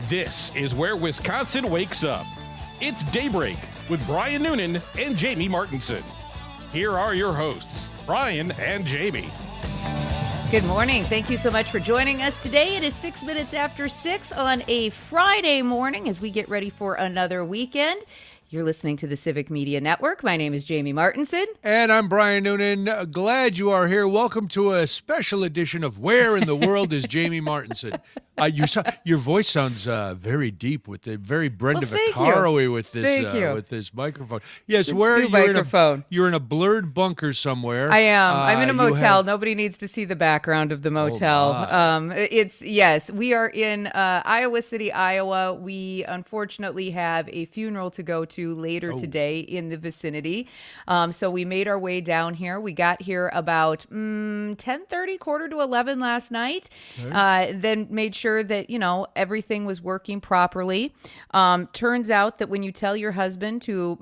This is where Wisconsin wakes up. It's Daybreak with Brian Noonan and Jamie Martinson. Here are your hosts, Brian and Jamie. Good morning. Thank you so much for joining us today. It is 6 minutes after 6 on a Friday morning as we get ready for another weekend. You're listening to the Civic Media Network. My name is Jamie Martinson. And I'm Brian Noonan. Glad you are here. Welcome to a special edition of Where in the World is Jamie Martinson? Your voice sounds very deep with the very Brenda Vaccaro with this microphone. Yes, where you're in a blurred bunker somewhere. I am. I'm in a motel. Nobody needs to see the background of the motel. We are in Iowa City, Iowa. We unfortunately have a funeral to go to later today in the vicinity. So we made our way down here. We got here about 10:30, quarter to 11 last night. Okay. Then made sure that, everything was working properly. Turns out that when you tell your husband to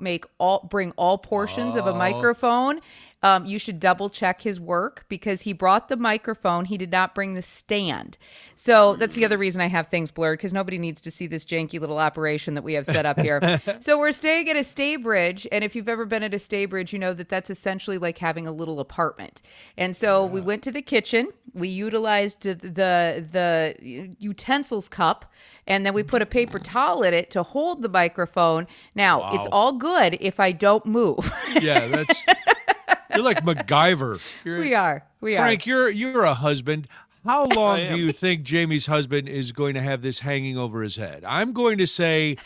bring all portions of a microphone, you should double check his work because he brought the microphone. He did not bring the stand. So that's the other reason I have things blurred, because nobody needs to see this janky little operation that we have set up here. So we're staying at a stay bridge. And if you've ever been at a stay bridge, you know that that's essentially like having a little apartment. And so we went to the kitchen. We utilized the utensils cup, and then we put a paper towel in it to hold the microphone. Now, It's all good if I don't move. Yeah, you're like MacGyver. We are. Frank, you're a husband. How long do you think Jamie's husband is going to have this hanging over his head? I'm going to say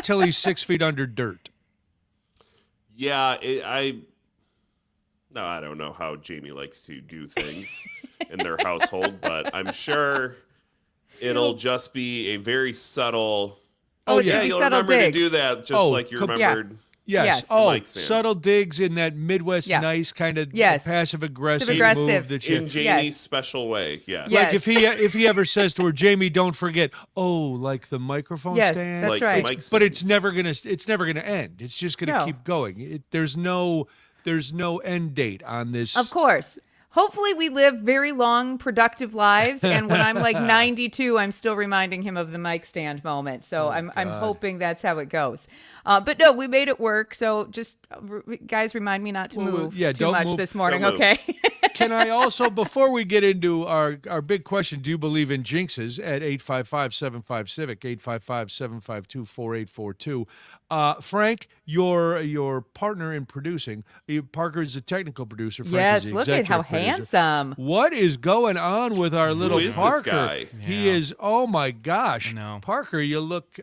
till he's 6 feet under dirt. Yeah, I don't know how Jamie likes to do things in their household, but I'm sure it'll just be a very subtle. You'll remember to do that just like you remembered. Yeah. Yes. Subtle digs in that Midwest nice kind of passive-aggressive move that in Jamie's special way. Yes. Like if he ever says to her, Jamie, don't forget, like the microphone stand. That's right. But it's never gonna end. It's just gonna keep going. There's no end date on this. Of course. Hopefully we live very long, productive lives, and when I'm like 92, I'm still reminding him of the mic stand moment. So I'm hoping that's how it goes. But no, we made it work. So just, guys, remind me not to move too much this morning, okay? Can I also, before we get into our big question, do you believe in Jinxes at 855-75-CIVIC, 855-752-4842? Frank, your partner in producing, Parker is the technical producer. Frank is the look at how producer. handsome. What is going on with our little Parker? This guy? Yeah. He is, oh my gosh. I know. Parker, you look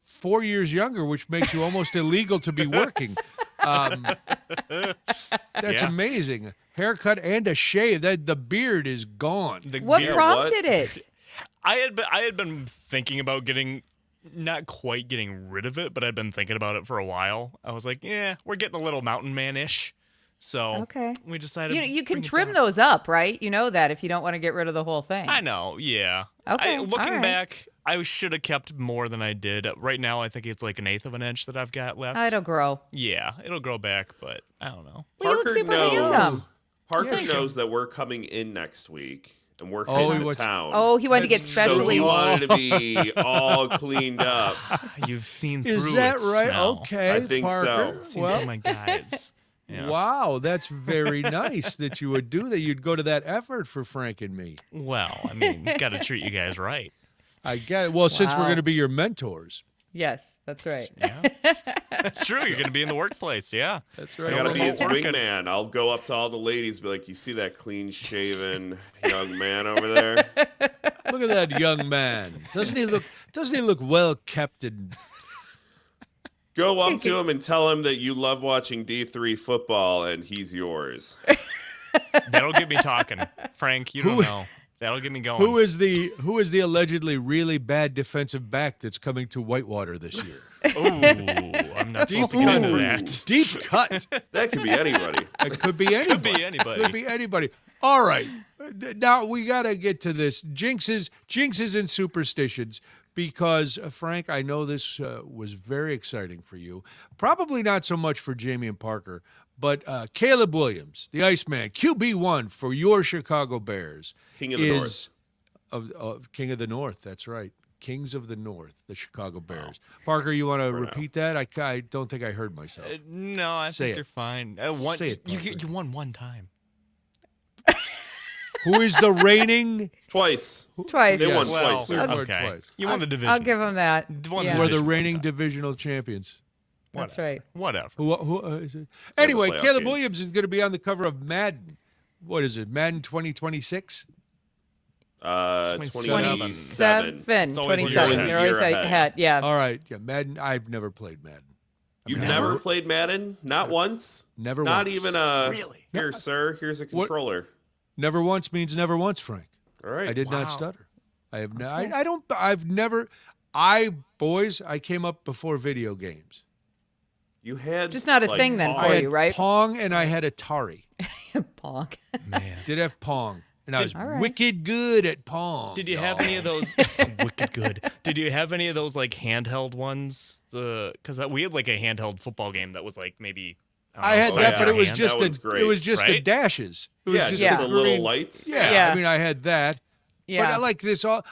4 years younger, which makes you almost illegal to be working. That's amazing. Haircut and a shave. The beard is gone. What prompted it? I had been thinking about not quite getting rid of it, but I'd been thinking about it for a while. I was like, we're getting a little mountain man-ish. So we decided you can trim those up, right? You know that if you don't want to get rid of the whole thing. I know, yeah. Okay. Looking back, I should have kept more than I did. Right now, I think it's like 1/8 of an inch that I've got left. It'll grow. Yeah, it'll grow back, but I don't know. Well, you look super handsome. Parker knows that we're coming in next week. And we're heading to town. Oh, he wanted to get specially. So he wanted to be all cleaned up. You've seen through it. Is that right? Now. Okay, I think Parker. so. Well, my guys. Yes. Wow, that's very nice that you would do that. You'd go to that effort for Frank and me. Well, I mean, got to treat you guys right. I get it. Well, since we're going to be your mentors. Yes, that's right. Yeah. That's true. You're going to be in the workplace. Yeah. That's right. I got to be his wingman. I'll go up to all the ladies and be like, you see that clean-shaven young man over there? Look at that young man. Doesn't he look well kept and... Go up to him and tell him that you love watching D3 football and he's yours. That'll get me talking. Frank, you don't know. That'll get me going. Who is the allegedly really bad defensive back that's coming to Whitewater this year? Oh, I'm not supposed to get into that. Deep cut. That could be anybody. It could be anybody. Could be anybody. All right. Now we got to get to this. Jinxes and superstitions. Because, Frank, I know this was very exciting for you. Probably not so much for Jamie and Parker, but Caleb Williams, the Iceman, QB1 for your Chicago Bears. King of the North. King of the North, that's right. Kings of the North, the Chicago Bears. Parker, you want to repeat that? I don't think I heard myself. No, I think you're fine. Say it, you won one time. Who is the reigning? Twice. Twice. They won Well, twice, sir. okay. Twice. You won the division. I'll give them that. Won the Yeah. We're the division reigning one time. divisional champions. That's right. Whatever. Who is it? Anyway, playoff Caleb game. Williams is going to be on the cover of Madden. What is it? Madden 2026? 27. It's always 27. a They're always year ahead. ahead. Yeah. All right. Yeah, Madden. I've never played Madden. You've never played Madden? Not once? Never Not once. even Really? Here, sir. Here's a controller. Never once means never once, Frank. All right. I did Wow. not stutter. I have no, Okay. I don't, I've never, boys, I came up before video games. You had Just not a thing then I for had you, right? Pong and I had Atari. Pong. Man. Did have Pong. And I was All right. wicked good at Pong. Did you have any of those? Wicked good. Did you have any of those like handheld ones? Because we had like a handheld football game that was like maybe. I had size that, of but your it was hand. just That one's great, it was just the right? dashes. It was Yeah, just just the the little green- lights. Yeah, Yeah. I mean, I had that. Yeah. But I like this all.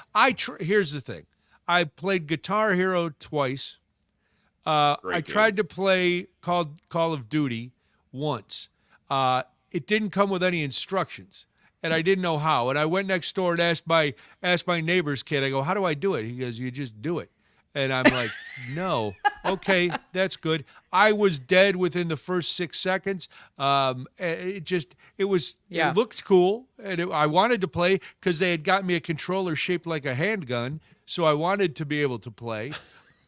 Here's the thing. I played Guitar Hero twice. I Great tried to play Call of Duty once. It didn't come with any instructions, and I didn't know how. And I went next door and asked my neighbor's kid. I go, "How do I do it?" He goes, "You just do it." And I'm like, "No, okay, that's good." I was dead within the first 6 seconds. It looked cool, and I wanted to play because they had got me a controller shaped like a handgun, so I wanted to be able to play.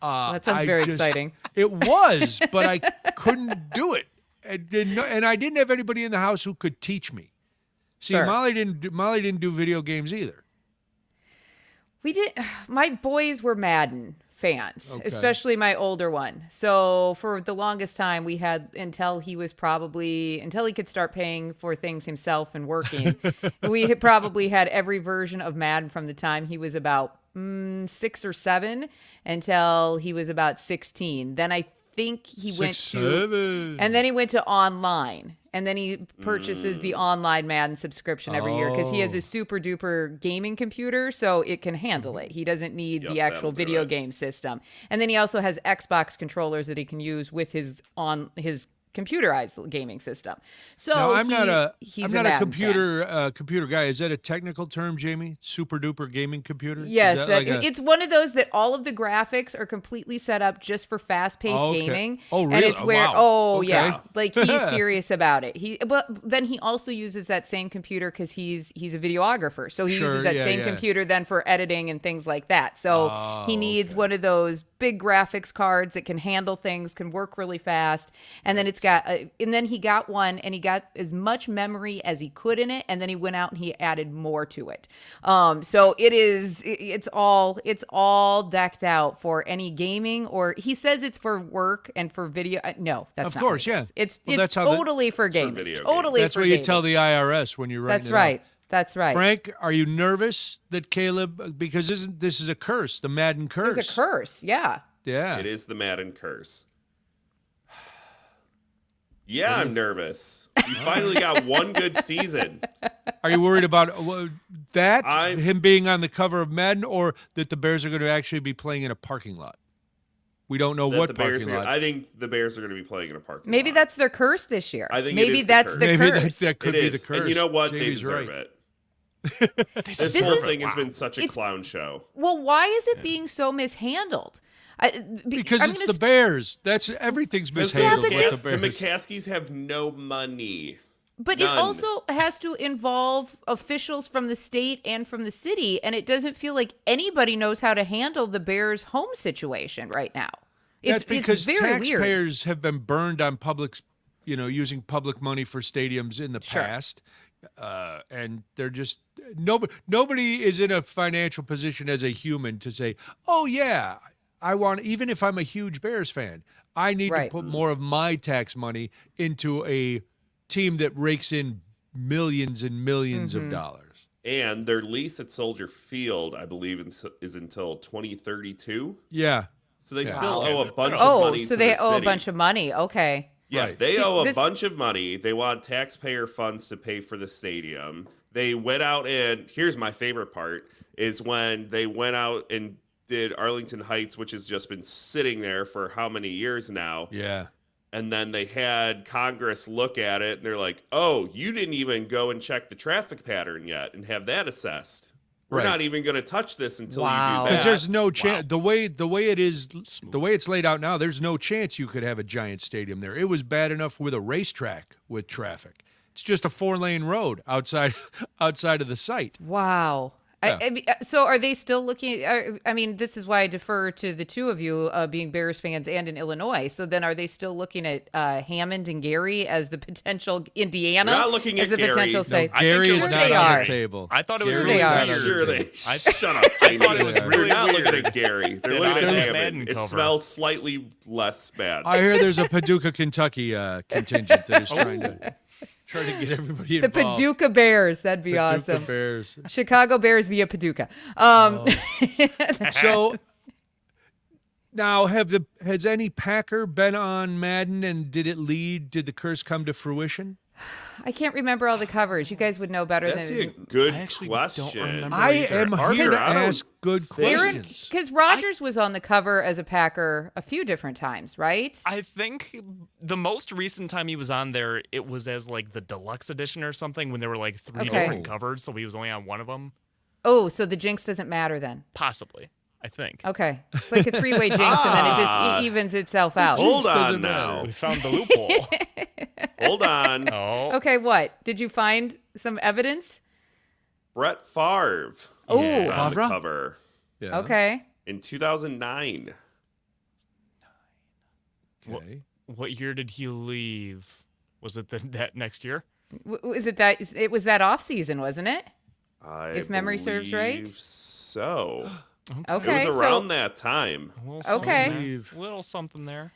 That sounds very exciting. It was, but I couldn't do it, and I didn't have anybody in the house who could teach me. See, Sure. Molly didn't do video games either. We did. My boys were Madden fans, Okay. especially my older one. So for the longest time, we had until he could start paying for things himself and working. We had probably had every version of Madden from the time he was about 6 or 7 until he was about 16. Then I think he went to, and then he went to online. And then he purchases the online Madden subscription every year because he has a super duper gaming computer, so it can handle it. He doesn't need the actual that'll do video it. game system. And then he also has Xbox controllers that he can use with his computerized gaming system. So No, I'm not a Madden fan. computer guy. Is that a technical term, Jamie? Super duper gaming computer? Yes, Is that like it's one of those that all of the graphics are completely set up just for fast-paced Oh, okay. gaming. Oh, And really? it's where, Wow. yeah, Okay. like he's serious about it. But then he also uses that same computer because he's a videographer, so he Sure, uses that yeah, same yeah. computer then for editing and things like that. So he needs one of those big graphics cards that can handle things, can work really fast, and then it's got and then he got one and he got as much memory as he could in it, and then he went out and he added more to it. So it's all decked out for any gaming, or he says it's for work and for video. No, that's Of not course, what it yeah. is. It's Well, that's how the- totally for gaming. video games. Totally That's for what you gaming. tell the IRS when you're writing That's it right. off. That's right. Frank, are you nervous that Caleb, because this is a curse, the Madden curse? There's a curse. Yeah. Yeah. It is the Madden curse. Yeah, I'm nervous. You finally got one good season. Are you worried about that, I'm- him being on the cover of Madden, or that the Bears are going to actually be playing in a parking lot? We don't know That what the Bears parking lot. I think the Bears are going to be playing in a parking Maybe lot. that's their curse this year. I think it maybe is the that's curse. the Maybe curse. that could It be is. the curse. And you know what? Jamie's They deserve right. it. This whole thing has been such a clown show. Well, why is it being so mishandled? Because I'm it's gonna the Bears. Everything's mishandled but with this- the Bears. The McCaskies have no money. But None. it also has to involve officials from the state and from the city, and it doesn't feel like anybody knows how to handle the Bears' home situation right now. That's because it's very weird. taxpayers have been burned on using public money for stadiums in the Sure. past, and they're just nobody is in a financial position as a human to say, "Oh yeah, I want." Even if I'm a huge Bears fan, I need Right. to put more of my tax money into a team that rakes in millions and 1000000s Mm-hmm. of dollars. And their lease at Soldier Field, I believe, is until 2032. Yeah. So they still owe a bunch of Oh, money so to they the owe a city. bunch of money. Okay. Yeah, Right. they See, owe a this- bunch of money. They want taxpayer funds to pay for the stadium. They went out and here's my favorite part is when they went out and did Arlington Heights, which has just been sitting there for how many years now. Yeah. And then they had Congress look at it, and they're like, oh, you didn't even go and check the traffic pattern yet and have that assessed. We're not even going to touch this until you do that. Because there's no chance. The way it is, the way it's laid out now, there's no chance you could have a giant stadium there. It was bad enough with a racetrack with traffic. It's just a 4-lane road outside of the site. Wow. Yeah. I mean, so are they still looking? I mean, this is why I defer to the two of you being Bears fans and in Illinois. So then are they still looking at Hammond and Gary as the potential Indiana? We're not looking as at the Gary. potential site? Gary is Sure not they on are. the table. I thought it was Sure really they are. weird. Sure they. Shut up, Jamie. thought it was They're really not weird. looking at Gary. They're That looking on at that Hammond. Madden It cover. smells slightly less bad. I hear there's a Paducah, Kentucky contingent that is trying to get everybody The involved. Paducah Bears. That'd be Paducah awesome. Bears. Chicago Bears via Paducah. So now, has any Packer been on Madden, and did the curse come to fruition? I can't remember all the covers. You guys would know better That's a than good I actually question. don't remember. I either. am Arthur, here to I don't ask good questions. because Rogers was on the cover as a Packer a few different times, right? I think the most recent time he was on there, it was as like the deluxe edition or something when there were like 3 Okay. different covers, so he was only on one of them. Oh, so the jinx doesn't matter then. Possibly, I think. Okay. It's like a 3-way jinx, and then it just evens itself out. Hold doesn't on now. We found the loophole. Hold on. Oh, Okay, what? Did you find some evidence? Brett Favre Oh. is on the Favre? cover Yeah. Okay. in 2009. Okay. what year did he leave? Was it that next year? Is it that? It was that off season, wasn't it? I If memory serves right? believe So Okay. it was around that time. A little something Okay. there. Little something there.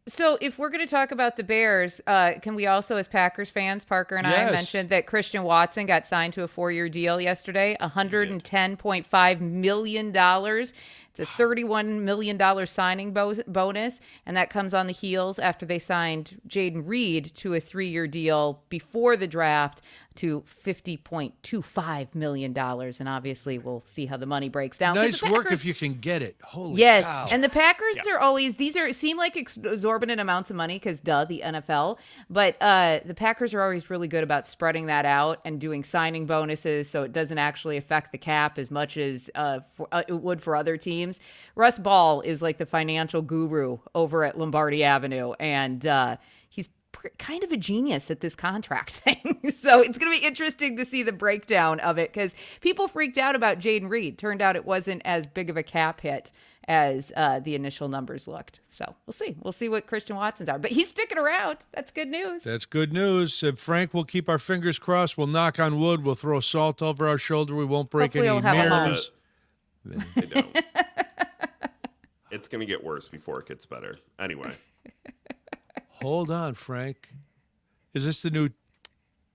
So if we're going to talk about the Bears, can we also, as Packers fans, Parker and I Yes. mentioned that Christian Watson got signed to a 4-year deal yesterday, $110.5 million. It's a $31 million signing bonus, and that comes on the heels after they signed Jaden Reed to a 3-year deal before the draft to $50.25 million. And obviously, we'll see how the money breaks down. 'Cause Nice the work Packers- if you can get it. Holy Yes, cow. and the Packers are always seem like exorbitant amounts of money because the NFL. But the Packers are always really good about spreading that out and doing signing bonuses, so it doesn't actually affect the cap as much as it would for other teams. Russ Ball is like the financial guru over at Lombardi Avenue, and he's kind of a genius at this contract thing. So it's going to be interesting to see the breakdown of it because people freaked out about Jaden Reed. Turned out it wasn't as big of a cap hit as the initial numbers looked. So we'll see. We'll see what Christian Watson's are. But he's sticking around. That's good news. That's good news. Frank, we'll keep our fingers crossed. We'll knock on wood. We'll throw salt over our shoulder. We won't break Hopefully any he'll have a home. mirrors. I don't. It's going to get worse before it gets better. Anyway. Hold on, Frank. Is this the new...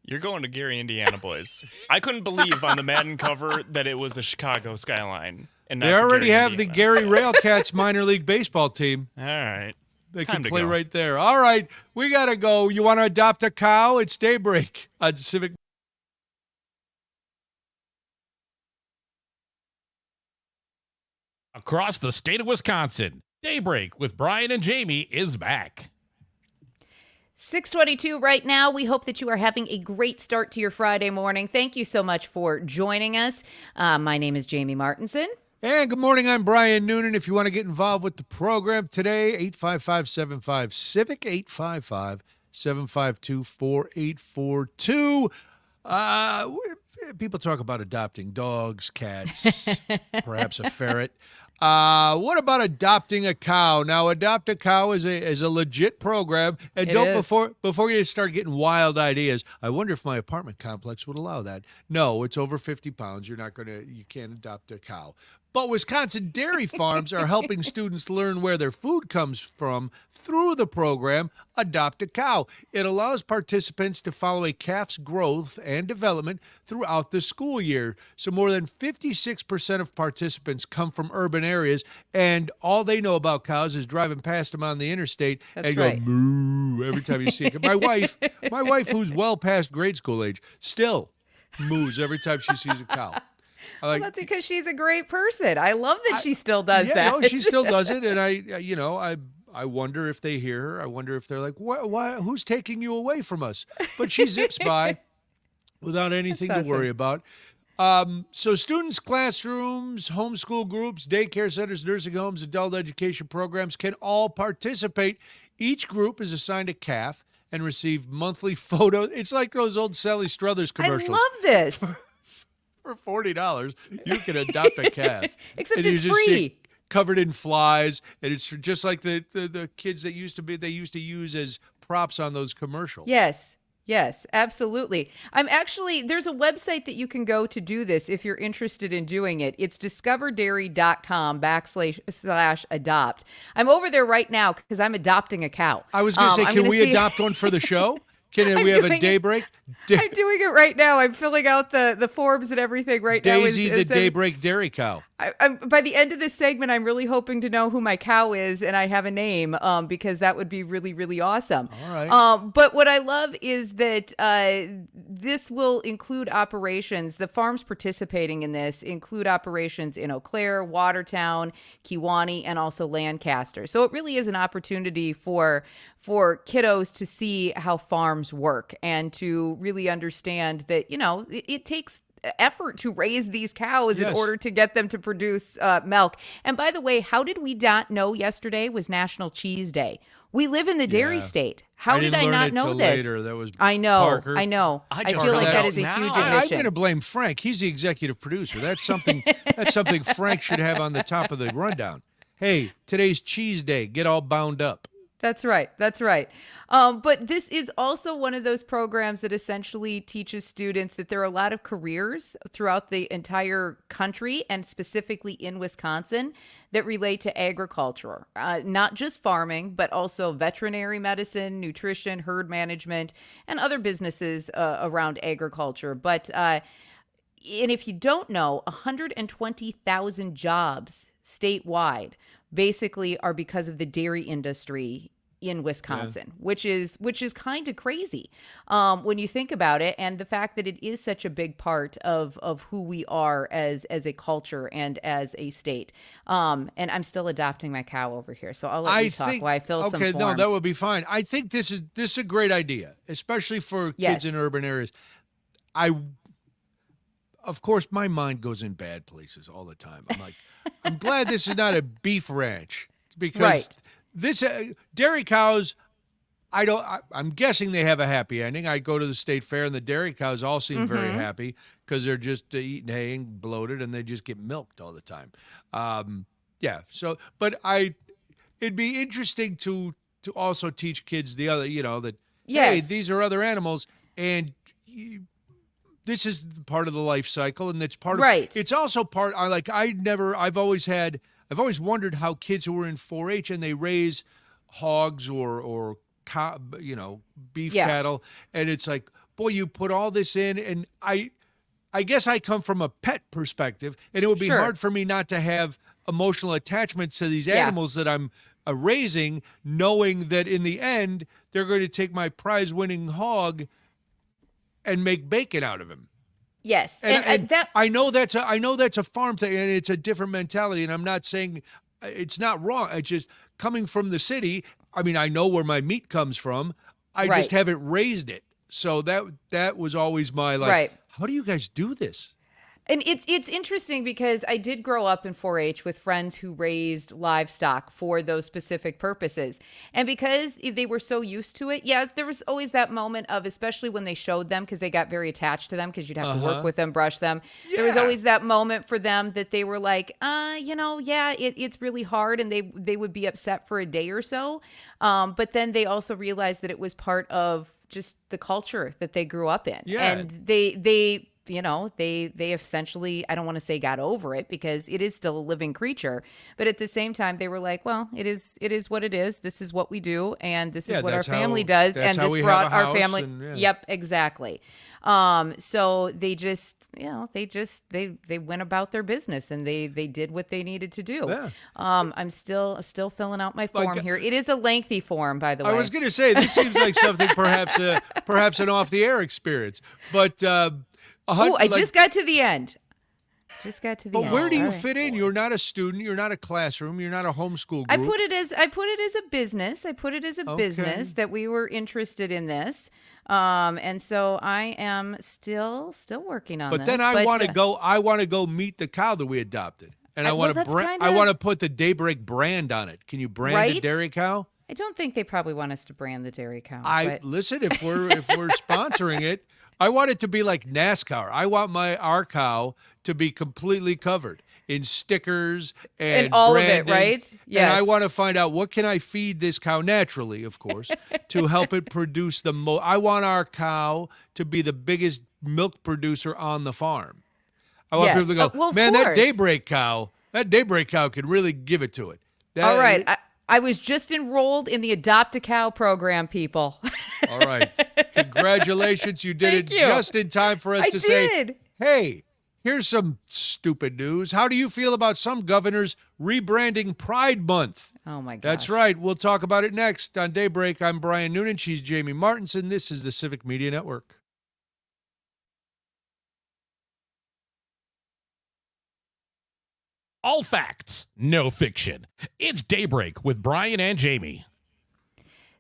You're going to Gary, Indiana, boys. I couldn't believe on the Madden cover that it was the Chicago skyline. And not They the already Gary, have the Indiana. Gary Railcats minor league baseball team. All right. They Time can to play go. right there. All right, we got to go. You want to adopt a cow? It's Daybreak on Civic. Across the state of Wisconsin, Daybreak with Brian and Jamie is back. 6:22 right now. We hope that you are having a great start to your Friday morning. Thank you so much for joining us. My name is Jamie Martinson. And good morning, I'm Brian Noonan. If you want to get involved with the program today, 855-75-CIVIC, 855-752-4842. People talk about adopting dogs, cats, perhaps a ferret. What about adopting a cow? Now, Adopt a Cow is a legit program, and It don't is. before you start getting wild ideas. I wonder if my apartment complex would allow that. No, it's over 50 pounds. You can't adopt a cow. But Wisconsin dairy farms are helping students learn where their food comes from through the program Adopt a Cow. It allows participants to follow a calf's growth and development throughout the school year. So more than 56% of participants come from urban areas, and all they know about cows is driving past them on the interstate That's and right. go moo every time you see it. My wife, who's well past grade school age, still moos every time she sees a cow. Well, that's because she's a great person. I love that she still does that. No, she still does it, and I wonder if they hear her. I wonder if they're like, why? Who's taking you away from us? But she zips by without anything to worry about. So students, classrooms, homeschool groups, daycare centers, nursing homes, adult education programs can all participate. Each group is assigned a calf and receive monthly photos. It's like those old Sally Struthers commercials. I love this. For $40, you can adopt a calf. Except and it's you just see free. it covered in flies, and it's just like the kids that they used to use as props on those commercials. Yes, absolutely. There's a website that you can go to do this if you're interested in doing it. It's discoverdairy.com/adopt. I'm over there right now because I'm adopting a cow. I was going to say, can we adopt one for the show? Can we have a Daybreak? I'm doing it right now. I'm filling out the forms and everything right now. Daisy, the Daybreak dairy cow. By the end of this segment, I'm really hoping to know who my cow is and I have a name because that would be really, really awesome. All right. But what I love is that this will include operations. The farms participating in this include operations in Eau Claire, Watertown, Kewanee, and also Lancaster. So it really is an opportunity for kiddos to see how farms work and to really understand that, it takes effort to raise these cows in order to get them to produce milk. And by the way, how did we not know yesterday was National Cheese Day? We live in the dairy state. How did I not know this? Later. That was I know. Parker. I know. I feel like that is a huge I'm admission. going to blame Frank. He's the executive producer. That's something Frank should have on the top of the rundown. Hey, today's cheese day. Get all bound up. That's right. But this is also one of those programs that essentially teaches students that there are a lot of careers throughout the entire country and specifically in Wisconsin that relate to agriculture, not just farming, but also veterinary medicine, nutrition, herd management, and other businesses around agriculture. But and if you don't know, 120,000 jobs statewide basically are because of the dairy industry in Wisconsin, which is kind of crazy when you think about it, and the fact that it is such a big part of who we are as a culture and as a state. And I'm still adopting my cow over here, so I'll let you talk while I fill some forms. Okay, no, that would be fine. I think this is a great idea, especially for kids in urban areas. Of course, my mind goes in bad places all the time. I'm like, I'm glad this is not a beef ranch because this dairy cows. I'm guessing they have a happy ending. I go to the state fair and the dairy cows all seem very happy because they're just eating hay and bloated and they just get milked all the time. So, but it'd be interesting to also teach kids the other, that hey, these are other animals and. This is part of the life cycle, and it's part of it's also part. I've always wondered how kids who are in 4-H and they raise hogs or cow, beef cattle, and it's like, boy, you put all this in, and I guess I come from a pet perspective, and it would be hard for me not to have emotional attachments to these animals that I'm raising, knowing that in the end they're going to take my prize-winning hog and make bacon out of him. Yes, and that I know that's a farm thing, and it's a different mentality. And I'm not saying it's not wrong. It's just coming from the city. I mean, I know where my meat comes from. I just haven't raised it. So that was always my how do you guys do this? And it's interesting because I did grow up in 4-H with friends who raised livestock for those specific purposes. And because they were so used to it, there was always that moment of, especially when they showed them, because they got very attached to them because you'd have to work with them, brush them. Yeah. There was always that moment for them that they were like, it's really hard, and they would be upset for a day or so. But then they also realized that it was part of just the culture that they grew up in. Yeah. And they essentially, I don't want to say got over it because it is still a living creature, but at the same time they were like, well, it is what it is. This is what we do, and this is what our family does, and this brought our family. Yep, exactly. So they just, they went about their business and they did what they needed to do. Yeah. I'm still filling out my form here. It is a lengthy form, by the way. I was going to say, this seems like something perhaps an off the air experience, but. I just got to the end. Just got to the But end. where do you All right. fit in? You're not a student. You're not a classroom. You're not a homeschool group. I put it as a business. I put it as a business that we were interested in this. And so I am still working on this. But then I want to go. I want to go meet the cow that we adopted, and I want to. I want to put the Daybreak brand on it. Can you brand a dairy cow? I don't think they probably want us to brand the dairy cow. Listen. If we're sponsoring it, I want it to be like NASCAR. I want our cow to be completely covered in stickers and all branding, of it, right? Yes. And I want to find out what can I feed this cow naturally, of course, to help it produce the most. I want our cow to be the biggest milk producer on the farm. I want people to go, man, that Daybreak cow can really give it to it. All right. I was just enrolled in the Adopt a Cow program, people. All right. Congratulations. You did it just in time for us to say, hey, here's some stupid news. How do you feel about some governors rebranding Pride Month? Oh, my God. That's right. We'll talk about it next on Daybreak. I'm Brian Noonan. She's Jamie Martinson. This is the Civic Media Network. All facts, no fiction. It's Daybreak with Brian and Jamie.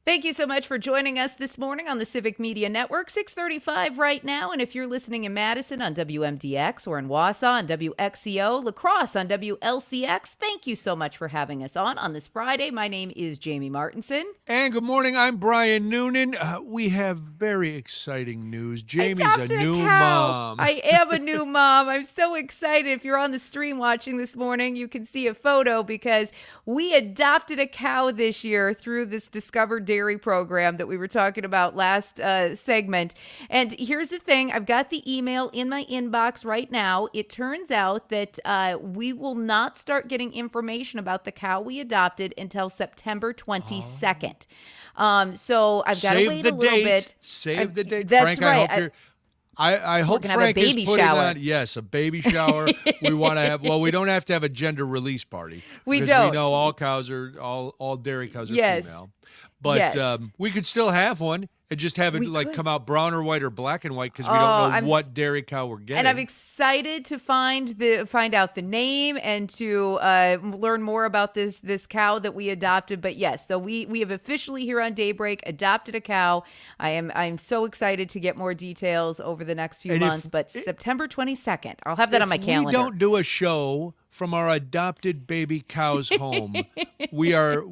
Thank you so much for joining us this morning on the Civic Media Network, 635 right now. And if you're listening in Madison on WMDX or in Wausau on WXCO, La Crosse on WLCX, thank you so much for having us on this Friday. My name is Jamie Martinson. And good morning. I'm Brian Noonan. We have very exciting news. Jamie's a new mom. I am a new mom. I'm so excited. If you're on the stream watching this morning, you can see a photo because we adopted a cow this year through this Discover Dairy program that we were talking about last segment. And here's the thing. I've got the email in my inbox right now. It turns out that we will not start getting information about the cow we adopted until September 22nd. So I've got to wait a little bit. Save the date. That's Frank, right. I hope Frank is putting on. Yes, a baby shower. We want to have. Well, we don't have to have a gender release party. We don't. We know all cows are all dairy cows are female. But we could still have one and just have it come out brown or white or black and white because we don't know what dairy cow we're getting. And I'm excited to find out the name and to learn more about this cow that we adopted. But yes, so we have officially here on Daybreak adopted a cow. I'm so excited to get more details over the next few months. But September 22nd, I'll have that on my calendar. We don't do a show from our adopted baby cow's home. We're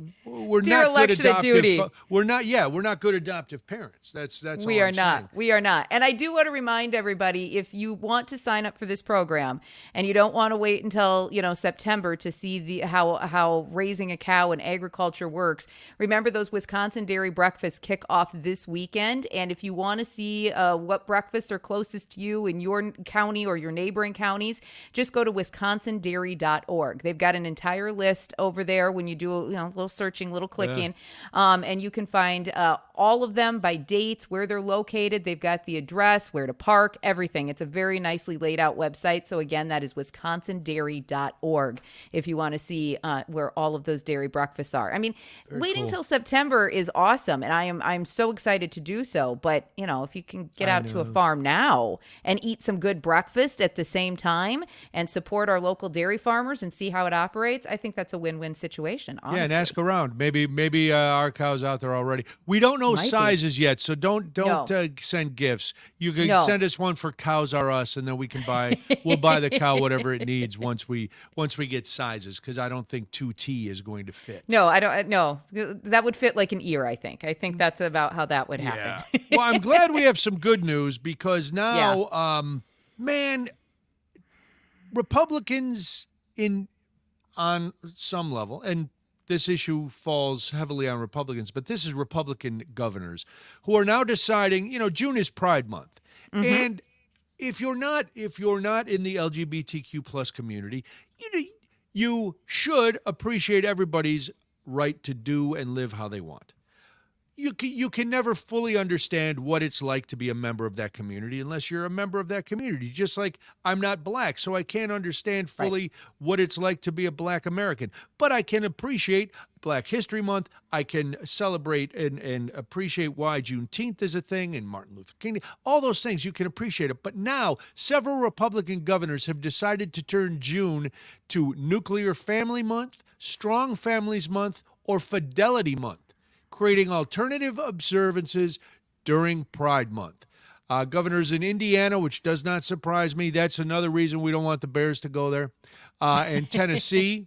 not good adoptive. We're not good adoptive parents. That's all I'm saying. We are not. And I do want to remind everybody, if you want to sign up for this program and you don't want to wait until September to see how raising a cow and agriculture works, remember those Wisconsin dairy breakfasts kick off this weekend. And if you want to see what breakfasts are closest to you in your county or your neighboring counties, just go to WisconsinDairy.org. They've got an entire list over there when you do a little searching, little clicking, and you can find all of them by dates, where they're located. They've got the address, where to park, everything. It's a very nicely laid out website. So again, that is WisconsinDairy.org if you want to see where all of those dairy breakfasts are. I mean, waiting till September is awesome, and I'm so excited to do so. But if you can get out to a farm now and eat some good breakfast at the same time and support our local dairy farmers and see how it operates, I think that's a win-win situation, honestly. Yeah, and ask around. Maybe our cow's out there already. We don't know sizes yet, so don't send gifts. You can send us one for Cows Are Us, and then we'll buy the cow whatever it needs once we get sizes, because I don't think 2T is going to fit. No, I don't. No, that would fit like an ear. I think that's about how that would happen. Yeah. Well, I'm glad we have some good news because now, Republicans on some level, and this issue falls heavily on Republicans, but this is Republican governors who are now deciding, June is Pride Month. Mm-hmm. And if you're not in the LGBTQ plus community, you should appreciate everybody's right to do and live how they want. you can never fully understand what it's like to be a member of that community unless you're a member of that community. Just like I'm not black, so I can't understand fully what it's like to be a black American. But I can appreciate Black History Month. I can celebrate and appreciate why Juneteenth is a thing and Martin Luther King. All those things, you can appreciate it. But now several Republican governors have decided to turn June to Nuclear Family Month, Strong Families Month, or Fidelity Month, creating alternative observances during Pride Month. Governors in Indiana, which does not surprise me, that's another reason we don't want the Bears to go there, and Tennessee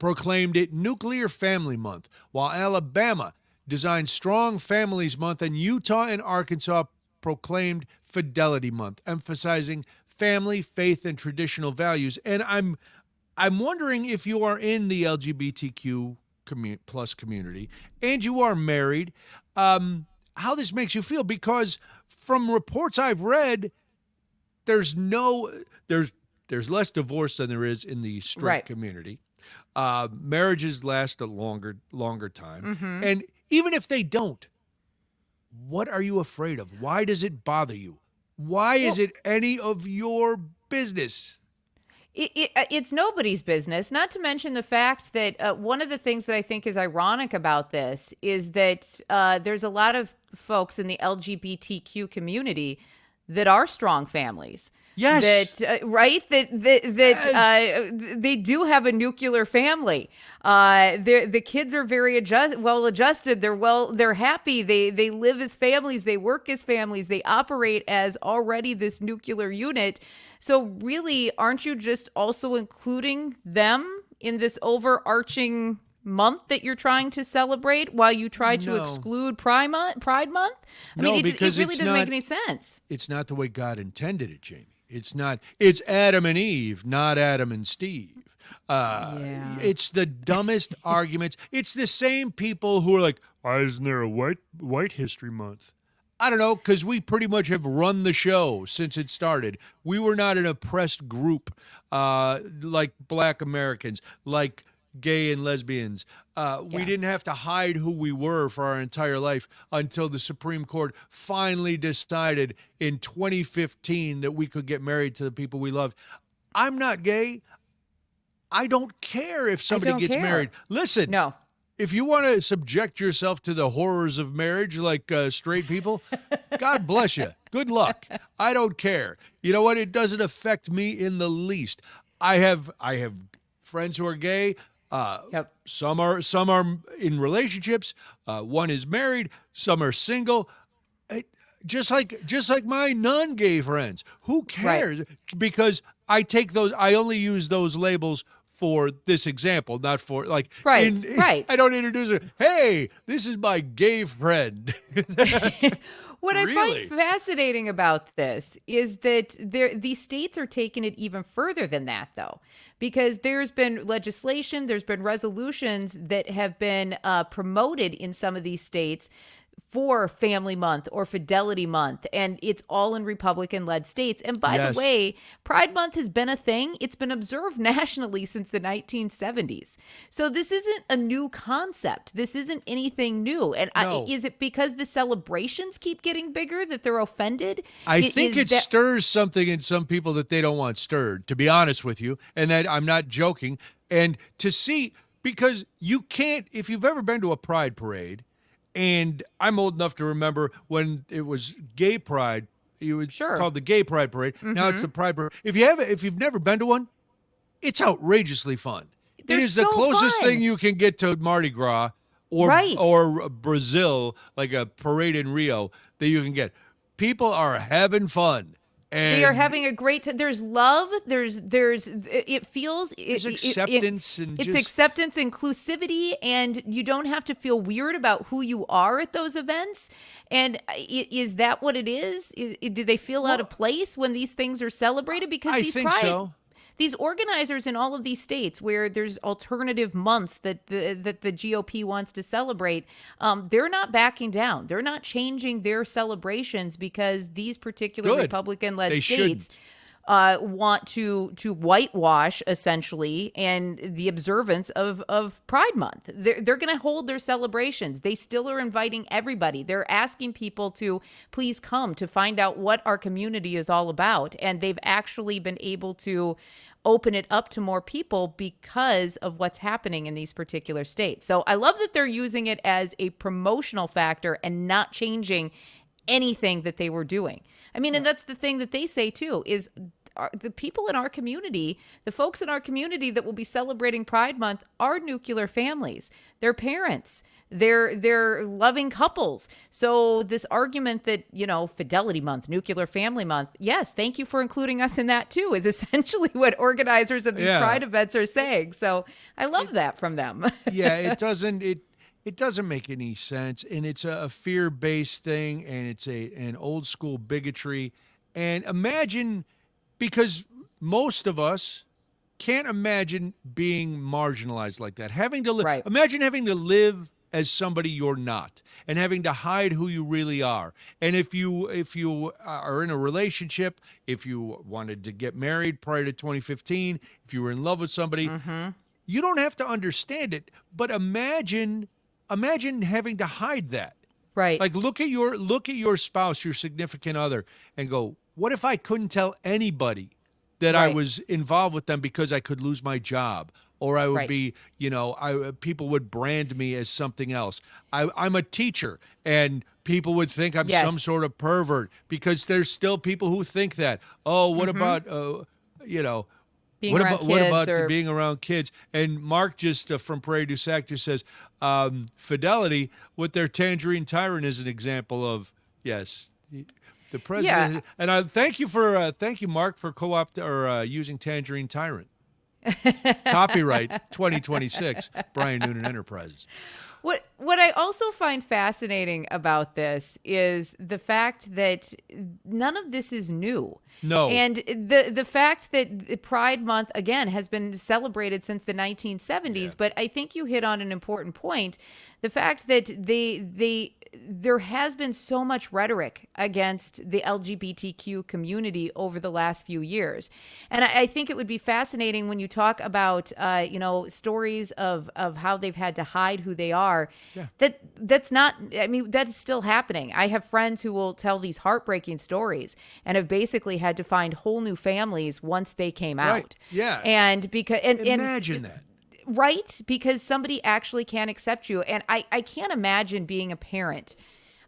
proclaimed it Nuclear Family Month, while Alabama designed Strong Families Month, and Utah and Arkansas proclaimed Fidelity Month, emphasizing family, faith, and traditional values. And I'm wondering if you are in the LGBTQ plus community and you are married, how this makes you feel, because from reports I've read, there's less divorce than there is in the straight community. Marriages last a longer time. And even if they don't, what are you afraid of? Why does it bother you? Why is it any of your business? It's nobody's business, not to mention the fact that one of the things that I think is ironic about this is that there's a lot of folks in the LGBTQ community that are strong families. Yes. They do have a nuclear family. The kids are very well adjusted. They're happy. They live as families. They work as families. They operate as already this nuclear unit. So really, aren't you just also including them in this overarching month that you're trying to celebrate while you try to exclude Pride Month? I mean, it really doesn't make any sense. It's not the way God intended it, Jamie. It's not. It's Adam and Eve, not Adam and Steve. It's the dumbest arguments. It's the same people who are like, why isn't there a white History Month? I don't know, because we pretty much have run the show since it started. We were not an oppressed group like Black Americans, like gay and lesbians. We didn't have to hide who we were for our entire life until the Supreme Court finally decided in 2015 that we could get married to the people we loved. I'm not gay. I don't care if somebody gets married. Listen. No. If you want to subject yourself to the horrors of marriage like straight people, God bless you. Good luck. I don't care. You know what? It doesn't affect me in the least. I have friends who are gay. Some are in relationships. One is married. Some are single. Just like my non-gay friends. Who cares? Right. Because I only use those labels for this example, not for like right. I don't introduce it. Hey, this is my gay friend. What I find fascinating about this is that these states are taking it even further than that, though, because there's been legislation, there's been resolutions that have been promoted in some of these states for Family Month or Fidelity Month, and it's all in Republican-led states. And by the way, Pride Month has been a thing. It's been observed nationally since the 1970s. So this isn't a new concept. This isn't anything new. And is it because the celebrations keep getting bigger that they're offended? I think it stirs something in some people that they don't want stirred, to be honest with you, and that I'm not joking. And to see, because you can't, if you've ever been to a Pride parade, and I'm old enough to remember when it was Gay Pride. It was called the Gay Pride Parade. Mm-hmm. Now it's the Pride Parade. If you've never been to one, it's outrageously fun. It is the closest thing you can get to Mardi Gras or Brazil, like a parade in Rio, that you can get. People are having fun. And they are having a great time. There's love. There's acceptance it's acceptance, inclusivity, and you don't have to feel weird about who you are at those events. And is that what it is? Do they feel out of place when these things are celebrated? Because I think so. These organizers in all of these states where there's alternative months that the GOP wants to celebrate, they're not backing down. They're not changing their celebrations because these particular Republican-led states want to whitewash essentially and the observance of Pride Month. They're going to hold their celebrations. They still are inviting everybody. They're asking people to please come to find out what our community is all about. And they've actually been able to open it up to more people because of what's happening in these particular states. So I love that they're using it as a promotional factor and not changing anything that they were doing. I mean, and that's the thing that they say too, is the people in our community, the folks in our community that will be celebrating Pride Month are nuclear families. They're parents. They're loving couples. So this argument that, Fidelity Month, Nuclear Family Month, yes, thank you for including us in that too, is essentially what organizers of these Pride events are saying. So I love that from them. Yeah, it doesn't make any sense, and it's a fear-based thing, and it's an old school bigotry. And imagine, because most of us can't imagine being marginalized like that, having to live. Imagine having to live as somebody you're not, and having to hide who you really are. And if you are in a relationship, if you wanted to get married prior to 2015, if you were in love with somebody, you don't have to understand it. But imagine having to hide that. Right. Like look at your spouse, your significant other, and go, what if I couldn't tell anybody that I was involved with them because I could lose my job, or I would be, people would brand me as something else. I'm a teacher, and people would think I'm some sort of pervert, because there's still people who think that. Oh, what about, being around being around kids? And Mark just from Prairie du Sac just says, Fidelity with their Tangerine Tyrant is an example of, the president. Yeah. And I thank you, Mark, for using Tangerine Tyrant. Copyright 2026, Brian Noonan Enterprises. What I also find fascinating about this is the fact that none of this is new. No. And the fact that Pride Month, again, has been celebrated since the 1970s, but I think you hit on an important point. The fact that there has been so much rhetoric against the LGBTQ community over the last few years. And I think it would be fascinating when you talk about, stories of how they've had to hide who they are. Yeah. That's still happening. I have friends who will tell these heartbreaking stories and have basically had to find whole new families once they came out. Yeah. And because imagine that. Right? Because somebody actually can accept you. And I can't imagine being a parent.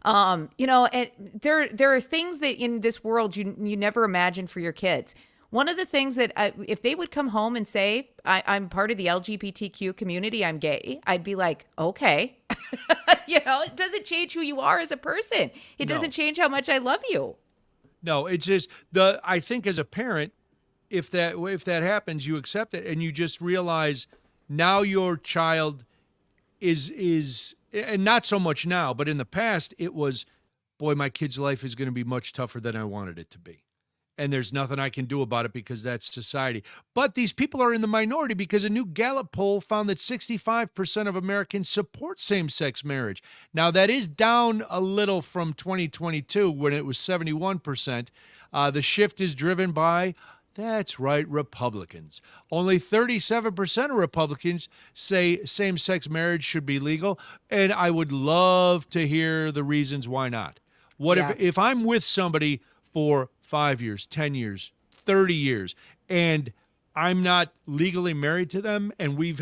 And there are things that in this world you never imagine for your kids. One of the things that if they would come home and say, I'm part of the LGBTQ community, I'm gay, I'd be like, okay. It doesn't change who you are as a person. It doesn't change how much I love you. No, it's just I think as a parent, if that happens, you accept it, and you just realize now your child is, and not so much now, but in the past it was, boy, my kid's life is going to be much tougher than I wanted it to be. And there's nothing I can do about it because that's society. But these people are in the minority, because a new Gallup poll found that 65% of Americans support same-sex marriage. Now, that is down a little from 2022 when it was 71%. The shift is driven by, that's right, Republicans. Only 37% of Republicans say same-sex marriage should be legal, and I would love to hear the reasons why not. What if I'm with somebody for 5 years, 10 years, 30 years, and I'm not legally married to them, and we've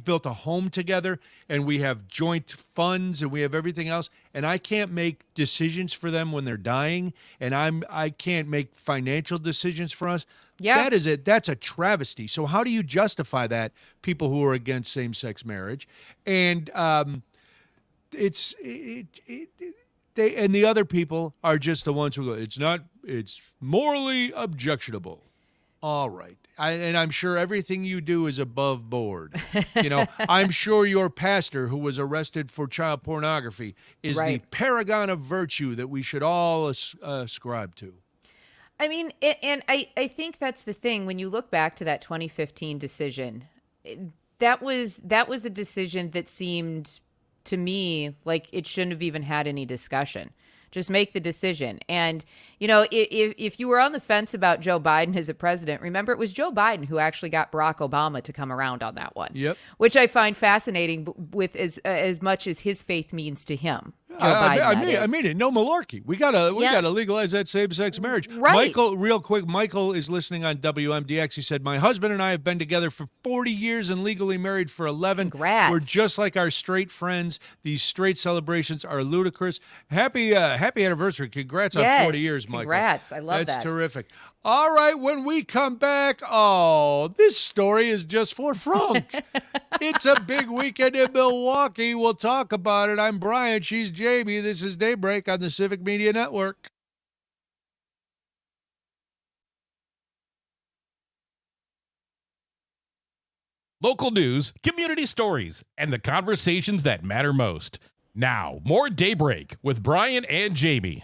built a home together, and we have joint funds, and we have everything else, and I can't make decisions for them when they're dying, and I can't make financial decisions for us. Yeah. That's a travesty. So how do you justify that, people who are against same-sex marriage? And and the other people are just the ones who go, it's morally objectionable. All right. And I'm sure everything you do is above board. I'm sure your pastor, who was arrested for child pornography, is the paragon of virtue that we should all ascribe to. I mean, and I think that's the thing. When you look back to that 2015 decision, that was a decision that seemed to me like it shouldn't have even had any discussion. Just make the decision. And, if you were on the fence about Joe Biden as a president, remember it was Joe Biden who actually got Barack Obama to come around on that one. Yep. Which I find fascinating with as much as his faith means to him. Joe Biden, I mean it. No malarkey. We gotta legalize that same-sex marriage. Right. Michael, real quick. Michael is listening on WMDX. He said, "My husband and I have been together for 40 years and legally married for 11. Congrats. We're just like our straight friends. These straight celebrations are ludicrous. Happy anniversary! Congrats on 40 years, Michael. Congrats! I love that. That's terrific. All right, when we come back, this story is just for Frank. It's a big weekend in Milwaukee. We'll talk about it. I'm Brian. She's Jamie. This is Daybreak on the Civic Media Network. Local news, community stories, and the conversations that matter most. Now, more Daybreak with Brian and Jamie.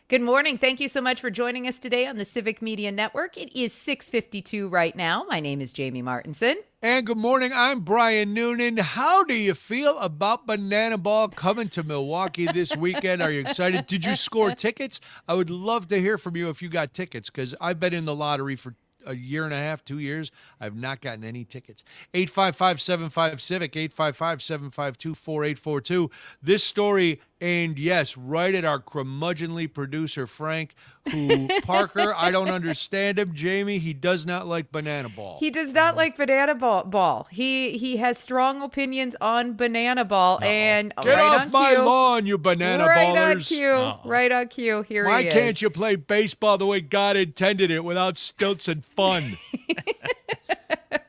Good morning. Thank you so much for joining us today on the Civic Media Network. It is 6:52 right now. My name is Jamie Martinson. And good morning. I'm Brian Noonan. How do you feel about Banana Ball coming to Milwaukee this weekend? Are you excited? Did you score tickets? I would love to hear from you if you got tickets, because I've been in the lottery for a year and a half, 2 years. I've not gotten any tickets. 855-75-CIVIC, 855-752-4842. This story aimed, yes, right at our curmudgeonly producer, Frank, who, Parker, I don't understand him. Jamie, he does not like Banana Ball. He does not like Banana Ball. He has strong opinions on Banana Ball. And Get right off my lawn, you banana right ballers. Right on cue. Here Why he is. can't you play baseball the way God intended it without stilts and fun?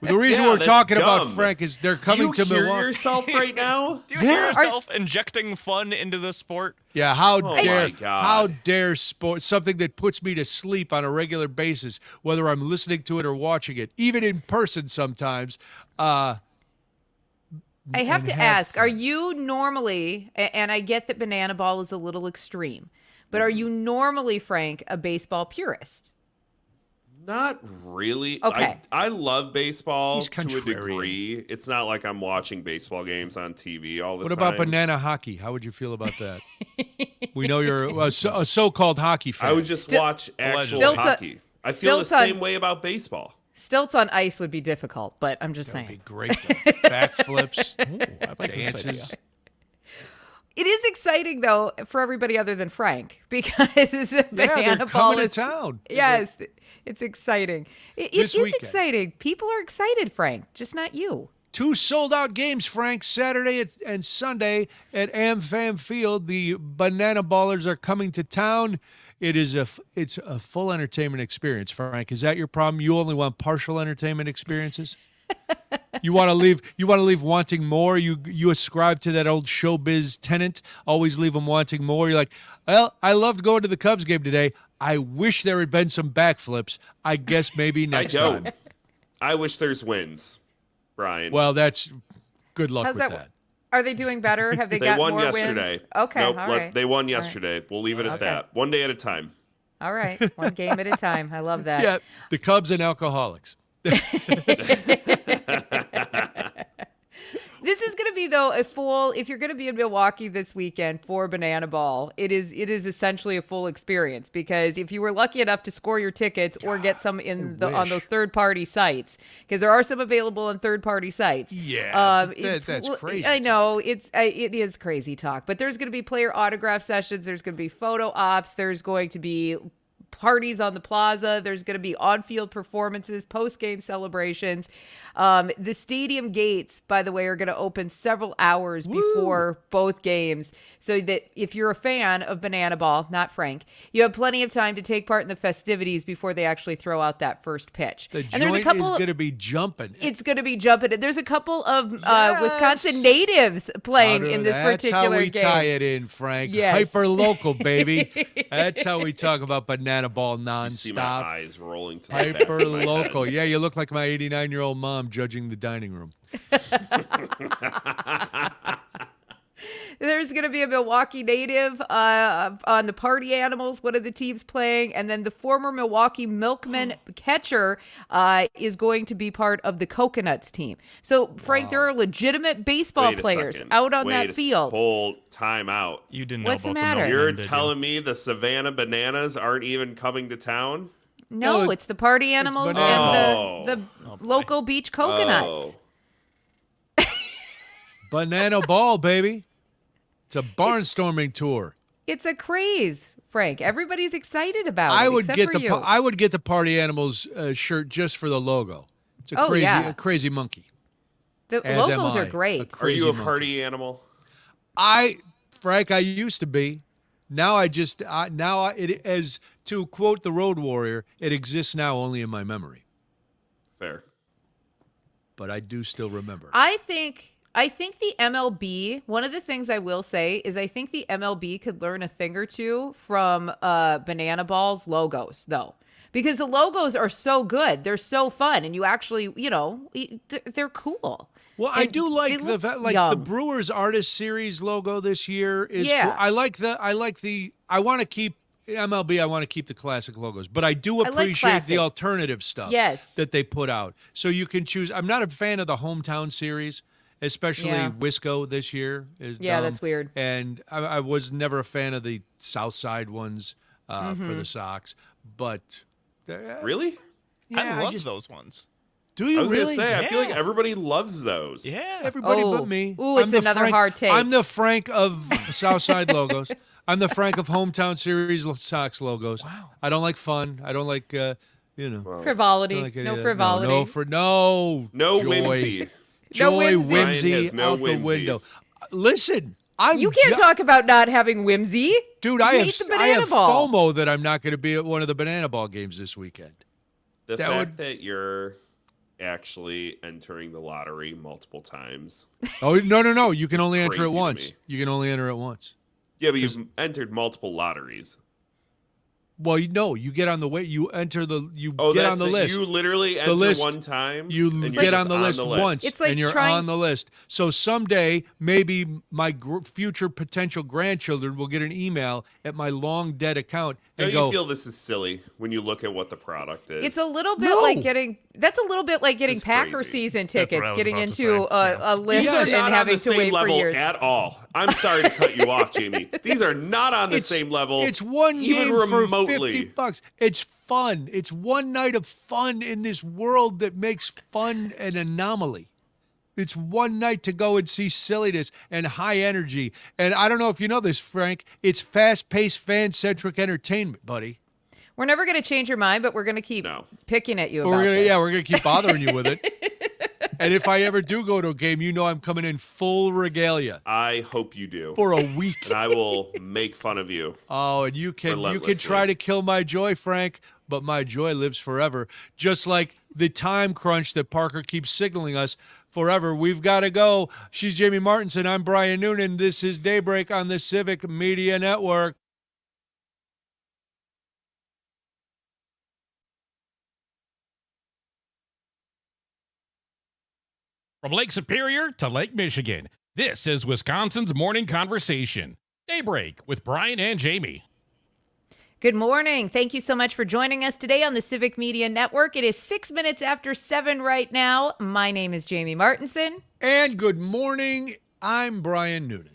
The reason we're talking about Frank is they're coming to Milwaukee. Do you hear yourself right now? Do you hear yourself injecting fun into this sport? Yeah, how my God. how dare sport, something that puts me to sleep on a regular basis, whether I'm listening to it or watching it, even in person sometimes. I have to ask, are you normally, and I get that Banana Ball is a little extreme, but are you normally, Frank, a baseball purist? Not really. Okay. I love baseball He's to a contrarian. degree. It's not like I'm watching baseball games on TV all the time. What about banana hockey? How would you feel about that? We know you're a so-called hockey fan. I would just watch actual Stilts- hockey. I feel the stilts on- same way about baseball. Stilts on ice would be difficult, but I'm just That would be saying. great, though. Backflips, I like this dances. idea. It is exciting, though, for everybody other than Frank, because Banana they're Ball coming is to town. Yes, it's exciting. It This is weekend. exciting. People are excited, Frank, just not you. 2 sold-out games, Frank, Saturday and Sunday at AmFam Field. The Banana Ballers are coming to town. It's a full entertainment experience, Frank. Is that your problem? You only want partial entertainment experiences? You want to leave wanting more. You ascribe to that old showbiz tenant. Always leave them wanting more. You're like, well, I loved going to the Cubs game today. I wish there had been some backflips. I guess maybe next I don't. time. I wish there's wins, Brian. Well, that's good luck How's with that? that. Are they doing better? Have they they got won more yesterday. wins? Okay, Nope, all right. They won yesterday. We'll leave it at Okay. that. One day at a time. All right, one game at a time. I love that. Yeah, the Cubs and alcoholics. This is going to be, though, a full, if you're going to be in Milwaukee this weekend for Banana Ball, it is essentially a full experience, because if you were lucky enough to score your tickets or get some on those third-party sites, because there are some available on third-party sites. Yeah, that's crazy. I know, it is crazy talk, but there's going to be player autograph sessions, there's going to be photo ops, there's going to be parties on the plaza, there's going to be on-field performances, post-game celebrations. The stadium gates, by the way, are going to open several hours before both games, so that if you're a fan of Banana Ball, not Frank, you have plenty of time to take part in the festivities before they actually throw out that first pitch. The And there's a joint couple is going to be jumping. It's going to be jumping. There's a couple of Wisconsin natives playing in this particular game. That's how we tie it in, Frank. Yes. Hyper local, baby. That's how we talk about Banana Ball You see my nonstop. eyes rolling to the Hyper back of my head. local. Yeah, you look like my 89-year-old mom judging the dining room. There's going to be a Milwaukee native on the party animals, one of the teams playing. And then the former Milwaukee Milkman catcher is going to be part of the Coconuts team. So, Frank, there are legitimate baseball players out on that field. Whole time out. You didn't know What's the about matter? the You're Milkman, telling me the Savannah Bananas aren't even coming to town? No, it's the party animals and the local beach coconuts. Banana ball, baby. It's a barnstorming tour. It's a craze, Frank. Everybody's excited about it. I would except get for the you. I would get the Party Animals shirt just for the logo. It's a crazy monkey. The As logos am are I. great. Are you a monkey. party animal? Frank, I used to be. Now it as to quote the Road Warrior, it exists now only in my memory. Fair. But I do still remember. I think the MLB, one of the things I will say is I think the MLB could learn a thing or two from Banana Ball's logos, though. Because the logos are so good. They're so fun. And you actually, they're cool. Well, I do like they the look the Brewers Artist Series logo this year is Yeah. cool. I want to keep MLB, I want to keep the classic logos, but I do like appreciate classic. the alternative stuff Yes. that they put out. So you can choose. I'm not a fan of the Hometown Series, especially Yeah. Wisco this year is Yeah, dumb. that's weird. And I was never a fan of the South Side ones for Mm-hmm. the Sox, but Really? yeah, I love those ones. Do I you was really? gonna say, I feel like Yeah. everybody loves those. Yeah. Everybody Oh. but me. Ooh, it's I'm the another Frank, hard take. I'm the Frank of Southside logos. I'm the Frank of Hometown Series Sox logos. Wow. I don't like fun. I don't like, Frivolity. don't like any No of that. frivolity. No No joy. whimsy. No Joy, whimsy. whimsy Ryan has no out the whimsy. window. Listen, You can't talk about not having whimsy. Dude, You I hate the have banana ball. FOMO that I'm not going to be at one of the banana ball games this weekend. The That fact would- that you're actually entering the lottery multiple times. Oh, no. You can It's only enter crazy it to once. me. You can only enter it once. Yeah, but you've entered multiple lotteries. Well, you get on the way. You enter the. You Oh, get that's on the it. list. You literally enter list. one time. You and you're get just on the list once, It's like and you're trying- on the list. So someday, maybe my future potential grandchildren will get an email at my long dead account Don't and you go, feel this is silly when you look at what the product is? It's a little bit No. like getting. That's a little bit like getting is Packer crazy. season That's what tickets, I was getting about to into say. a list These are and not on having the to same wait for level years. at all. I'm sorry to cut you off, Jamie. These are not on the It's- same level. It's one even game remotely. for $50. It's fun. It's one night of fun in this world that makes fun an anomaly. It's one night to go and see silliness and high energy. And I don't know if you know this, Frank. It's fast-paced, fan-centric entertainment, buddy. We're never going to change your mind, but we're going to keep No. picking at you But about this. we're gonna keep bothering you with it. And if I ever do go to a game, I'm coming in full regalia I hope you do. for a week. And I will make fun of you. Oh, and you can Relentlessly. try to kill my joy, Frank, but my joy lives forever. Just like the time crunch that Parker keeps signaling us forever. We've got to go. She's Jamie Martinson. I'm Brian Noonan. This is Daybreak on the Civic Media Network. From Lake Superior to Lake Michigan, this is Wisconsin's Morning Conversation. Daybreak with Brian and Jamie. Good morning. Thank you so much for joining us today on the Civic Media Network. It is 6 minutes after 7 right now. My name is Jamie Martinson. And good morning. I'm Brian Noonan.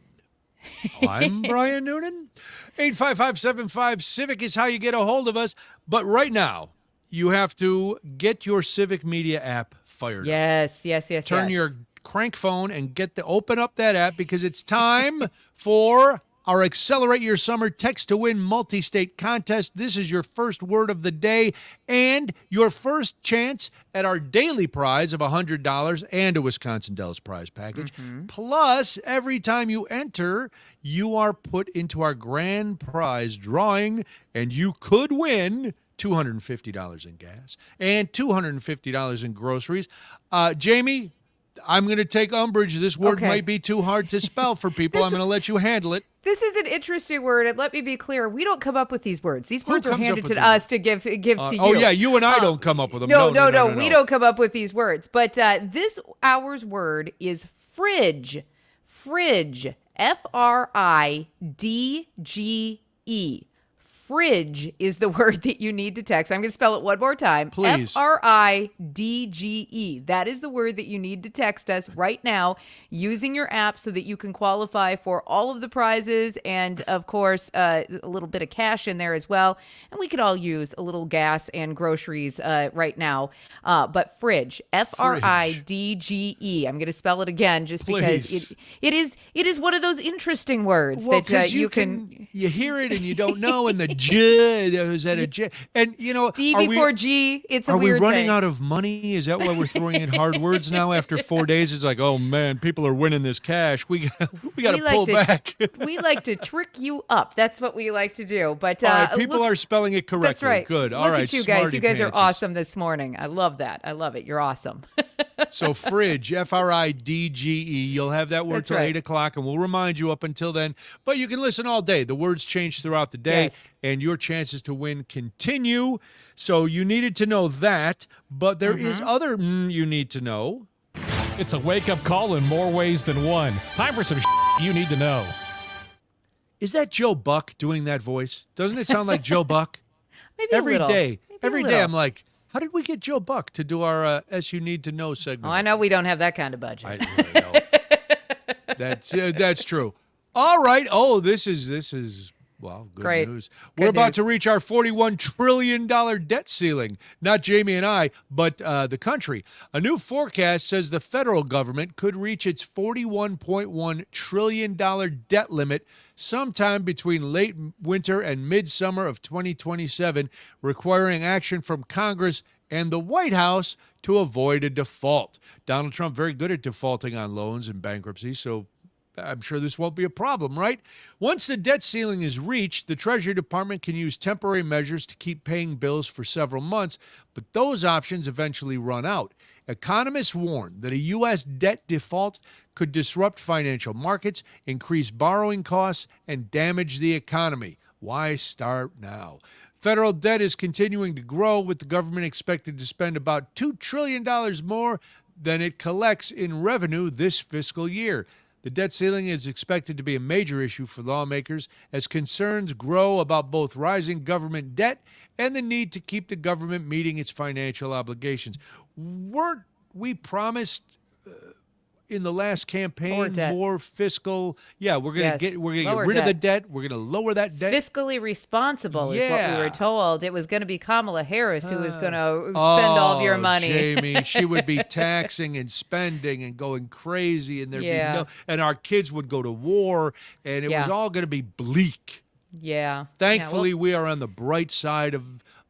I'm Brian Noonan. 855-75-CIVIC is how you get a hold of us. But right now, you have to get your Civic Media app fired up. Yes. Turn your crank phone and open up that app because it's time for our Accelerate Your Summer Text to Win multi-state contest. This is your first word of the day and your first chance at our daily prize of $100 and a Wisconsin Dells prize package. Plus, every time you enter, you are put into our grand prize drawing and you could win $250 in gas and $250 in groceries. Jamie, I'm going to take umbrage. This word Okay. might be too hard to spell for people. I'm going to let you handle it. This is an interesting word, and let me be clear: we don't come up with these words. These words are comes up handed with to these? us to give to you. Oh, yeah, you and I don't come up with them. No, No. we don't come up with these words. But this hour's word is fridge. Fridge. F-R-I-D-G-E. Fridge is the word that you need to text. I'm going to spell it one more time. Please. F-R-I-D-G-E. That is the word that you need to text us right now using your app so that you can qualify for all of the prizes and, of course, a little bit of cash in there as well. And we could all use a little gas and groceries right now. But fridge, F-R-I-D-G-E. I'm going to spell it again just because it is one of those interesting words that you can... You hear it and you don't know, and the J, is that a J? And, D before G, it's a weird thing. Are we running out of money? Is that why we're throwing in hard words now after 4 days? It's like, oh, man, people are winning this cash. We got to pull back. We like to trick you up. That's what we like to do. But all right, people are spelling it correctly. That's right. Good. All look right, at you guys. You guys are pantses. awesome this morning. I love that. I love it. You're awesome. So fridge, F-R-I-D-G-E. You'll have that word That's till right. 8 o'clock, and we'll remind you up until then. But you can listen all day. The words change throughout the day, Yes. and your chances to win continue. So you needed to know that, but there is other you need to know. It's a wake-up call in more ways than one. Time for some you need to know. Is that Joe Buck doing that voice? Doesn't it sound like Joe Buck? Maybe Every a little. day. Maybe a Every day little. I'm like, how did we get Joe Buck to do our S You Need to Know segment? Oh, I know we don't have that kind of budget. I really don't. That's true. All right. Oh, this is well, good Great. news. Good We're about news. to reach our $41 trillion debt ceiling. Not Jamie and I, but the country. A new forecast says the federal government could reach its $41.1 trillion debt limit sometime between late winter and midsummer of 2027, requiring action from Congress and the White House to avoid a default. Donald Trump very good at defaulting on loans and bankruptcy, so I'm sure this won't be a problem, right? Once the debt ceiling is reached, the Treasury Department can use temporary measures to keep paying bills for several months, but those options eventually run out. Economists warn that a U.S. debt default could disrupt financial markets, increase borrowing costs, and damage the economy. Why start now? Federal debt is continuing to grow, with the government expected to spend about $2 trillion more than it collects in revenue this fiscal year. The debt ceiling is expected to be a major issue for lawmakers as concerns grow about both rising government debt and the need to keep the government meeting its financial obligations. Weren't we promised in the last campaign more fiscal? Yeah, we're gonna get rid of the debt. We're gonna lower that debt. Fiscally responsible is what we were told. It was going to be Kamala Harris who was going to spend all of your money. Jamie, she would be taxing and spending and going crazy, and there'd be and our kids would go to war, and it was all going to be bleak. Yeah. Thankfully, we are on the bright side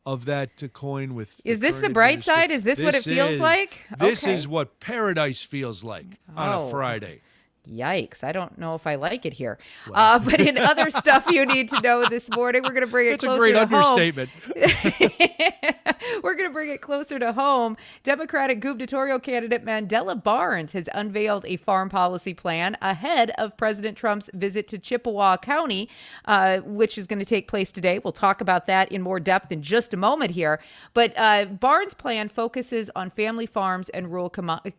of that coin. With is this the bright side? Is this what it feels like? This is what paradise feels like on a Friday. Yikes. I don't know if I like it here. But in other stuff you need to know this morning, we're going to bring it closer to home. That's a great understatement. We're going to bring it closer to home. Democratic gubernatorial candidate Mandela Barnes has unveiled a farm policy plan ahead of President Trump's visit to Chippewa County, which is going to take place today. We'll talk about that in more depth in just a moment here. But Barnes' plan focuses on family farms and rural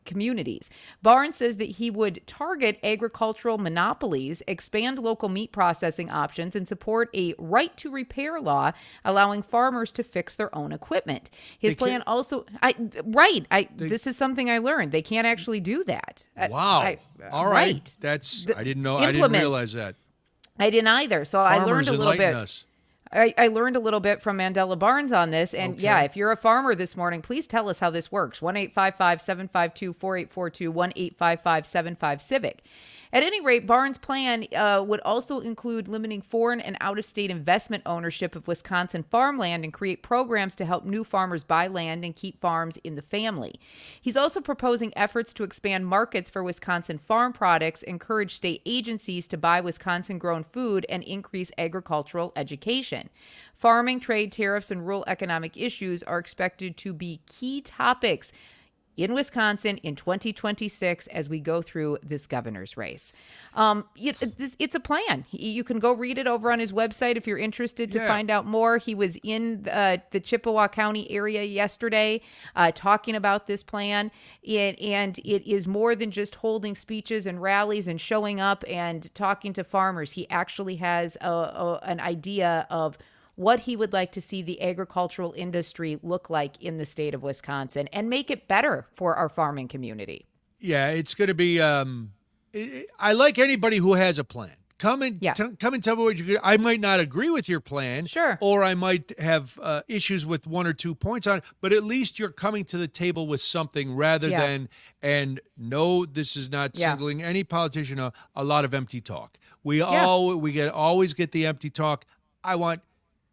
communities. Barnes says that he would target agricultural monopolies, expand local meat processing options, and support a right to repair law allowing farmers to fix their own equipment. His plan also, this is something I learned. They can't actually do that. Wow. All right. That's, I didn't know. I didn't realize that. I didn't either. So Farmers I learned a little bit. Us. I learned a little bit from Mandela Barnes on this. And okay. yeah, if you're a farmer this morning, please tell us how this works. 1-855-752-4842, 1-855-75-CIVIC. At any rate, Barnes' plan would also include limiting foreign and out-of-state investment ownership of Wisconsin farmland and create programs to help new farmers buy land and keep farms in the family. He's also proposing efforts to expand markets for Wisconsin farm products, encourage state agencies to buy Wisconsin-grown food, and increase agricultural education. Farming, trade, tariffs, and rural economic issues are expected to be key topics in Wisconsin in 2026 as we go through this governor's race. It's a plan. You can go read it over on his website if you're interested to find out more. He was in the Chippewa County area yesterday talking about this plan. And it is more than just holding speeches and rallies and showing up and talking to farmers. He actually has an idea of what he would like to see the agricultural industry look like in the state of Wisconsin and make it better for our farming community. Yeah, it's going to be I like anybody who has a plan. Come and tell me what you. I might not agree with your plan, sure, or I might have issues with 1 or 2 points on it. But at least you're coming to the table with something rather than. And no, this is not singling any politician. A lot of empty talk. We always get the empty talk. I want.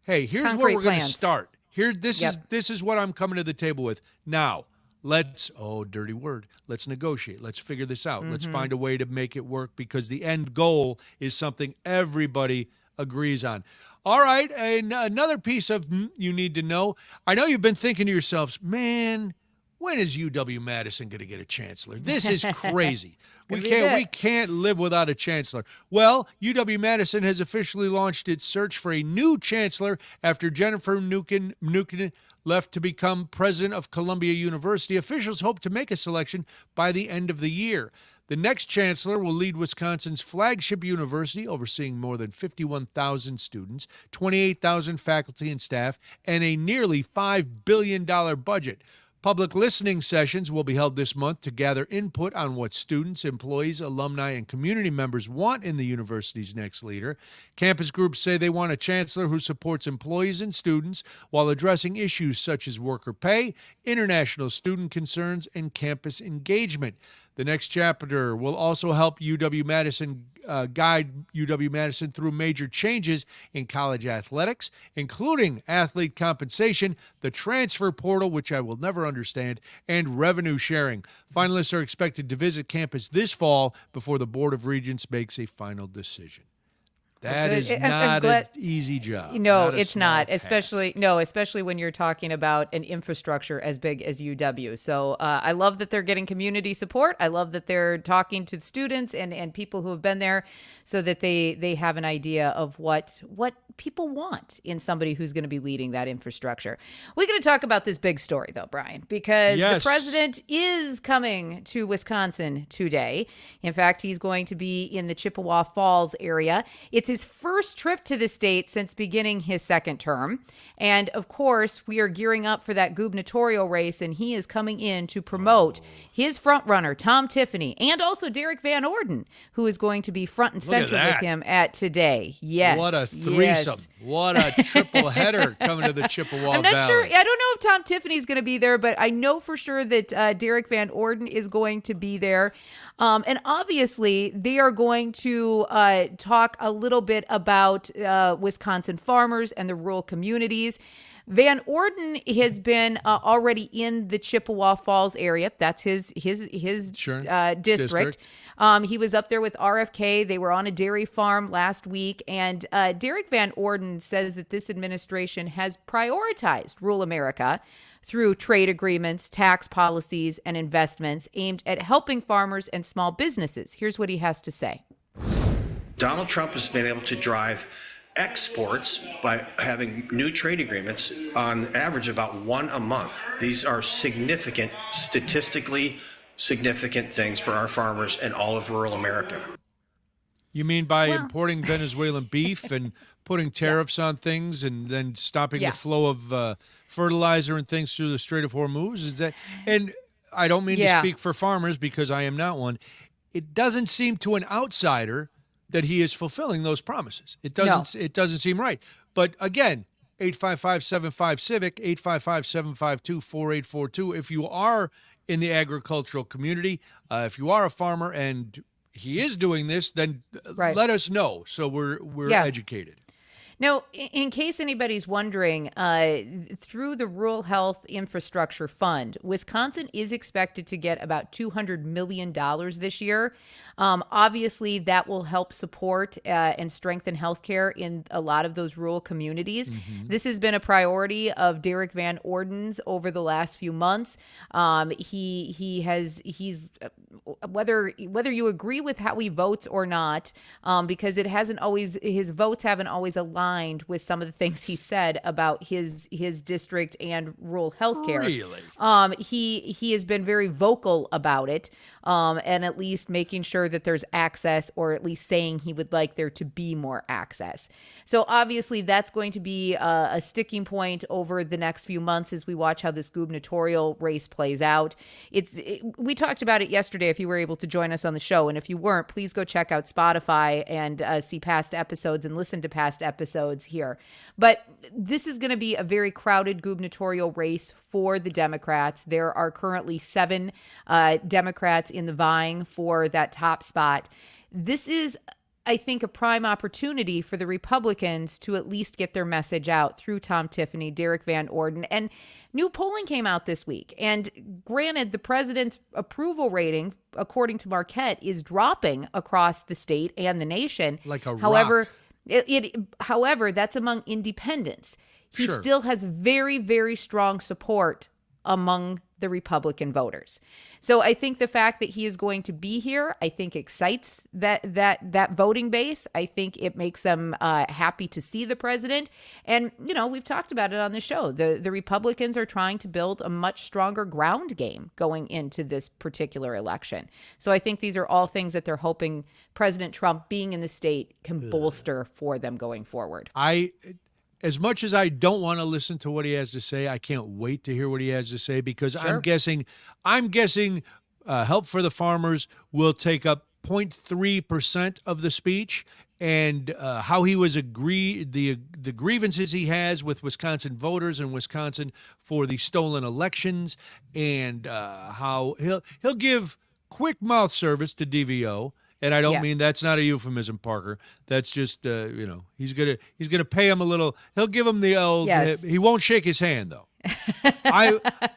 Hey, here's concrete where we're going to plans. start. This is what I'm coming to the table with. Now, dirty word. Let's negotiate. Let's figure this out. Let's find a way to make it work because the end goal is something everybody agrees on. All right, and another piece of you need to know. I know you've been thinking to yourselves, man, when is UW-Madison going to get a chancellor? This is crazy. We can't live without a chancellor. Well, UW-Madison has officially launched its search for a new chancellor after Jennifer Noonan left to become president of Columbia University. Officials hope to make a selection by the end of the year. The next chancellor will lead Wisconsin's flagship university, overseeing more than 51,000 students, 28,000 faculty and staff, and a nearly $5 billion budget. Public listening sessions will be held this month to gather input on what students, employees, alumni, and community members want in the university's next leader. Campus groups say they want a chancellor who supports employees and students while addressing issues such as worker pay, international student concerns, and campus engagement. The next chapter will also help UW-Madison guide UW-Madison through major changes in college athletics, including athlete compensation, the transfer portal, which I will never understand, and revenue sharing. Finalists are expected to visit campus this fall before the Board of Regents makes a final decision. That is not an easy job. No, it's not. Especially when you're talking about an infrastructure as big as UW. So I love that they're getting community support. I love that they're talking to students and people who have been there so that they have an idea of what people want in somebody who's going to be leading that infrastructure. We're going to talk about this big story, though, Brian, because the president is coming to Wisconsin today. In fact, he's going to be in the Chippewa Falls area. It's his first trip to the state since beginning his second term. And of course, we are gearing up for that gubernatorial race, and he is coming in to promote his frontrunner, Tom Tiffany, and also Derek Van Orden, who is going to be front and center with him at today. Yes. What a threesome. Yes. What a triple header coming to the Chippewa I'm not Valley. sure. I don't know if Tom Tiffany is going to be there, but I know for sure that Derek Van Orden is going to be there. And obviously, they are going to talk a little bit about Wisconsin farmers and the rural communities. Van Orden has been already in the Chippewa Falls area. That's his district. He was up there with RFK. They were on a dairy farm last week. And Derek Van Orden says that this administration has prioritized rural America through trade agreements, tax policies, and investments aimed at helping farmers and small businesses. Here's what he has to say. Donald Trump has been able to drive exports by having new trade agreements on average about one a month. These are significant, statistically significant things for our farmers and all of rural America. You mean by importing Venezuelan beef and putting tariffs on things and then stopping the flow of fertilizer and things through the Strait of Hormuz? Is that? And I don't mean to speak for farmers because I am not one. It doesn't seem to an outsider that he is fulfilling those promises. It doesn't. No. It doesn't seem right. But again, 855-75-CIVIC, 855-752-4842. If you are in the agricultural community, if you are a farmer and he is doing this, then let us know so we're educated. Now, in case anybody's wondering, through the Rural Health Infrastructure Fund, Wisconsin is expected to get about $200 million this year. Obviously, that will help support and strengthen healthcare in a lot of those rural communities. Mm-hmm. This has been a priority of Derek Van Orden's over the last few months. He's whether you agree with how he votes or not, because his votes haven't always aligned with some of the things he said about his district and rural healthcare. Really? He has been very vocal about it, and at least making sure that there's access, or at least saying he would like there to be more access. So obviously that's going to be a sticking point over the next few months as we watch how this gubernatorial race plays out. We talked about it yesterday if you were able to join us on the show, and if you weren't, please go check out Spotify and see past episodes and listen to past episodes here. But this is going to be a very crowded gubernatorial race for the Democrats. There are currently 7 Democrats in the vying for that top spot. This is, I think, a prime opportunity for the Republicans to at least get their message out through Tom Tiffany, Derek Van Orden. And new polling came out this week. And granted, the president's approval rating, according to Marquette, is dropping across the state and the nation. Like a However, rock. However, that's among independents. He Sure. still has very, very strong support among the Republican voters. So I think the fact that he is going to be here, I think excites that voting base. I think it makes them happy to see the president. And, we've talked about it on the show. The Republicans are trying to build a much stronger ground game going into this particular election. So I think these are all things that they're hoping President Trump being in the state can bolster for them going forward. As much as I don't want to listen to what he has to say, I can't wait to hear what he has to say, because Sure. I'm guessing Help for the Farmers will take up 0.3% of the speech, and how he was the grievances he has with Wisconsin voters in Wisconsin for the stolen elections, and how he'll give quick mouth service to DVO. And I don't mean, that's not a euphemism, Parker. That's just he's gonna pay him a little. He'll give him the old. Yes. He won't shake his hand though. I He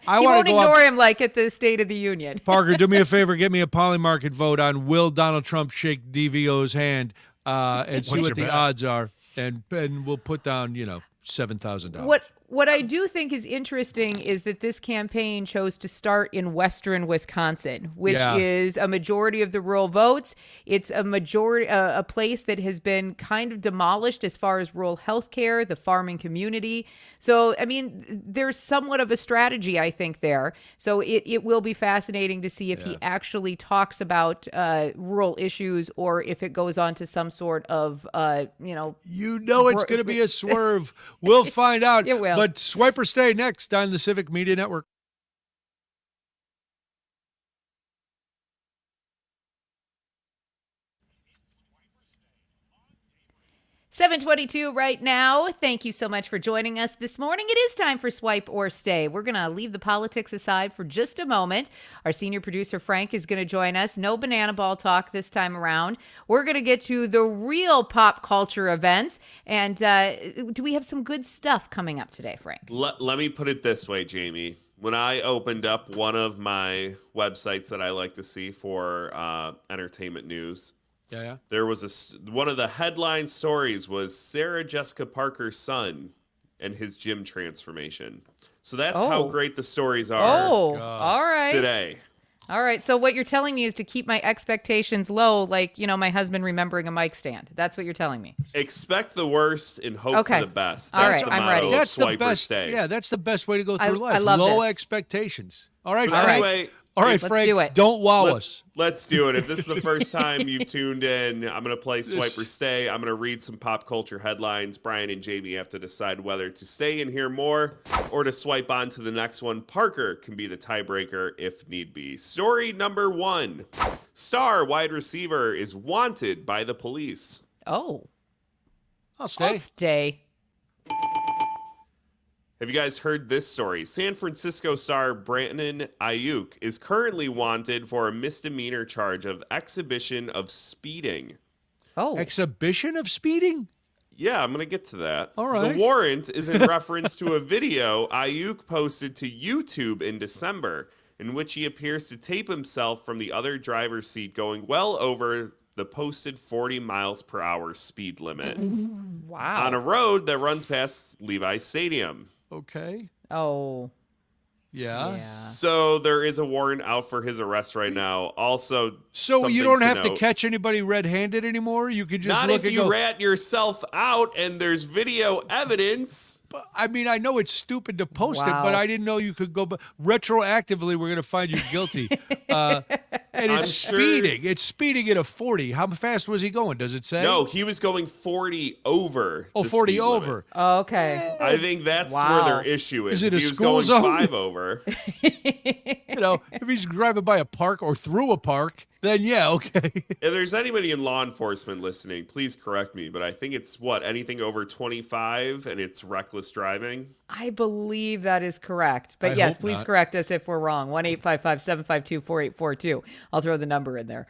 want won't to go ignore up, him like at the State of the Union. Parker, do me a favor, get me a Polymarket vote on will Donald Trump shake DVO's hand, and see What's what your the bet? odds are, and we'll put down $7,000. What I do think is interesting is that this campaign chose to start in western Wisconsin, which is a majority of the rural votes. It's a place that has been kind of demolished as far as rural health care, the farming community. So, I mean, there's somewhat of a strategy, I think, there. So it will be fascinating to see if he actually talks about rural issues, or if it goes on to some sort of, it's going to be a swerve. We'll find out. It will. But swipe or stay next on the Civic Media Network. $7:22 right now. Thank you so much for joining us this morning. It is time for Swipe or Stay. We're going to leave the politics aside for just a moment. Our senior producer, Frank, is going to join us. No banana ball talk this time around. We're going to get to the real pop culture events. And do we have some good stuff coming up today, Frank? Let me put it this way, Jamie. When I opened up one of my websites that I like to see for entertainment news, there was one of the headline stories was Sarah Jessica Parker's son and his gym transformation. So that's how great the stories are all right. today. All right. So what you're telling me is to keep my expectations low, like, my husband remembering a mic stand. That's what you're telling me. Expect the worst and hope for the best. All That's right, the I'm motto ready. of That's the Swipe or best. Stay. Yeah, that's the best way to go through life. I love Low this. expectations. All right, But Frank. anyway, All right, Let's Frank. do it. Don't wow us. Let's do it. If this is the first time you've tuned in, I'm going to play Swipe or Stay. I'm going to read some pop culture headlines. Brian and Jamie have to decide whether to stay and hear more or to swipe on to the next one. Parker can be the tiebreaker if need be. Story number 1. Star wide receiver is wanted by the police. Oh, I'll stay. I'll stay. Have you guys heard this story? San Francisco star Brandon Ayuk is currently wanted for a misdemeanor charge of exhibition of speeding. Oh, Exhibition of speeding? Yeah, I'm going to get to that. All right. The warrant is in reference to a video Ayuk posted to YouTube in December, in which he appears to tape himself from the other driver's seat going well over the posted 40 miles per hour speed limit Wow. on a road that runs past Levi Stadium. Okay. Oh. Yeah. So there is a warrant out for his arrest right now. Also, So you don't have to note, catch anybody red-handed anymore? You could just not look if and you go, rat yourself out and there's video evidence. I mean, I know it's stupid to post it, Wow. but I didn't know you could go retroactively. We're going to find you guilty. And it's speeding. It's speeding at a 40. How fast was he going? Does it say? No, he was going 40 over. Oh, the 40 speed over. limit. Oh, okay. I think that's Wow. where their issue is. Is it If a he was school going zone? 5 over. You know, if he's driving by a park or through a park, then yeah, okay. If there's anybody in law enforcement listening, please correct me, but I think it's anything over 25 and it's reckless driving. I believe that is correct. But I yes, hope please not. correct us if we're wrong. 1-855-752-4842. I'll throw the number in there.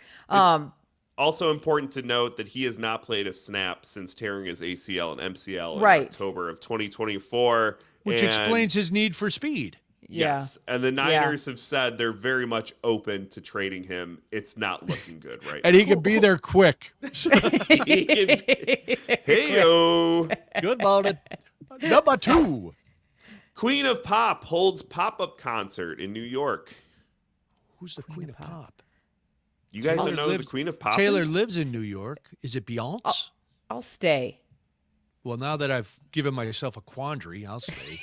Also important to note that he has not played a snap since tearing his ACL and MCL in Right. October of 2024. Which and- explains his need for speed. Yes. And the Niners have said they're very much open to trading him. It's not looking good right And he can be there quick. Hey-o. Good morning. Number 2. Queen of Pop holds pop-up concert in New York. Who's the Queen of Pop? You guys Taylor don't know who the lives- Queen of Pop Taylor is? lives in New York. Is it Beyonce? I'll stay. Well, now that I've given myself a quandary, I'll stay.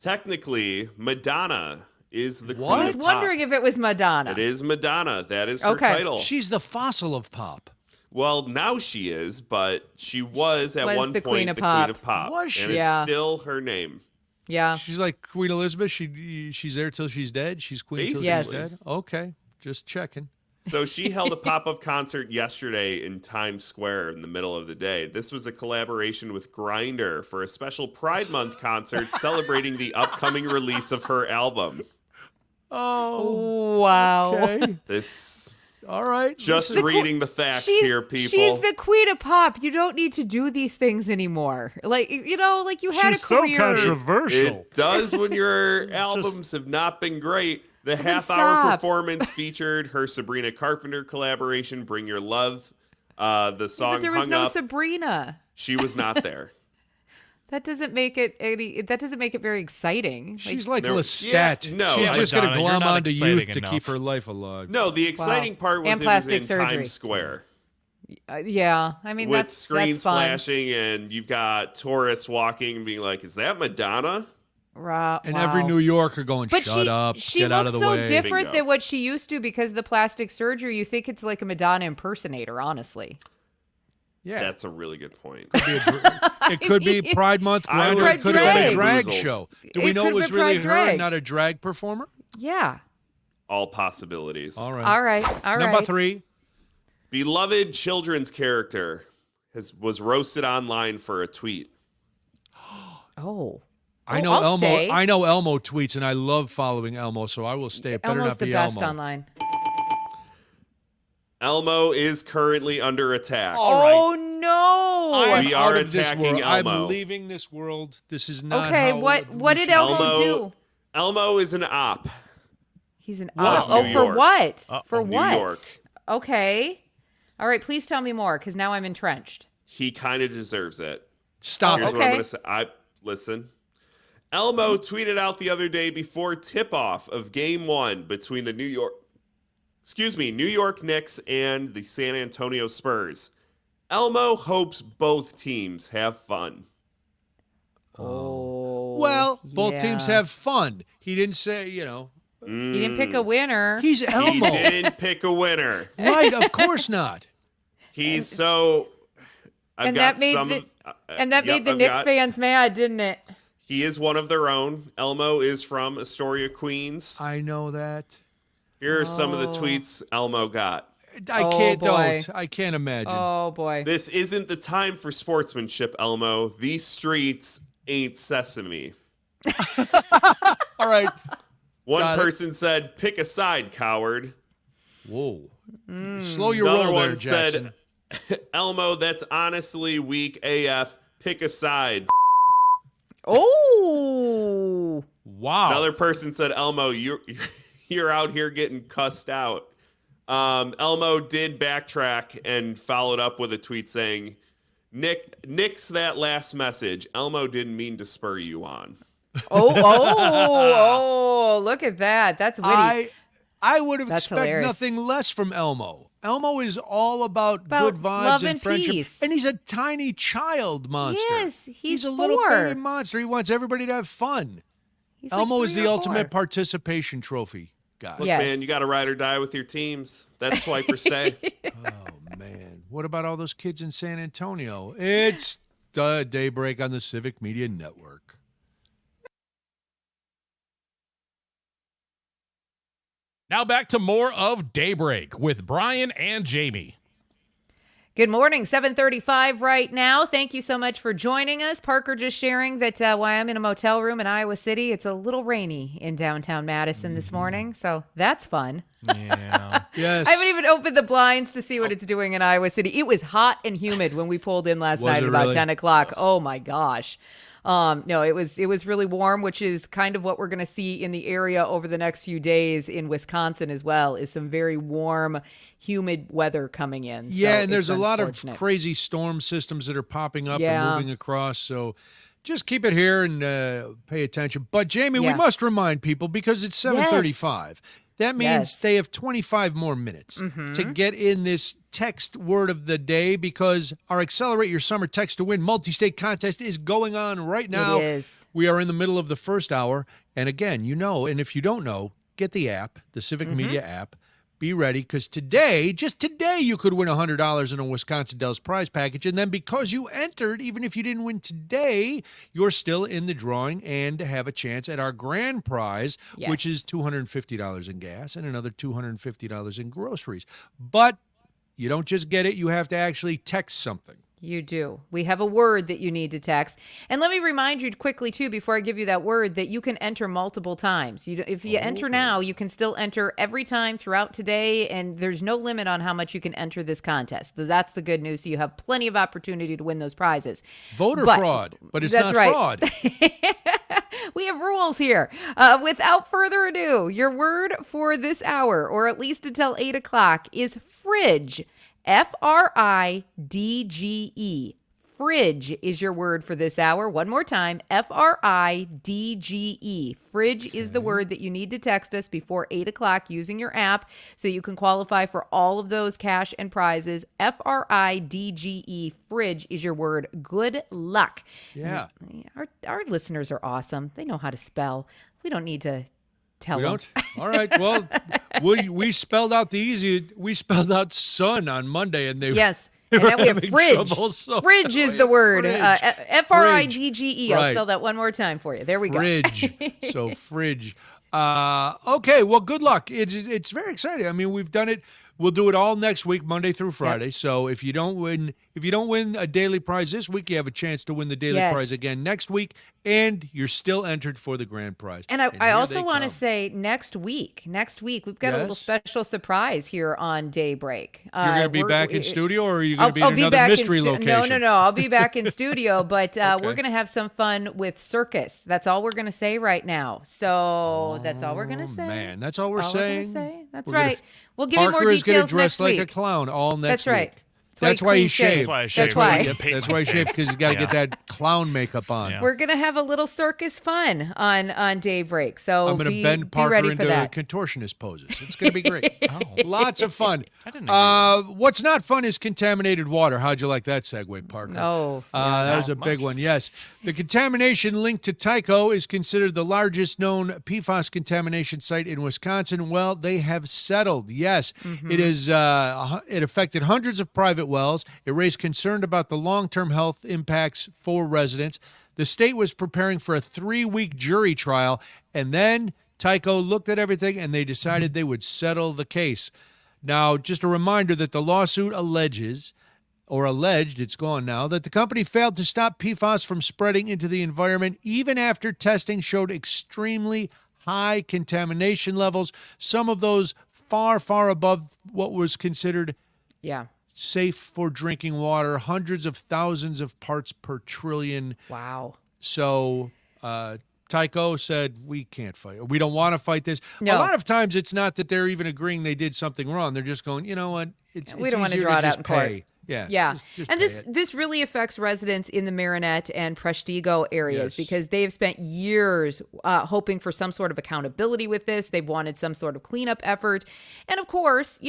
Technically, Madonna is the What? Queen I of was Pop. wondering if it was Madonna. It is Madonna. That is her Okay. title. She's the fossil of pop. Well, now she is, but she was at Was one the point Queen of the Pop. Queen of Pop. Was she? And Yeah. it's still her name. Yeah. She's like Queen Elizabeth. She's there till she's dead. She's queen till Yes. she's dead. Okay, just checking. So she held a pop-up concert yesterday in Times Square in the middle of the day. This was a collaboration with Grindr for a special Pride Month concert celebrating the upcoming release of her album. Oh, Wow. okay. This All right. just listen. reading the facts here, people. She's the Queen of Pop. You don't need to do these things anymore. Like, you know, like you had a career. It does when your albums have not been great. The half-hour stop. performance featured her Sabrina Carpenter collaboration, "Bring Your Love." The song But there was "Hung no Up." Sabrina. She was not there. That doesn't make it very exciting. She's like There- Lestat. yeah, no, She's just going to Madonna, you're glom not onto exciting youth to enough. keep her life alive. No, the exciting part was And it was plastic in surgery. Times Square Yeah, I mean with that's screens fun. flashing, and you've got tourists walking and being like, "Is that Madonna?" And Wow. every New Yorker going, But shut up, she get out of looks the so way. different Bingo. than what she used to because of the plastic surgery. You think it's like a Madonna impersonator, honestly. Yeah. That's a really good point. It could be Pride Month. I Grindr. would It could have been a drag. drag Bamboozled. show. Do we It know could it was have been really Pride her drag. and not a drag performer? Yeah. All possibilities. All right. All right. All right. Number 3. Beloved children's character was roasted online for a tweet. Oh. I know I'll Elmo. stay. I know Elmo tweets, and I love following Elmo, so I will stay. It better Elmo's not the be best Elmo. online. Elmo is currently under attack. All right. Oh no. I'm We out are of this attacking world. Elmo. I'm leaving this world. This is not Okay, how what we did should- Elmo do? Elmo is an op. He's an What? oh, New for York. what? Uh-oh. For New what? York. Okay. All right, please tell me more cuz now I'm entrenched. He kind of deserves it. Stop Here's it. what I'm Okay. going to say. Listen. Elmo tweeted out the other day before tip-off of Game 1 between the New York Knicks and the San Antonio Spurs. Elmo hopes both teams have fun. Oh. Well, both teams yeah. have fun. He didn't say, He didn't pick a winner. he's He Elmo. didn't pick a winner. Right, of course not. He's so. I've and got that made some. the, of- and that yep, made the I've Knicks got- fans mad, didn't it? He is one of their own. Elmo is from Astoria, Queens. I know that. Here are some of the Oh. tweets Elmo got. I Oh, can't. boy. Don't. I can't imagine. Oh boy. This isn't the time for sportsmanship, Elmo. These streets ain't sesame. All right. One Got it. person said, "Pick a side, coward." Whoa. Slow your Another roll one there, Jackson. said, Elmo, that's honestly weak AF. Pick a side. Oh. Wow. Another person said, Elmo, you're out here getting cussed out. Elmo did backtrack and followed up with a tweet saying, nix that last message. Elmo didn't mean to spur you on. Oh, look at that. That's witty. I would have That's expected hilarious. nothing less from Elmo. Elmo is all about good vibes love and and friendship. peace. And he's a tiny child monster. Yes, he's a little 4. baby monster. He wants everybody to have fun. He's like Elmo is 3 the or ultimate 4. participation trophy guy. Look, Yes. man, you got to ride or die with your teams. That's Swiper say. Oh, man. What about all those kids in San Antonio? It's the Daybreak on the Civic Media Network. Now back to more of Daybreak with Brian and Jamie. Good morning, 7:35 right now. Thank you so much for joining us. Parker just sharing that while I'm in a motel room in Iowa City, it's a little rainy in downtown Madison this morning, so that's fun. Yeah. Yes. I haven't even opened the blinds to see what it's doing in Iowa City. It was hot and humid when we pulled in last Was night it at about really? 10 o'clock. Oh my gosh. No, it was really warm, which is kind of what we're going to see in the area over the next few days in Wisconsin as well, is some very warm, humid weather coming in. Yeah, So and there's a it's lot of unfortunate. crazy storm systems that are popping up Yeah. and moving across. So just keep it here and pay attention. But, Jamie, we Yeah. must remind people, because it's 7:35. That means Yes. Mm-hmm. they have 25 more minutes to get in this text word of the day, because our Accelerate Your Summer Text to Win multi-state contest is going on right now. It is. We are in the middle of the first hour. And again, you know, and if you don't know, get the app, the Civic Media app. Be ready, because today, just today, you could win $100 in a Wisconsin Dells prize package. And then because you entered, even if you didn't win today, you're still in the drawing and have a chance at our grand prize, Yes. which is $250 in gas and another $250 in groceries. But you don't just get it, you have to actually text something. You do. We have a word that you need to text. And let me remind you quickly, too, before I give you that word, that you can enter multiple times. If you enter now, you can still enter every time throughout today, and there's no limit on how much you can enter this contest. So that's the good news. So you have plenty of opportunity to win those prizes. Voter But- fraud, but it's that's not right. fraud. We have rules here. Without further ado, your word for this hour, or at least until 8 o'clock, is fridge. F-R-I-D-G-E. Fridge is your word for this hour. One more time, F-R-I-D-G-E. Fridge is the word that you need to text us before 8 o'clock using your app so you can qualify for all of those cash and prizes. F-R-I-D-G-E. Fridge is your word. Good luck. Yeah. Our listeners are awesome. They know how to spell. We don't need to tell We them. don't? All right. Well, we spelled out the easy. We spelled out sun on Monday, and they Yes. they And were now we have having fridge. trouble, so- Fridge is the word. Fridge. F-R-I-G-G-E. I'll Right. spell that one more time for you. There we go. Fridge. So fridge. Okay. Well, good luck. It's very exciting. I mean, we've done it. We'll do it all next week, Monday through Friday. So if you don't win a daily prize this week, you have a chance to win the daily Yes. prize again next week, and you're still entered for the grand prize. And I here also they want to come. say next week, we've got a little Yes? special surprise here on Daybreak. You're going to be back in studio, or are you going to be in I'll another back mystery in location? No. I'll be back in studio, but we're Okay. going to have some fun with circus. That's all we're going to say right now. So that's all we're going to say. Man, that's all we're gonna saying. say. That's We're gonna- right. We'll give you Parker more is going to details dress next like week. a clown all next That's right. week. That's why he shaved. That's why I That's shaved. why. So I get paid That's my why he shaved, face. because you got to get Yeah. that clown makeup on. Yeah. We're going to have a little circus fun on Daybreak. So I'm going to be bend Parker ready into for that. contortionist poses. It's going to be great. Lots of fun. I didn't agree What's not fun is contaminated water. How'd you like that segue, Parker? Oh, That was a not big much. one, yes. The contamination linked to Tyco is considered the largest known PFAS contamination site in Wisconsin. Well, they have settled, yes. It is. It affected hundreds of private wells. It raised concern about the long-term health impacts for residents. The state was preparing for a 3-week jury trial, and then Tyco looked at everything, and they decided they would settle the case. Now, just a reminder that the lawsuit alleged, it's gone now, that the company failed to stop PFAS from spreading into the environment even after testing showed extremely high contamination levels, some of those far, far above what was considered yeah. safe for drinking water, hundreds of thousands of parts per trillion. Wow. So Tyco said, we can't fight. We don't want to fight this. No. A lot of times it's not that they're even agreeing they did something wrong. They're just going, you know what? We don't want to draw it out in court. Yeah. Just and pay this really affects residents in the Marinette and Preshtigo areas because they've spent years hoping for some sort of accountability with this. They've wanted some sort of cleanup effort. And of course,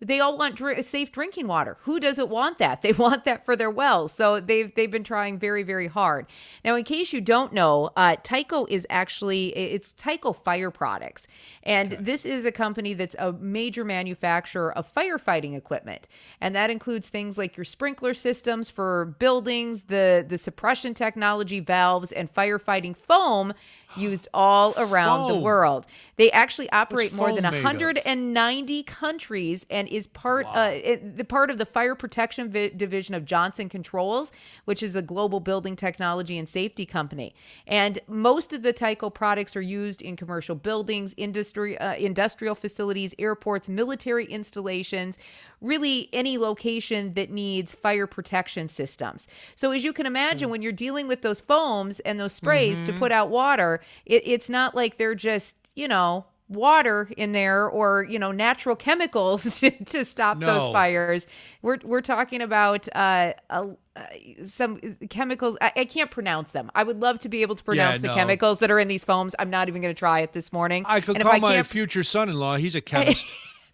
they all want safe drinking water. Who doesn't want that? They want that for their wells. So they've been trying very, very hard. Now, in case you don't know, Tyco is it's Tyco Fire Products. And this is a company that's a major manufacturer of firefighting equipment. And that includes things like your sprinkler systems for buildings, the suppression technology, valves, and firefighting foam used all around the world. They actually operate more than 190 countries and is part of the fire protection division of Johnson Controls, which is a global building technology and safety company. And most of the Tyco products are used in commercial buildings, industrial facilities, airports, military installations, really any location that needs fire protection systems. So as you can imagine, when you're dealing with those foams and those sprays to put out water, it's not like they're just, water in there or, natural chemicals to stop those fires. We're talking about some chemicals. I can't pronounce them. I would love to be able to pronounce the chemicals that are in these foams. I'm not even going to try it this morning. I could call my future son-in-law. He's a chemist.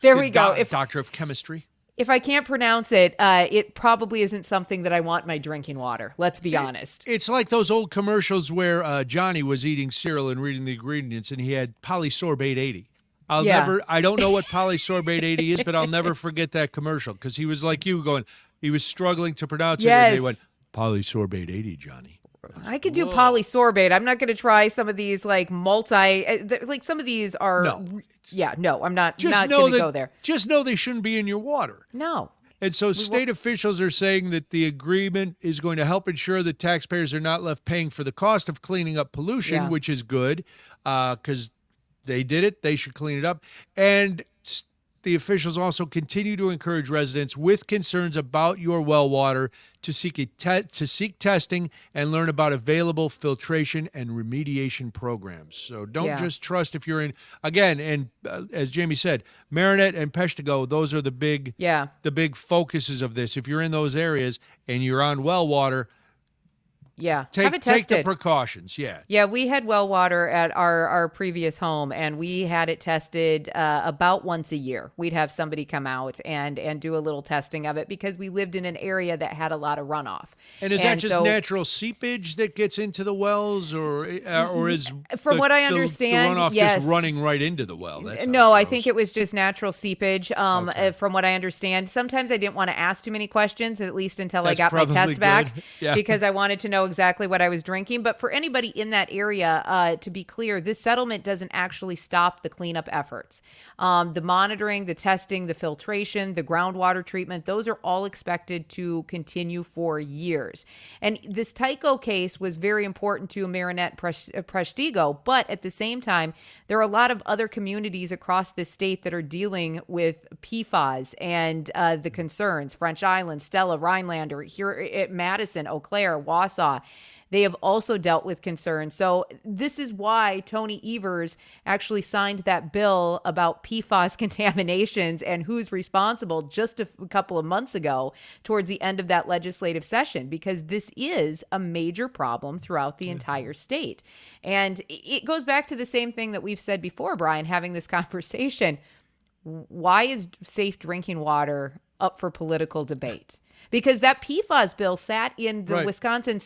There we go. Doctor of chemistry. If I can't pronounce it, it probably isn't something that I want in my drinking water. Let's be honest. It's like those old commercials where Johnny was eating cereal and reading the ingredients, and he had polysorbate 80. I don't know what polysorbate 80 is, but I'll never forget that commercial because he was like you he was struggling to pronounce it, and they went, polysorbate 80, Johnny. I could do polysorbate. I'm not going to try some of these like some of these are. No, I'm not going to go there. Just know they shouldn't be in your water. No. And so state officials are saying that the agreement is going to help ensure that taxpayers are not left paying for the cost of cleaning up pollution, which is good because they did it. They should clean it up. And the officials also continue to encourage residents with concerns about your well water to seek testing and learn about available filtration and remediation programs. So don't just trust if you're in, again, and as Jamie said, Marinette and Preshtigo, those are the big focuses of this. If you're in those areas and you're on well water, have it tested. Take the precautions, Yeah, we had well water at our previous home, and we had it tested about once a year. We'd have somebody come out and do a little testing of it because we lived in an area that had a lot of runoff. And is that just natural seepage that gets into the wells, or is from what I understand, the runoff just running right into the well? No, I think it was just natural seepage. From what I understand, sometimes I didn't want to ask too many questions, at least until I got my test back, because I wanted to know exactly what I was drinking. But for anybody in that area, to be clear, this settlement doesn't actually stop the cleanup efforts. The monitoring, the testing, the filtration, the groundwater treatment, those are all expected to continue for years. And this Tyco case was very important to Marinette Preshtigo, but at the same time, there are a lot of other communities across this state that are dealing with PFAS and the concerns. French Island, Stella, Rhinelander, here at Madison, Eau Claire, Wausau. They have also dealt with concerns. So this is why Tony Evers actually signed that bill about PFAS contaminations and who's responsible just a couple of months ago towards the end of that legislative session, because this is a major problem throughout the entire state. And it goes back to the same thing that we've said before, Brian, having this conversation. Why is safe drinking water up for political debate? Because that PFAS bill sat in the Wisconsin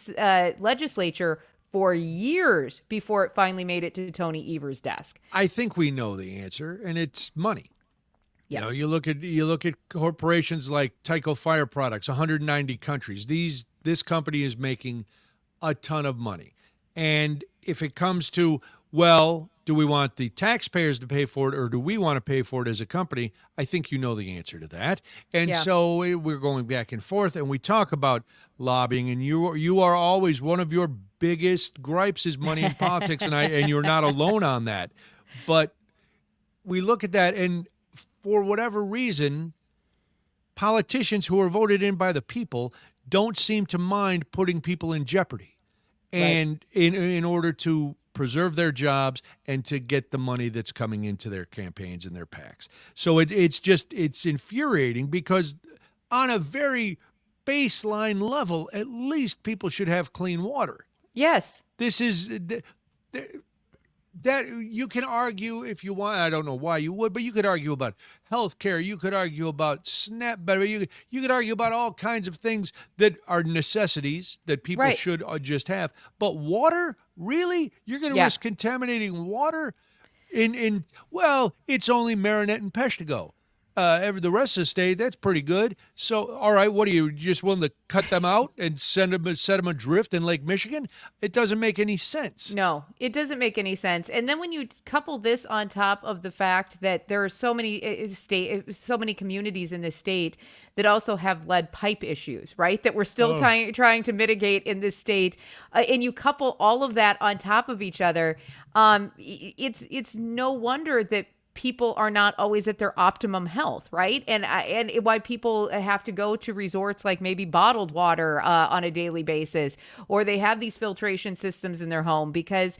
legislature for years before it finally made it to Tony Evers' desk. I think we know the answer, and it's money. Yes. You look at corporations like Tyco Fire Products, 190 countries. This company is making a ton of money. And if it comes to, do we want the taxpayers to pay for it, or do we want to pay for it as a company? I think you know the answer to that. And so we're going back and forth, and we talk about lobbying, and you are always, one of your biggest gripes is money in politics, and you're not alone on that. But we look at that, and for whatever reason, politicians who are voted in by the people don't seem to mind putting people in jeopardy, and in order to preserve their jobs and to get the money that's coming into their campaigns and their PACs. So it's infuriating, because on a very baseline level, at least people should have clean water. Yes. This is that you can argue if you want. I don't know why you would, but you could argue about healthcare. You could argue about SNAP better. You could argue about all kinds of things that are necessities that people should just have. But water, really? You're going to risk contaminating water? Well, it's only Marinette and Peshtigo. The rest of the state, that's pretty good. So, all right, what are you just willing to cut them out and set them adrift in Lake Michigan? It doesn't make any sense. No, it doesn't make any sense. And then when you couple this on top of the fact that there are so many communities in the state that also have lead pipe issues, right? That we're still trying to mitigate in this state, and you couple all of that on top of each other, it's no wonder that people are not always at their optimum health, right? And why people have to go to resorts like maybe bottled water on a daily basis, or they have these filtration systems in their home, because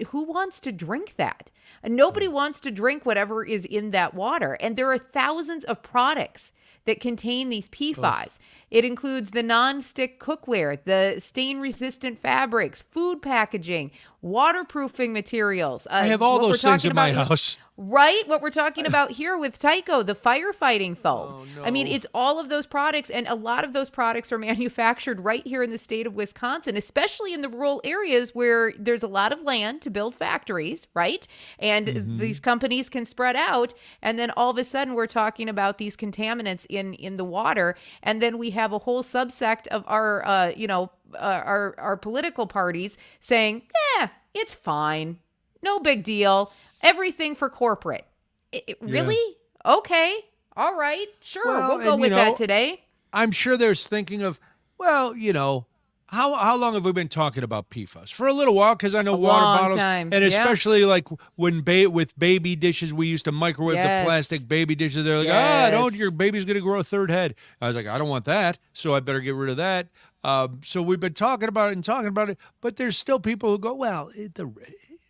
who wants to drink that? Nobody wants to drink whatever is in that water. And there are thousands of products that contain these PFAS. It includes the non-stick cookware, the stain-resistant fabrics, food packaging, waterproofing materials. I have all those things in my house. Right? What we're talking about here with Tyco, the firefighting foam. Oh, no. I mean, it's all of those products, and a lot of those products are manufactured right here in the state of Wisconsin, especially in the rural areas where there's a lot of land to build factories, right? And these companies can spread out, and then all of a sudden we're talking about these contaminants in the water, and then we have a whole subsect of our our political parties saying, it's fine, no big deal, everything for corporate. Really? Okay, all right, sure, we'll go with that today. I'm sure there's thinking of, well, how long have we been talking about PFAS? For a little while, because I know water bottles, time. and especially like when with baby dishes, we used to microwave the plastic baby dishes. They're like, your baby's going to grow a third head. I was like, I don't want that, so I better get rid of that. So we've been talking about it, but there's still people who go, well,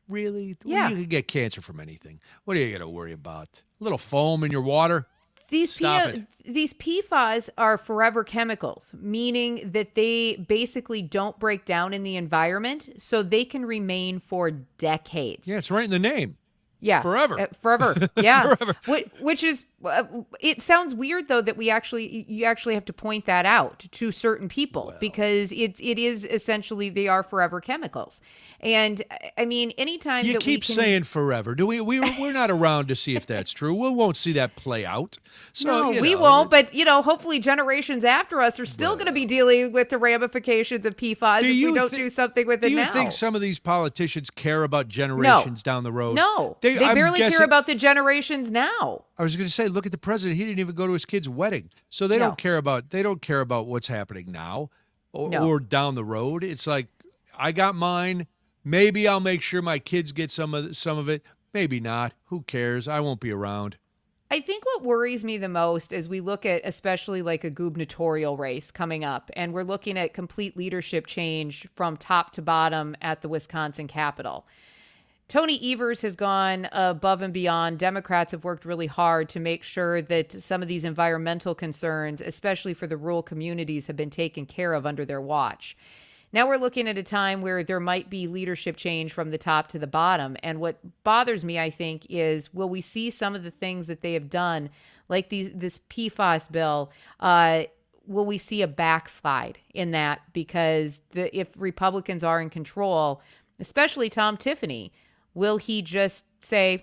really? Yeah. You can get cancer from anything. What are you going to worry about? A little foam in your water? These PFAS are forever chemicals, meaning that they basically don't break down in the environment, so they can remain for decades. Yeah, it's right in the name. Yeah. Forever. Forever. Yeah. Forever. Which is, it sounds weird though that you actually have to point that out to certain people, because it is essentially, they are forever chemicals. And I mean, anytime you that keep saying forever, do we're not around to see if that's true. We won't see that play out. So no, we won't. But hopefully generations after us are still going to be dealing with the ramifications of PFAS if we don't do something with it now. Do you think some of these politicians care about generations down the road? No, they barely care about the generations now. I was going to say, look at the president. He didn't even go to his kid's wedding, so they don't care about what's happening now or down the road. It's like, I got mine. Maybe I'll make sure my kids get some of it. Maybe not. Who cares? I won't be around. I think what worries me the most as we look at especially like a gubernatorial race coming up, and we're looking at complete leadership change from top to bottom at the Wisconsin Capitol. Tony Evers has gone above and beyond. Democrats have worked really hard to make sure that some of these environmental concerns, especially for the rural communities, have been taken care of under their watch. Now we're looking at a time where there might be leadership change from the top to the bottom. And what bothers me, I think, is will we see some of the things that they have done, like this PFAS bill, will we see a backslide in that? Because if Republicans are in control, especially Tom Tiffany, will he just say,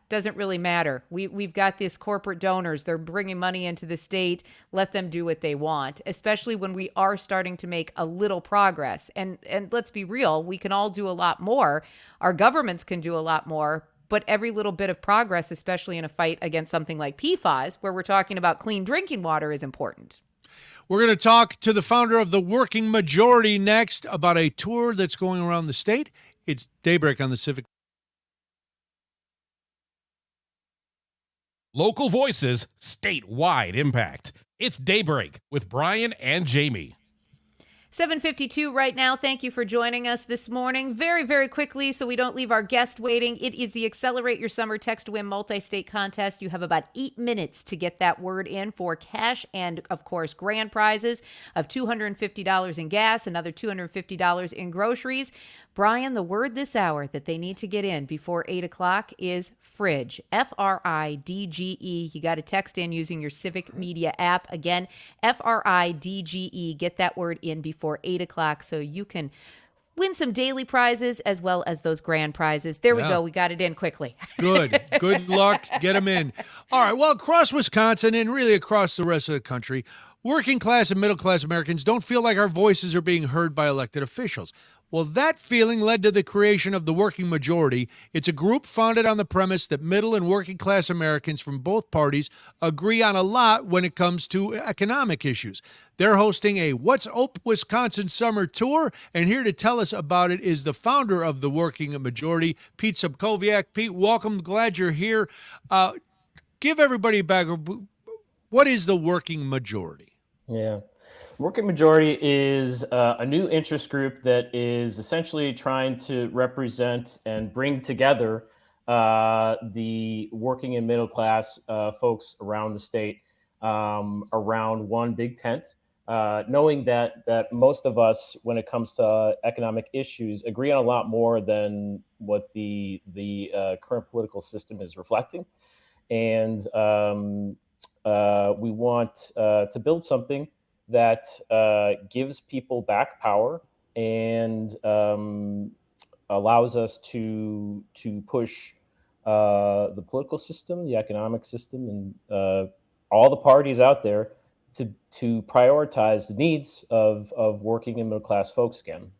doesn't really matter. We've got these corporate donors. They're bringing money into the state. Let them do what they want, especially when we are starting to make a little progress. And let's be real, we can all do a lot more. Our governments can do a lot more. But every little bit of progress, especially in a fight against something like PFAS, where we're talking about clean drinking water, is important. We're going to talk to the founder of the Working Majority next about a tour that's going around the state. It's Daybreak on the Civic. Local voices, statewide impact. It's Daybreak with Brian and Jamie. 7:52 right now. Thank you for joining us this morning. Very, very quickly, so we don't leave our guest waiting. It is the Accelerate Your Summer Text to Win multi-state contest. You have about 8 minutes to get that word in for cash and, of course, grand prizes of $250 in gas, another $250 in groceries. Brian, the word this hour that they need to get in before 8 o'clock is fridge. FRIDGE. You got to text in using your Civic Media app. Again, FRIDGE. Get that word in before 8 o'clock so you can win some daily prizes as well as those grand prizes. There we go. We got it in quickly. Good. Good luck. Get them in. All right. Well, across Wisconsin and really across the rest of the country, working class and middle class Americans don't feel like our voices are being heard by elected officials. Well, that feeling led to the creation of the Working Majority. It's a group founded on the premise that middle and working class Americans from both parties agree on a lot when it comes to economic issues. They're hosting a What's Up Wisconsin summer tour, and here to tell us about it is the founder of the Working Majority, Pete Subkowiak. Pete, welcome. Glad you're here. Give everybody a background. What is the Working Majority? Yeah. Working Majority is a new interest group that is essentially trying to represent and bring together the working and middle class folks around the state around one big tent, knowing that most of us, when it comes to economic issues, agree on a lot more than what the current political system is reflecting. And we want to build something that gives people back power and allows us to push the political system, the economic system, and all the parties out there to prioritize the needs of working and middle class folks again.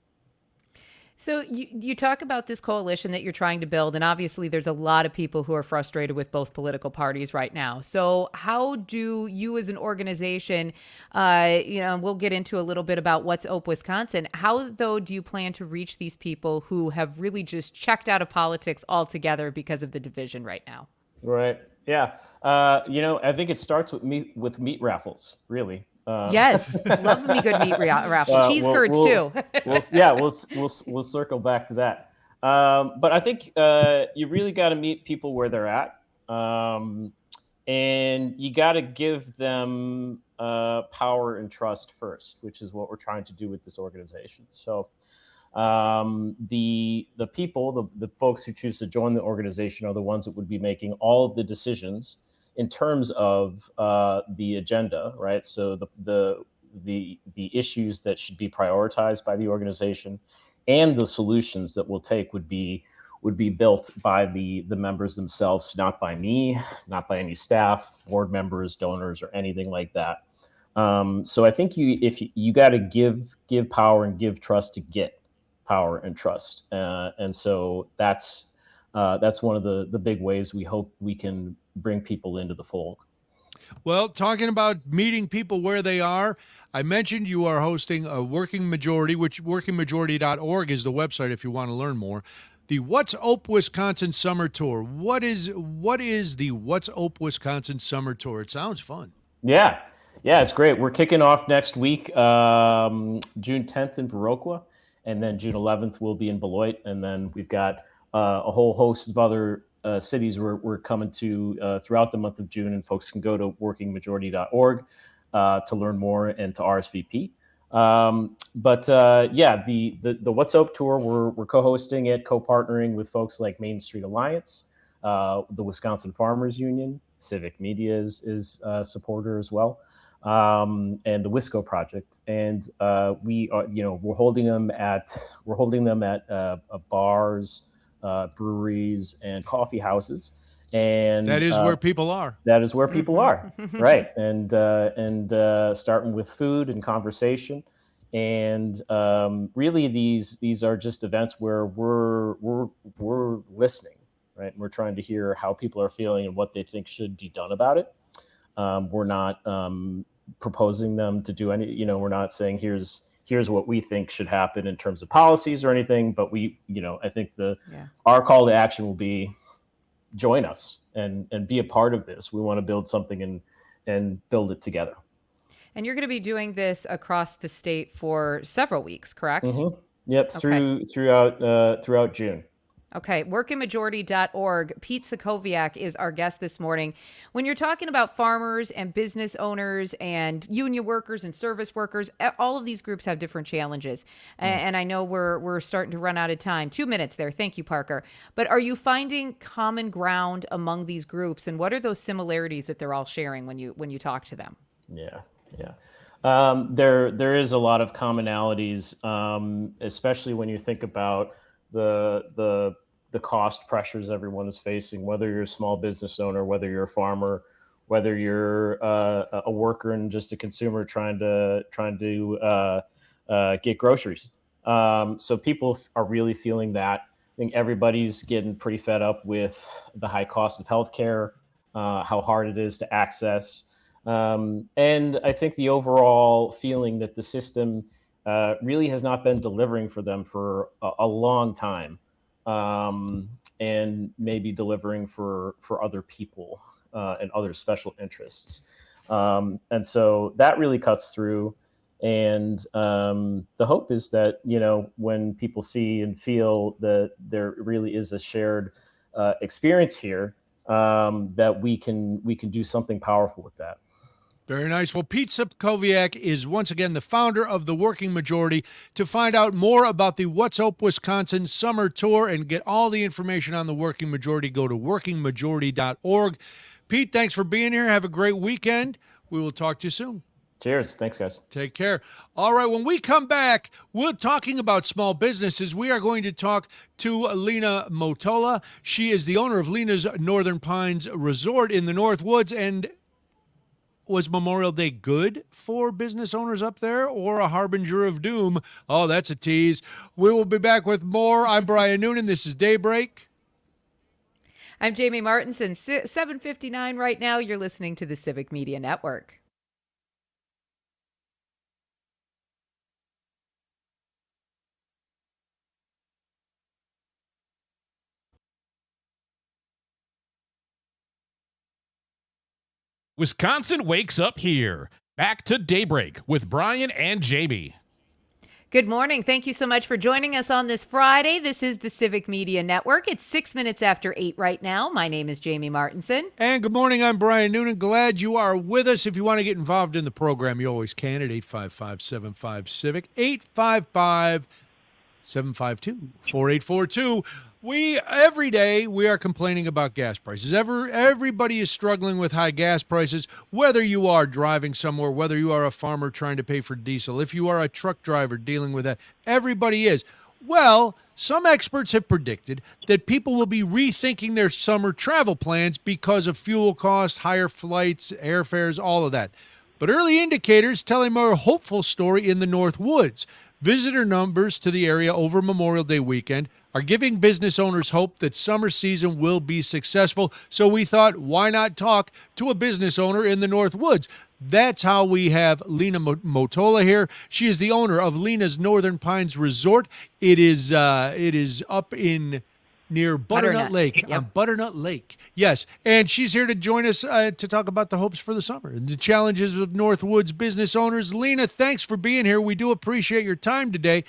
So you talk about this coalition that you're trying to build, and obviously there's a lot of people who are frustrated with both political parties right now. So how do you as an organization, we'll get into a little bit about What's Up Wisconsin. How, though, do you plan to reach these people who have really just checked out of politics altogether because of the division right now? Right. Yeah. I think it starts with meat raffles, really. Yes, love me good meat raffle. Cheese curds too. We'll circle back to that. But I think you really got to meet people where they're at, and you got to give them power and trust first, which is what we're trying to do with this organization. So the people, the folks who choose to join the organization, are the ones that would be making all of the decisions in terms of the agenda, right? So the issues that should be prioritized by the organization and the solutions that we'll take would be built by the members themselves, not by me, not by any staff, board members, donors, or anything like that. So I think you got to give power and give trust to get power and trust, and so that's one of the big ways we hope we can bring people into the fold. Well, talking about meeting people where they are, I mentioned you are hosting a Working Majority, which workingmajority.org is the website if you want to learn more. The What's Up Wisconsin Summer Tour. What is the What's Up Wisconsin Summer Tour? It sounds fun. Yeah, it's great. We're kicking off next week, June 10th in Viroqua, and then June 11th we'll be in Beloit, and then we've got a whole host of other cities we're coming to throughout the month of June, and folks can go to workingmajority.org to learn more and to RSVP. The What's Up Tour, we're co-hosting it, co-partnering with folks like Main Street Alliance, the Wisconsin Farmers Union, Civic Media is a supporter as well, and the Wisco Project, and we're holding them at bars, breweries, and coffee houses, and that is where people are. That is where people are, right? And starting with food and conversation, and really these are just events where we're listening, right? We're trying to hear how people are feeling and what they think should be done about it. We're not proposing them to do any. We're not saying here's what we think should happen in terms of policies or anything, but I think our call to action will be, join us and be a part of this. We want to build something and build it together. And you're going to be doing this across the state for several weeks, correct? Mm-hmm. Yep, Okay. throughout June. Okay, workingmajority.org. Pete Sokoviak is our guest this morning. When you're talking about farmers and business owners and union workers and service workers, all of these groups have different challenges. And I know we're starting to run out of time. 2 minutes there. Thank you, Parker. But are you finding common ground among these groups, and what are those similarities that they're all sharing when you talk to them? Yeah. There is a lot of commonalities, especially when you think about the cost pressures everyone is facing, whether you're a small business owner, whether you're a farmer, whether you're a worker and just a consumer trying to get groceries. So people are really feeling that. I think everybody's getting pretty fed up with the high cost of healthcare, how hard it is to access. And I think the overall feeling that the system really has not been delivering for them for a long time, and maybe delivering for other people and other special interests. And so that really cuts through. And the hope is that, when people see and feel that there really is a shared experience here, that we can do something powerful with that. Very nice. Well, Pete Sokoviak is once again the founder of the Working Majority. To find out more about the What's Up Wisconsin Summer Tour and get all the information on the Working Majority, go to workingmajority.org. Pete, thanks for being here. Have a great weekend. We will talk to you soon. Cheers. Thanks, guys. Take care. All right, when we come back, we're talking about small businesses. We are going to talk to Lena Motola. She is the owner of Lena's Northern Pines Resort in the Northwoods. And was Memorial Day good for business owners up there or a harbinger of doom? Oh, that's a tease. We will be back with more. I'm Brian Noonan. This is Daybreak. I'm Jamie Martinson. 7:59 right now. You're listening to the Civic Media Network. Wisconsin wakes up here. Back to Daybreak with Brian and Jamie. Good morning. Thank you so much for joining us on this Friday. This is the Civic Media Network. It's 6 minutes after 8 right now. My name is Jamie Martinson. And good morning. I'm Brian Noonan. Glad you are with us. If you want to get involved in the program, you always can at 855-75-CIVIC, 855-752-4842. Every day we are complaining about gas prices. Everybody is struggling with high gas prices, whether you are driving somewhere, whether you are a farmer trying to pay for diesel, if you are a truck driver dealing with that, everybody is. Well, some experts have predicted that people will be rethinking their summer travel plans because of fuel costs, higher flights, airfares, all of that. But early indicators tell a more hopeful story in the Northwoods. Visitor numbers to the area over Memorial Day weekend are giving business owners hope that summer season will be successful. So we thought, why not talk to a business owner in the Northwoods? That's how we have Lena Motola here. She is the owner of Lena's Northern Pines Resort. It is up in near Butternut Lake. Yep. On Butternut Lake. Yes. And she's here to join us to talk about the hopes for the summer and the challenges of Northwoods business owners. Lena, thanks for being here. We do appreciate your time today.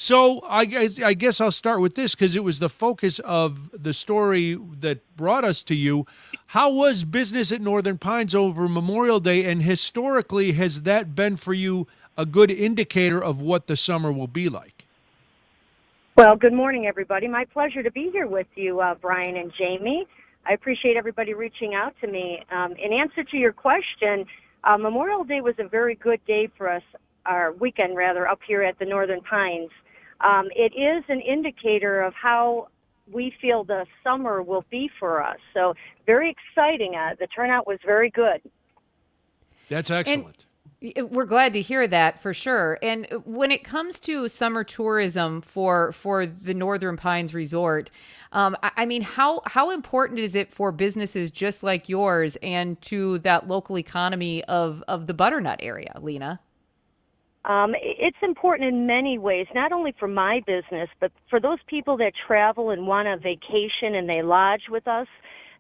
So I guess I'll start with this because it was the focus of the story that brought us to you. How was business at Northern Pines over Memorial Day, and historically, has that been for you a good indicator of what the summer will be like? Well, good morning, everybody. My pleasure to be here with you, Brian and Jamie. I appreciate everybody reaching out to me. In answer to your question, Memorial Day was a very good day for us, our weekend rather, up here at the Northern Pines. It is an indicator of how we feel the summer will be for us. So very exciting. The turnout was very good. That's excellent. And we're glad to hear that for sure. And when it comes to summer tourism for the Northern Pines Resort, I mean, how important is it for businesses just like yours and to that local economy of the Butternut area, Lena? It's important in many ways, not only for my business, but for those people that travel and want a vacation and they lodge with us.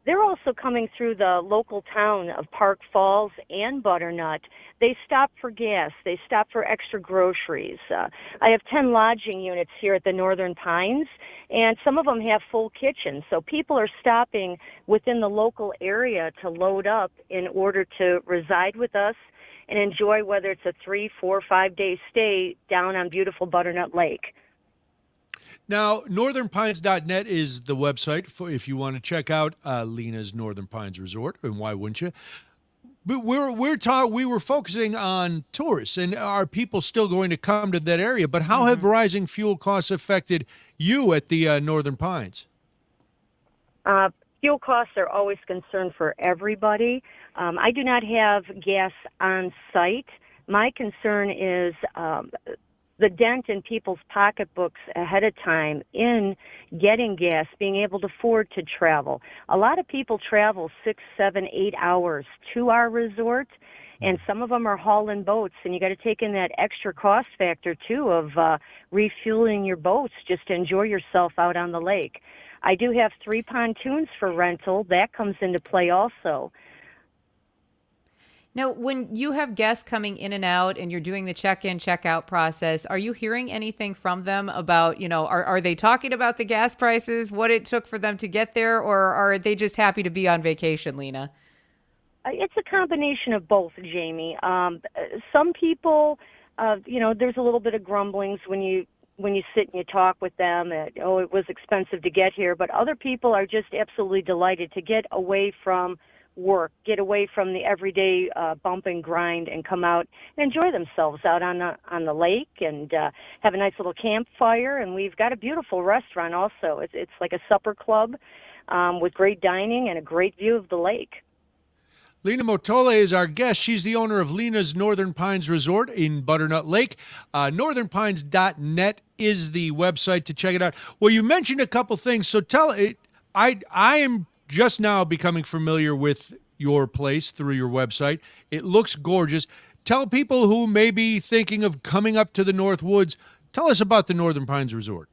They're also coming through the local town of Park Falls and Butternut. They stop for gas. They stop for extra groceries. I have 10 lodging units here at the Northern Pines, and some of them have full kitchens. So people are stopping within the local area to load up in order to reside with us and enjoy, whether it's a 3, 4, 5-day stay down on beautiful Butternut Lake. Now, northernpines.net is the website for if you want to check out Lena's Northern Pines Resort, and why wouldn't you? But we were focusing on tourists, and are people still going to come to that area? But how have rising fuel costs affected you at the Northern Pines? Fuel costs are always a concern for everybody. I do not have gas on site. My concern is the dent in people's pocketbooks ahead of time in getting gas, being able to afford to travel. A lot of people travel 6, 7, 8 hours to our resort, and some of them are hauling boats, and you got to take in that extra cost factor, too, of refueling your boats just to enjoy yourself out on the lake. I do have 3 pontoons for rental. That comes into play also. Now, when you have guests coming in and out and you're doing the check-in, check-out process, are you hearing anything from them about, are they talking about the gas prices, what it took for them to get there, or are they just happy to be on vacation, Lena? It's a combination of both, Jamie. Some people, there's a little bit of grumblings when you sit and you talk with them, it was expensive to get here, but other people are just absolutely delighted to get away from work, get away from the everyday bump and grind, and come out and enjoy themselves out on the lake and have a nice little campfire. And we've got a beautiful restaurant also. It's like a supper club with great dining and a great view of the lake. Lena Motola is our guest. She's the owner of Lena's Northern Pines Resort in Butternut Lake. Northernpines.net is the website to check it out. Well, you mentioned a couple things, so I am just now becoming familiar with your place through your website. It looks gorgeous. Tell people who may be thinking of coming up to the Northwoods, tell us about the Northern Pines Resort.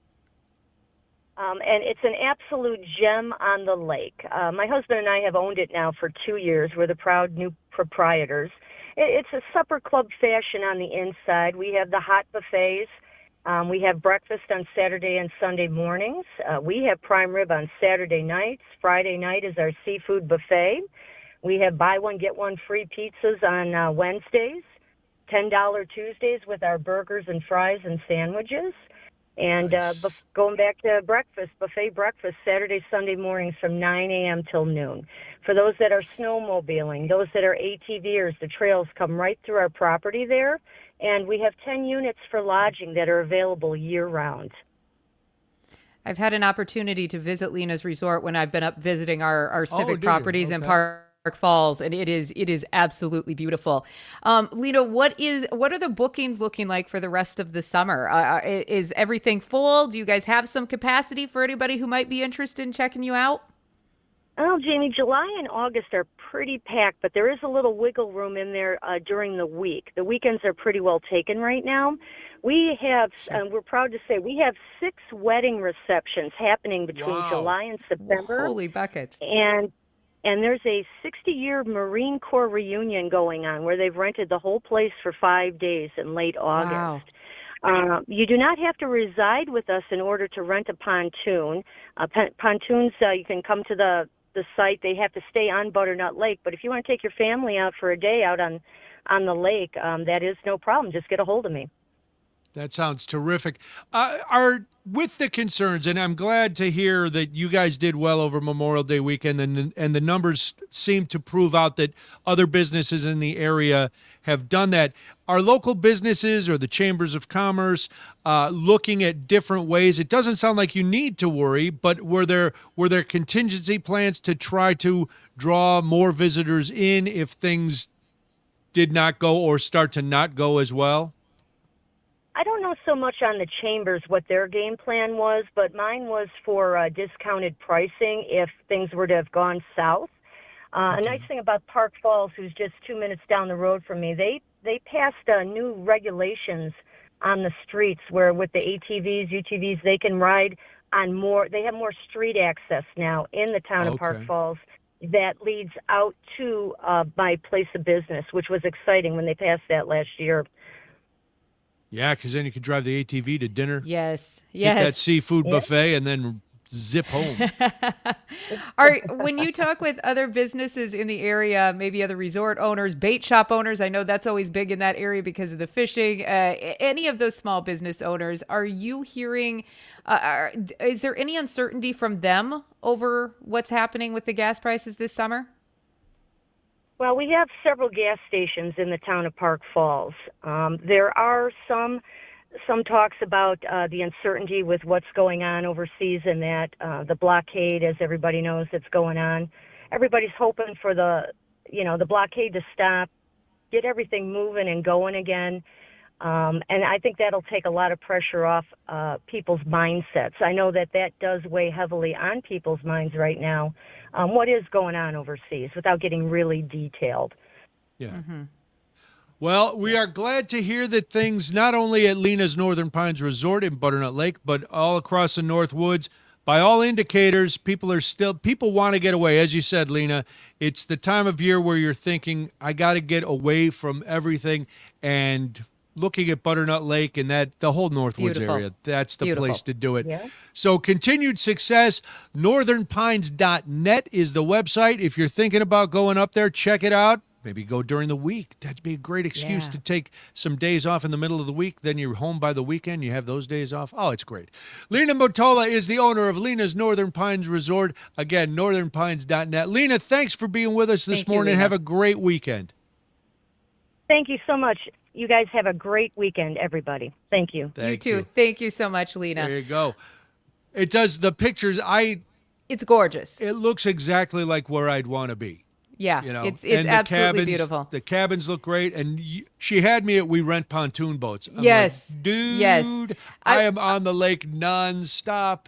And it's an absolute gem on the lake. My husband and I have owned it now for 2 years. We're the proud new proprietors. It's a supper club fashion on the inside. We have the hot buffets. We have breakfast on Saturday and Sunday mornings. We have prime rib on Saturday nights. Friday night is our seafood buffet. We have buy one, get one free pizzas on Wednesdays. $10 Tuesdays with our burgers and fries and sandwiches. And going back to buffet breakfast, Saturday, Sunday mornings from 9 a.m. till noon. For those that are snowmobiling, those that are ATVers, the trails come right through our property there. And we have 10 units for lodging that are available year-round. I've had an opportunity to visit Lena's resort when I've been up visiting our Civic properties in Park Falls, and it is absolutely beautiful. Lena, what are the bookings looking like for the rest of the summer? Is everything full? Do you guys have some capacity for anybody who might be interested in checking you out? Oh, Jamie, July and August are pretty packed, but there is a little wiggle room in there during the week. The weekends are pretty well taken right now. We have, we're proud to say, we have 6 wedding receptions happening between July and September. Holy buckets. And there's a 60-year Marine Corps reunion going on where they've rented the whole place for 5 days in late August. Wow. You do not have to reside with us in order to rent a pontoon. Pontoons, you can come to the site. They have to stay on Butternut Lake. But if you want to take your family out for a day out on the lake, that is no problem. Just get a hold of me. That sounds terrific. With the concerns, and I'm glad to hear that you guys did well over Memorial Day weekend, and the numbers seem to prove out that other businesses in the area have done that. Are local businesses or the chambers of commerce looking at different ways? It doesn't sound like you need to worry, but were there contingency plans to try to draw more visitors in if things did not go or start to not go as well? I don't know so much on the chambers what their game plan was, but mine was for discounted pricing if things were to have gone south. A nice thing about Park Falls, who's just 2 minutes down the road from me, they they passed new regulations on the streets where with the ATVs, UTVs, they can ride on more. They have more street access now in the town of Park Falls that leads out to my place of business, which was exciting when they passed that last year. Yeah, because then you could drive the ATV to dinner. Yes. Get that seafood buffet and then zip home. When you talk with other businesses in the area, maybe other resort owners, bait shop owners, I know that's always big in that area because of the fishing, any of those small business owners, are you hearing, is there any uncertainty from them over what's happening with the gas prices this summer? Well, we have several gas stations in the town of Park Falls. There are some talks about the uncertainty with what's going on overseas and that the blockade, as everybody knows, that's going on. Everybody's hoping for the blockade to stop, get everything moving and going again. And I think that'll take a lot of pressure off people's mindsets. I know that does weigh heavily on people's minds right now. What is going on overseas without getting really detailed. Yeah. Mm-hmm. Well, we are glad to hear that things not only at Lena's Northern Pines Resort in Butternut Lake, but all across the Northwoods, by all indicators, people want to get away. As you said, Lena, it's the time of year where you're thinking, I got to get away from everything. And looking at Butternut Lake and the whole Northwoods area, that's the place to do it. Yeah. So continued success. northernpines.net is the website. If you're thinking about going up there, check it out. Maybe go during the week. That'd be a great excuse to take some days off in the middle of the week. Then you're home by the weekend. You have those days off. Oh, it's great. Lena Motola is the owner of Lena's Northern Pines Resort. Again, northernpines.net. Lena, thanks for being with us this morning. Have a great weekend. Thank you so much. You guys have a great weekend, everybody. Thank you. You too. Thank you so much, Lena. There you go. It does the pictures. It's gorgeous. It looks exactly like where I'd want to be. Yeah, it's absolutely beautiful. The cabins look great, and she had me at We Rent Pontoon Boats. I'm yes, like, dude, yes. I am on the lake nonstop.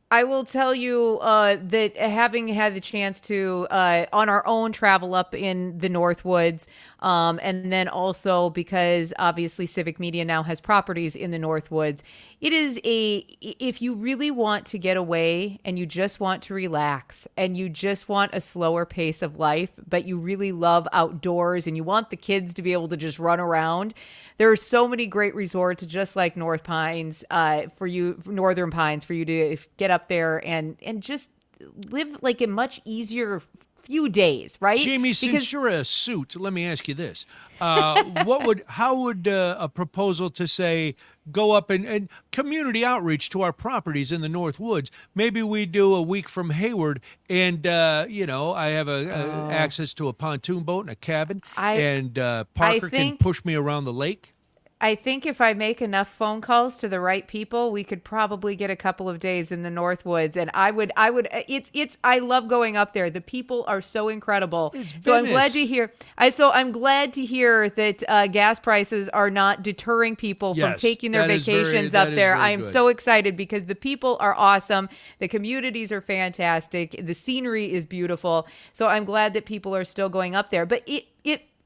I will tell you that having had the chance to, on our own, travel up in the Northwoods, and then also because obviously Civic Media now has properties in the Northwoods, it is if you really want to get away and you just want to relax and you just want a slower pace of life, but you really love outdoors and you want the kids to be able to just run around, there are so many great resorts just like Northern Pines for you to get up there and just live like a much easier few days, right? Jamie, since you're a suit, let me ask you this. How would a proposal to say go up and community outreach to our properties in the Northwoods? Maybe we do a week from Hayward and, I have access to a pontoon boat and a cabin and Parker can push me around the lake. I think if I make enough phone calls to the right people, we could probably get a couple of days in the Northwoods. And I love going up there. The people are so incredible. I'm glad to hear. I'm glad to hear that gas prices are not deterring people from taking their vacations up there. I am so excited because the people are awesome. The communities are fantastic. The scenery is beautiful. So I'm glad that people are still going up there. But it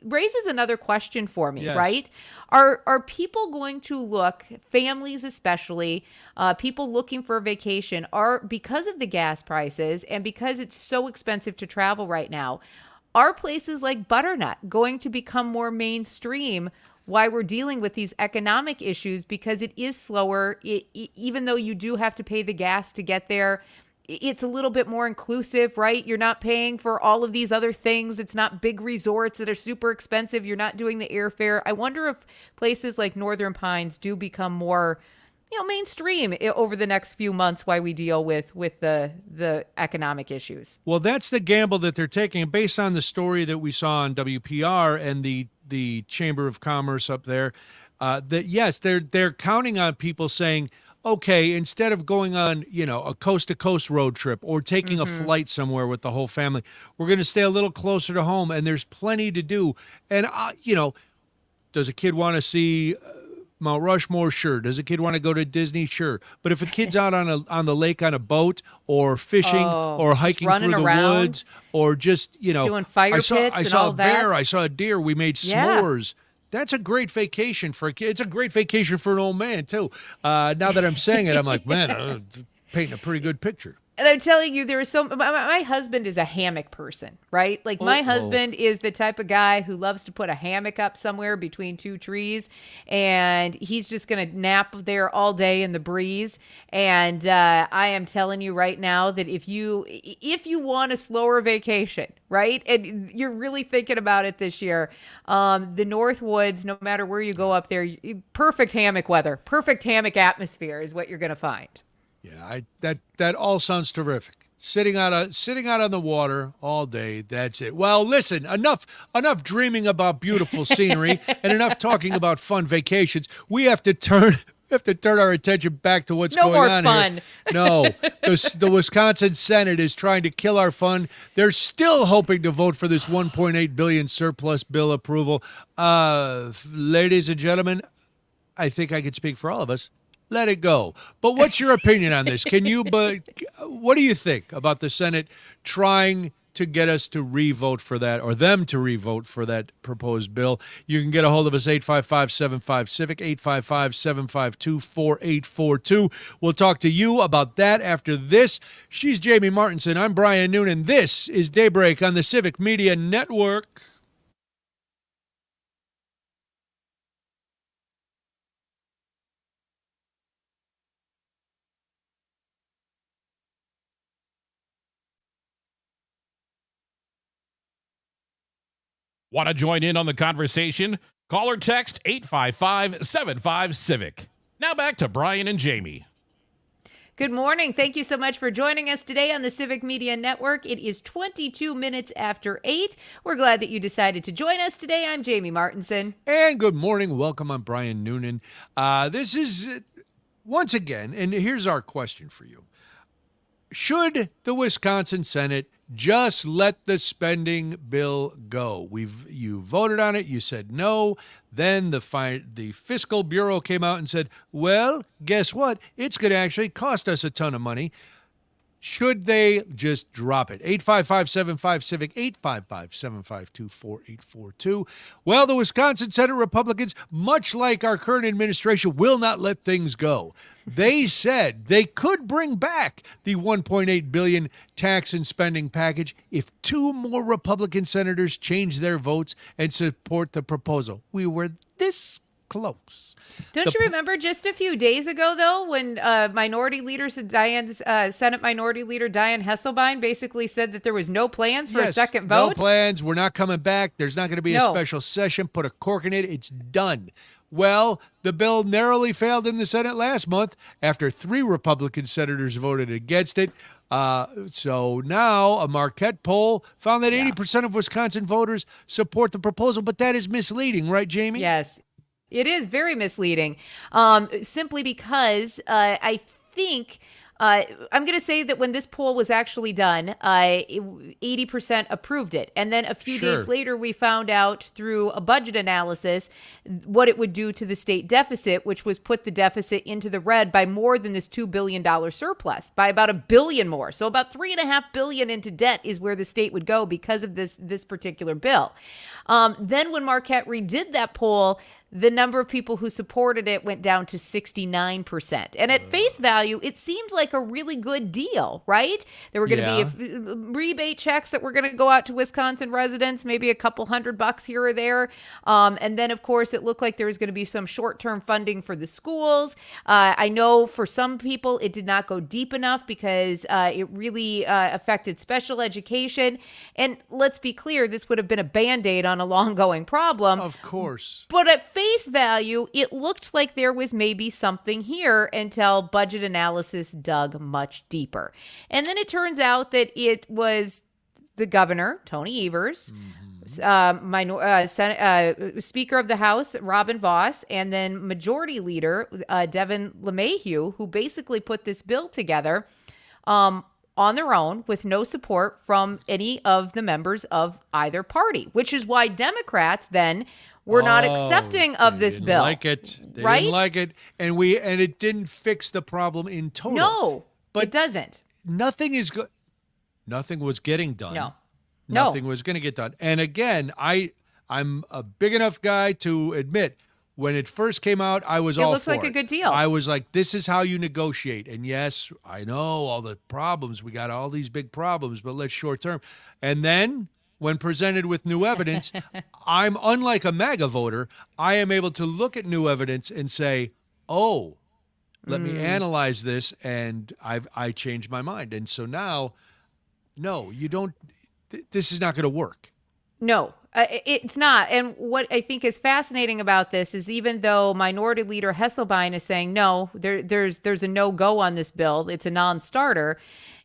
raises another question for me, right? Are people going to look, families especially, people looking for a vacation, because of the gas prices and because it's so expensive to travel right now, are places like Butternut going to become more mainstream while we're dealing with these economic issues because it is slower, even though you do have to pay the gas to get there? It's a little bit more inclusive, right? You're not paying for all of these other things. It's not big resorts that are super expensive. You're not doing the airfare. I wonder if places like Northern Pines do become more, mainstream over the next few months while we deal with the economic issues. Well, that's the gamble that they're taking based on the story that we saw on WPR and the Chamber of Commerce up there. That yes, they're counting on people saying, okay, instead of going on, a coast-to-coast road trip or taking a flight somewhere with the whole family, we're going to stay a little closer to home, and there's plenty to do. And, does a kid want to see Mount Rushmore? Sure. Does a kid want to go to Disney? Sure. But if a kid's out on the lake on a boat or fishing or hiking through the woods or just, doing fire pits I saw and all a bear, that. I saw a deer, we made s'mores. That's a great vacation for a kid. It's a great vacation for an old man, too. Now that I'm saying it, I'm like, man, I'm painting a pretty good picture. And I'm telling you, there is my husband is a hammock person, right? Like my husband is the type of guy who loves to put a hammock up somewhere between two trees, and he's just going to nap there all day in the breeze. And I am telling you right now that if you want a slower vacation, right, and you're really thinking about it this year, the Northwoods, no matter where you go up there, perfect hammock weather, perfect hammock atmosphere is what you're going to find. Yeah, that all sounds terrific. Sitting out on the water all day, that's it. Well, listen, enough dreaming about beautiful scenery and enough talking about fun vacations. We have to turn our attention back to what's going on fun. here. No, the Wisconsin Senate is trying to kill our fun. They're still hoping to vote for this $1.8 billion surplus bill approval. Ladies and gentlemen, I think I can speak for all of us. Let it go. But what's your opinion on this? What do you think about the Senate trying to get us to re-vote for that, or them to re-vote for that proposed bill? You can get a hold of us, 855-75-CIVIC, 855-752-4842. We'll talk to you about that after this. She's Jamie Martinson. I'm Brian Noonan. This is Daybreak on the Civic Media Network. Want to join in on the conversation? Call or text 855-75-CIVIC. Now back to Brian and Jamie. Good morning. Thank you so much for joining us today on the Civic Media Network. It is 22 minutes after 8. We're glad that you decided to join us today. I'm Jamie Martinson. And good morning. Welcome. I'm Brian Noonan. This is, once again, and here's our question for you. Should the Wisconsin Senate just let the spending bill go? You voted on it. You said no. Then the Fiscal Bureau came out and said, well, guess what? It's going to actually cost us a ton of money. Should they just drop it? 855-75-CIVIC, 855-752-4842. Well, the Wisconsin Senate Republicans, much like our current administration, will not let things go. They said they could bring back the $1.8 billion tax and spending package if 2 more Republican senators change their votes and support the proposal. We were this close. Don't you remember just a few days ago, though, when Senate Minority Leader Diane Hesselbein basically said that there was no plans for a second vote? No plans. We're not coming back. There's not going to be a special session. Put a cork in it. It's done. Well, the bill narrowly failed in the Senate last month after 3 Republican senators voted against it. So now a Marquette poll found that 80% of Wisconsin voters support the proposal, but that is misleading, right, Jamie? Yes. It is very misleading, simply because I think I'm going to say that when this poll was actually done, 80% approved it. And then a few days later, we found out through a budget analysis what it would do to the state deficit, which was put the deficit into the red by more than this $2 billion surplus, by about $1 billion more. So about $3.5 billion into debt is where the state would go because of this particular bill. Then when Marquette redid that poll, the number of people who supported it went down to 69%. And at face value, it seemed like a really good deal, right? There were going to be rebate checks that were going to go out to Wisconsin residents, maybe a couple $100 here or there. And then, of course, it looked like there was going to be some short-term funding for the schools. I know for some people, it did not go deep enough because it really affected special education. And let's be clear, this would have been a Band-Aid on a long-going problem. Of course. But at face value, it looked like there was maybe something here until budget analysis dug much deeper. And then it turns out that it was the governor, Tony Evers, Speaker of the House, Robin Vos, and then Majority Leader, Devin LeMahieu, who basically put this bill together on their own with no support from any of the members of either party, which is why Democrats then were not accepting of this bill. They didn't like it. And it didn't fix the problem in total. No, but it doesn't. Nothing was getting done. No. Nothing was going to get done. And again, I I'm a big enough guy to admit when it first came out, I was all for it. It looks like a good deal. I was like, this is how you negotiate. And yes, I know all the problems. We got all these big problems, but let's short term. And then when presented with new evidence, I'm unlike a MAGA voter. I am able to look at new evidence and say, oh, let me analyze this, and I changed my mind. And so now, no, you don't. This is not going to work. No, it's not. And what I think is fascinating about this is even though Minority Leader Hesselbein is saying, no, there's a no-go on this bill, it's a non-starter,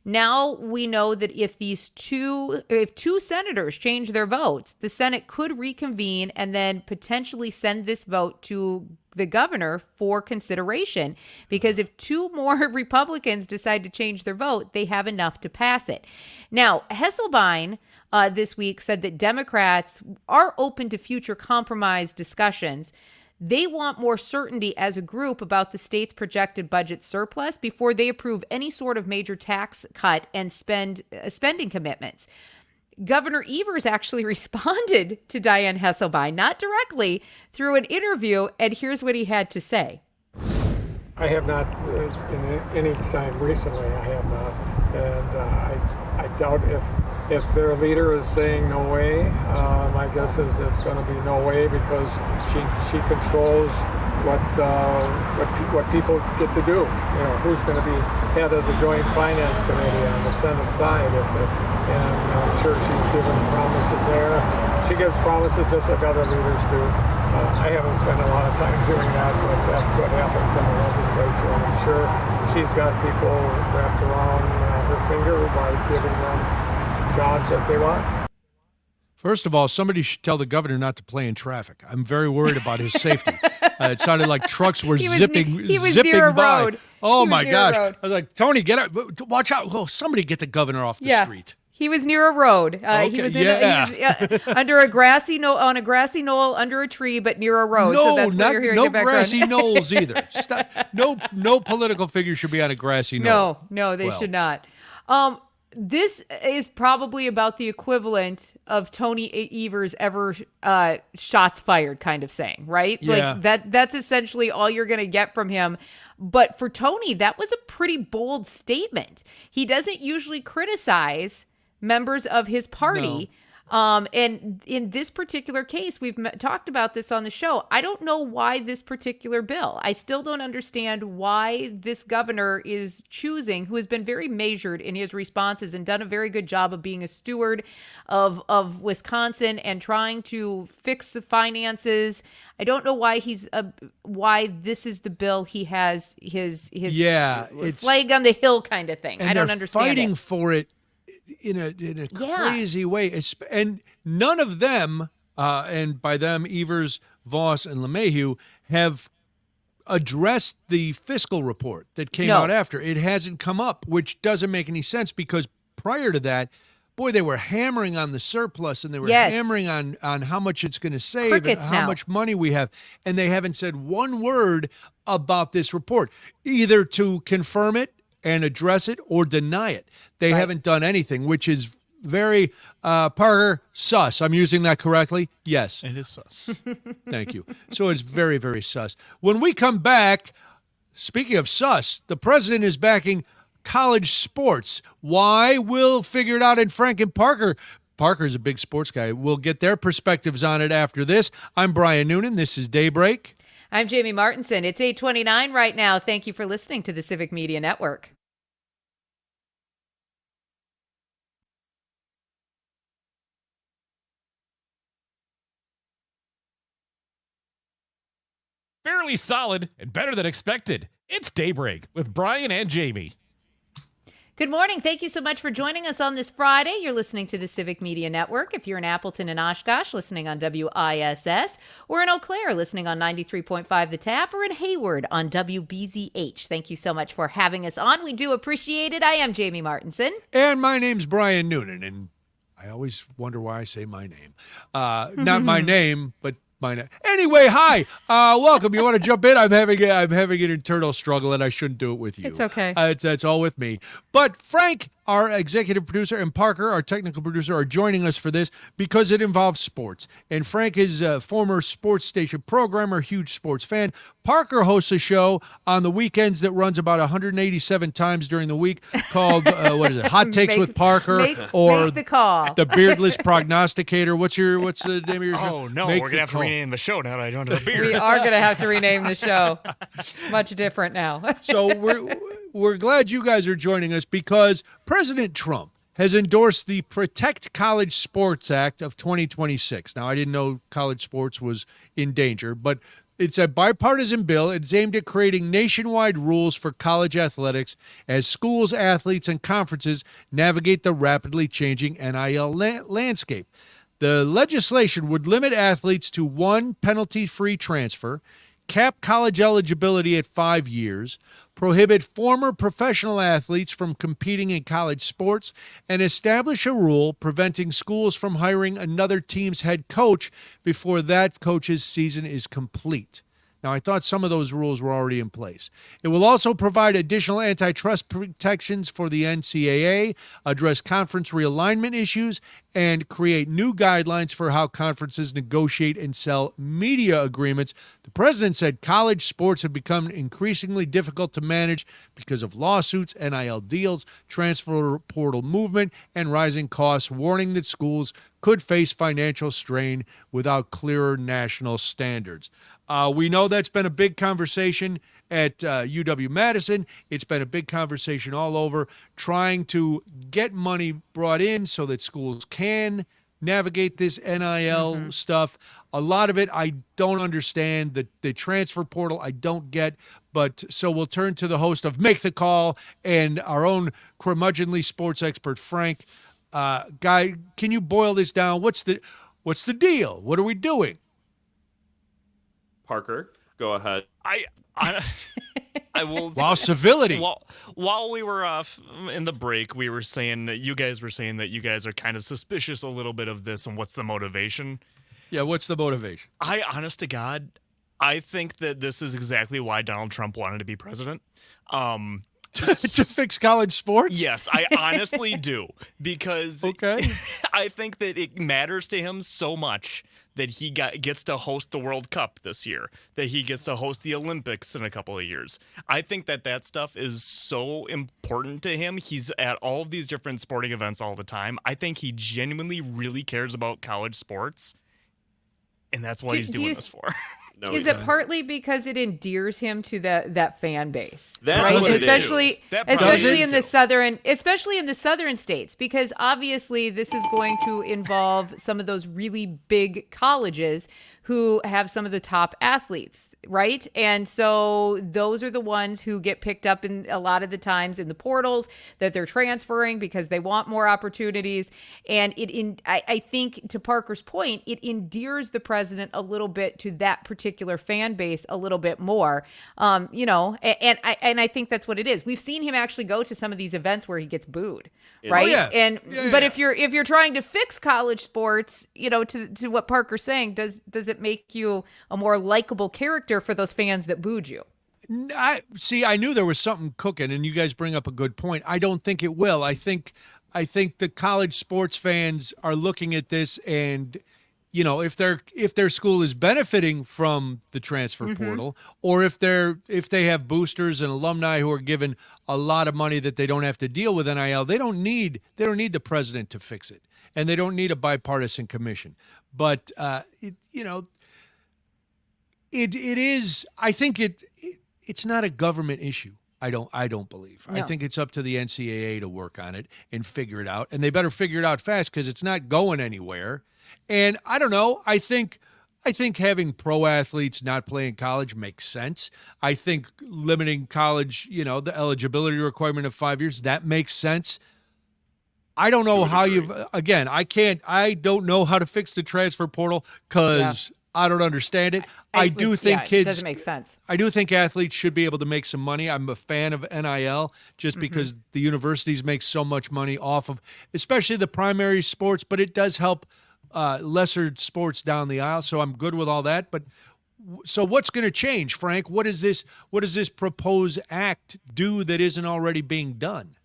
now we know that if two senators change their votes, the Senate could reconvene and then potentially send this vote to the governor for consideration, because if two more Republicans decide to change their vote, they have enough to pass it. Now, Hesselbein this week said that Democrats are open to future compromise discussions. They want more certainty as a group about the state's projected budget surplus before they approve any sort of major tax cut and spending commitments. Governor Evers actually responded to Dianne Hesselbein, not directly, through an interview, and here's what he had to say. I have not, in any time recently, I have not, and I doubt if their leader is saying no way, my guess is it's going to be no way, because she controls what people get to do. You know, who's going to be head of the Joint Finance Committee on the Senate side, and I'm sure she's given promises there. She gives promises just like other leaders do. I haven't spent a lot of time doing that, but that's what happens in the legislature. And I'm sure she's got people wrapped around her finger by giving them jobs that they want. First of all, somebody should tell the governor not to play in traffic. I'm very worried about his safety. It sounded like trucks were zipping by. Road. Oh, my gosh. I was like, Tony, get out. Watch out. Oh, somebody get the governor off the street. He was near a road. Okay, he was under a grassy on a grassy knoll under a tree, but near a road. No, so that's what you're hearing no in the background. grassy knolls either. No political figure should be on a grassy knoll. No, they should not. This is probably about the equivalent of Tony Evers ever shots fired kind of saying, right? Yeah. Like that's essentially all you're going to get from him. But for Tony, that was a pretty bold statement. He doesn't usually criticize members of his party. And in this particular case, we've talked about this on the show. I don't know why this particular bill. I still don't understand why this governor is choosing, who has been very measured in his responses and done a very good job of being a steward of Wisconsin and trying to fix the finances. I don't know why why this is the bill he has his flag on the hill kind of thing. I don't understand. Fighting for it in a crazy way, and none of them, and by them Evers, Voss, and LeMahieu, have addressed the fiscal report that came out after. It hasn't come up, which doesn't make any sense, because prior to that, boy, they were hammering on the surplus, and they were hammering on how much it's going to save and how much money we have, and they haven't said one word about this report, either to confirm it and address it or deny it. They haven't done anything, which is very, Parker, sus. I'm using that correctly? Yes. It is sus. Thank you. So it's very, very sus. When we come back, speaking of sus, the president is backing college sports. Why? We'll figure it out. And Frank and Parker's a big sports guy. We'll get their perspectives on it after this. I'm Brian Noonan. This is Daybreak. I'm Jamie Martinson. It's 8:29 right now. Thank you for listening to the Civic Media Network. Fairly solid and better than expected. It's Daybreak with Brian and Jamie. Good morning. Thank you so much for joining us on this Friday. You're listening to the Civic Media Network. If you're in Appleton and Oshkosh, listening on WISS, or in Eau Claire, listening on 93.5 The Tap, or in Hayward on WBZH. Thank you so much for having us on. We do appreciate it. I am Jamie Martinson. And my name's Brian Noonan, and I always wonder why I say my name. Not my name, but anyway, hi, welcome. You want to jump in? I'm having an internal struggle, and I shouldn't do it with you. It's okay. That's all with me. But Frank, our executive producer, and Parker, our technical producer, are joining us for this because it involves sports. And Frank is a former sports station programmer, huge sports fan. Parker hosts a show on the weekends that runs about 187 times during the week called, Hot Takes with Parker, or Make the Call. The Beardless Prognosticator. What's the name of your show? Oh, no, we're going to have to rename the show now that I don't have a beard. We are going to have to rename the show. It's much different now. So we're glad you guys are joining us because President Trump has endorsed the Protect College Sports Act of 2026. Now, I didn't know college sports was in danger, but it's a bipartisan bill. It's aimed at creating nationwide rules for college athletics as schools, athletes, and conferences navigate the rapidly changing NIL landscape. The legislation would limit athletes to one penalty-free transfer, cap college eligibility at 5 years, prohibit former professional athletes from competing in college sports, and establish a rule preventing schools from hiring another team's head coach before that coach's season is complete. Now, I thought some of those rules were already in place. It will also provide additional antitrust protections for the NCAA, address conference realignment issues, and create new guidelines for how conferences negotiate and sell media agreements. The president said college sports have become increasingly difficult to manage because of lawsuits, NIL deals, transfer portal movement, and rising costs, warning that schools could face financial strain without clearer national standards. We know that's been a big conversation at UW-Madison. It's been a big conversation all over, trying to get money brought in so that schools can navigate this NIL stuff. A lot of it I don't understand. The transfer portal I don't get. But so we'll turn to the host of Make the Call and our own curmudgeonly sports expert, Frank. Guy, can you boil this down? What's the deal? What are we doing? Parker, go ahead. I will. While civility. While we were off in the break, we were saying that you guys are kind of suspicious a little bit of this, and what's the motivation? Yeah, what's the motivation? Honest to God, I think that this is exactly why Donald Trump wanted to be president. To fix college sports? Yes, I honestly do. Because I think that it matters to him so much that he gets to host the World Cup this year, that he gets to host the Olympics in a couple of years. I think that stuff is so important to him. He's at all of these different sporting events all the time. I think he genuinely really cares about college sports, and that's what he's doing this for. No, is it partly because it endears him to that fan base? That's right? what especially in the southern states, because obviously this is going to involve some of those really big colleges who have some of the top athletes, right? And so those are the ones who get picked up in a lot of the times in the portals that they're transferring because they want more opportunities. And I think, to Parker's point, it endears the president a little bit to that particular fan base a little bit more, and I think that's what it is. We've seen him actually go to some of these events where he gets booed, right? But if you're trying to fix college sports, to what Parker's saying, does it make you a more likable character for those fans that booed you? I knew there was something cooking, and you guys bring up a good point. I don't think it will. I think the college sports fans are looking at this, and if their school is benefiting from the transfer portal, or if they have boosters and alumni who are given a lot of money that they don't have to deal with NIL, they don't need the president to fix it, and they don't need a bipartisan commission. But it is. I think it's not a government issue. I don't believe. No. I think it's up to the NCAA to work on it and figure it out, and they better figure it out fast because it's not going anywhere. And I don't know. I think having pro athletes not play in college makes sense. I think limiting college, the eligibility requirement of 5 years, that makes sense. I don't know how I don't know how to fix the transfer portal because I don't understand it. I do think kids. It doesn't make sense. I do think athletes should be able to make some money. I'm a fan of NIL just because the universities make so much money off of, especially the primary sports, but it does help lesser sports down the aisle. So I'm good with all that. But so what's going to change, Frank? What does this proposed act do that isn't already being done?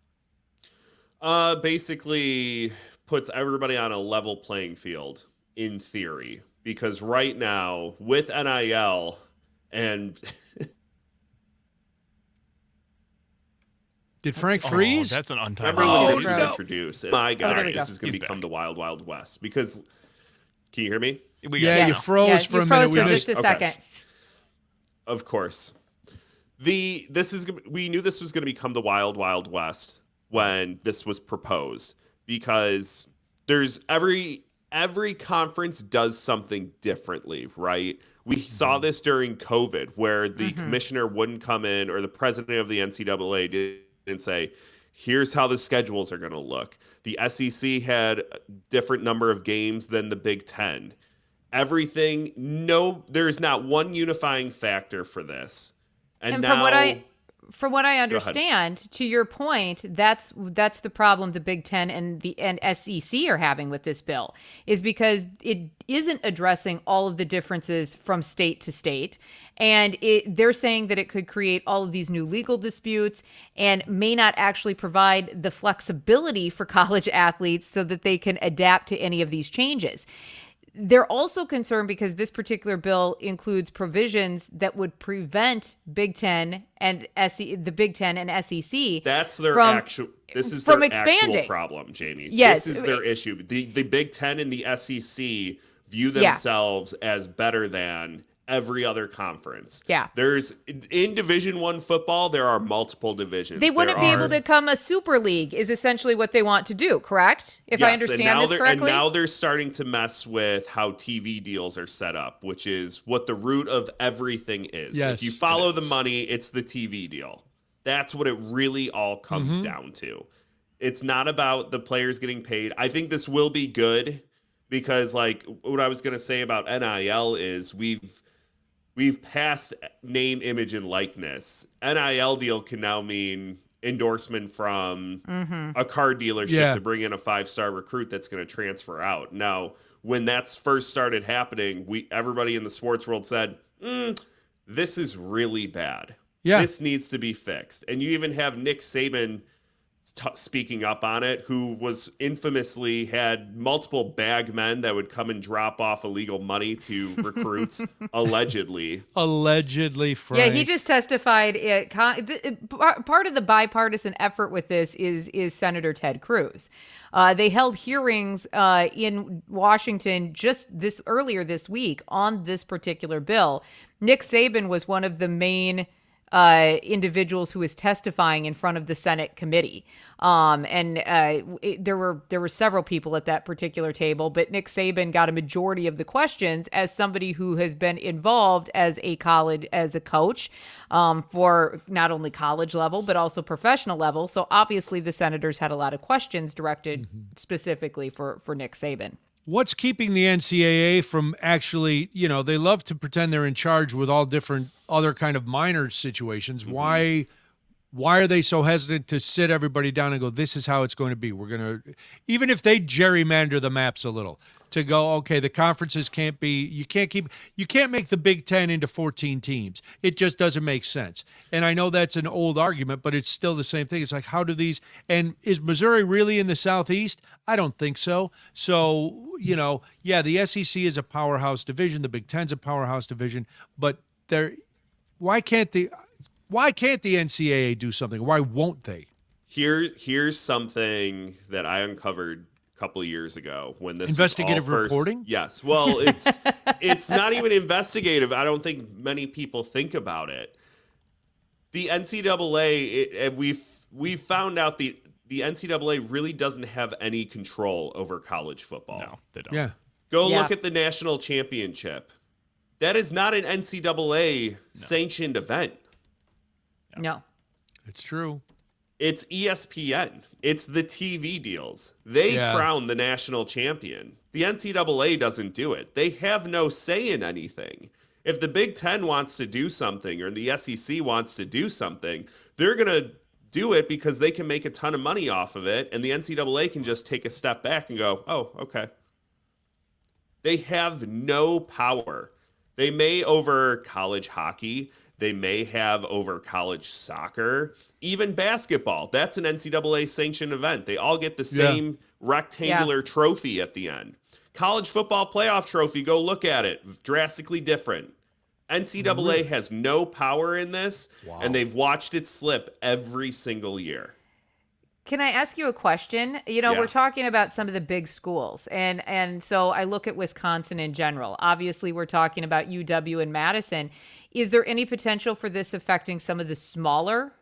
Basically puts everybody on a level playing field in theory, because right now with NIL and Did Frank freeze? That's an untimely. remember when this no. was introduced? My God, there we this go. is going to He's become back. the wild, wild west. Because can you hear me? Yeah, you froze for you a froze minute. for We just a missed- second. Of course. We knew this was going to become the wild, wild west when this was proposed, because there's every conference does something differently, right? We saw this during COVID, where the commissioner wouldn't come in, or the president of the NCAA didn't say, here's how the schedules are going to look. The SEC had a different number of games than the Big Ten. There's not one unifying factor for this. And now, from what I understand, to your point, that's the problem the Big Ten and SEC are having with this bill, is because it isn't addressing all of the differences from state to state, and they're saying that it could create all of these new legal disputes and may not actually provide the flexibility for college athletes so that they can adapt to any of these changes. They're also concerned because this particular bill includes provisions that would prevent Big Ten and the Big Ten and SEC. That's their This is from their expanding. actual problem, Jamie. Yes. This is their issue. The Big Ten and the SEC view themselves as better than every other conference. Yeah. There's in Division I football, there are multiple divisions. They wouldn't be able to become a super league is essentially what they want to do, correct? If I understand this correctly. And now they're starting to mess with how TV deals are set up, which is what the root of everything is. Yes, if you follow the money, it's the TV deal. That's what it really all comes down to. It's not about the players getting paid. I think this will be good because, like, what I was going to say about NIL is we've passed name, image, and likeness. NIL deal can now mean endorsement from a car dealership to bring in a 5-star recruit that's going to transfer out. Now, when that's first started happening, everybody in the sports world said, this is really bad. Yeah. This needs to be fixed. And you even have Nick Saban speaking up on it, who was infamously had multiple bag men that would come and drop off illegal money to recruits, allegedly. Allegedly, Frank. Yeah, he just testified. Part of the bipartisan effort with this is Senator Ted Cruz. They held hearings in Washington just earlier this week on this particular bill. Nick Saban was one of the main individuals who was testifying in front of the Senate committee. There were several people at that particular table, but Nick Saban got a majority of the questions as somebody who has been involved as a coach for not only college level, but also professional level. So obviously the senators had a lot of questions directed specifically for Nick Saban. What's keeping the NCAA from actually, they love to pretend they're in charge with all different other kind of minor situations. Why are they so hesitant to sit everybody down and go, this is how it's going to be? We're going to, even if they gerrymander the maps a little, to go, okay, the conferences can't be, you can't make the Big Ten into 14 teams. It just doesn't make sense. And I know that's an old argument, but it's still the same thing. It's like, how do these, and is Missouri really in the Southeast? I don't think so. So, the SEC is a powerhouse division. The Big Ten's a powerhouse division, but why can't the NCAA do something? Why won't they? Here's something that I uncovered a couple of years ago when this investigative was all first, reporting. Yes, well, it's not even investigative. I don't think many people think about it. The NCAA, we found out the NCAA really doesn't have any control over college football. No, they don't. Yeah. Go look at the national championship. That is not an NCAA sanctioned event. No. It's true. It's ESPN. It's the TV deals. They crown the national champion. The NCAA doesn't do it. They have no say in anything. If the Big Ten wants to do something or the SEC wants to do something, they're going to do it because they can make a ton of money off of it, and the NCAA can just take a step back and go, oh, okay. They have no power. They may over college hockey. they may have over college soccer, even basketball. That's an NCAA sanctioned event. They all get the same rectangular trophy at the end. College football playoff trophy, go look at it. Drastically different. NCAA has no power in this, and they've watched it slip every single year. Can I ask you a question? We're talking about some of the big schools, and so I look at Wisconsin in general. Obviously, we're talking about UW and Madison. Is there any potential for this affecting some of the smaller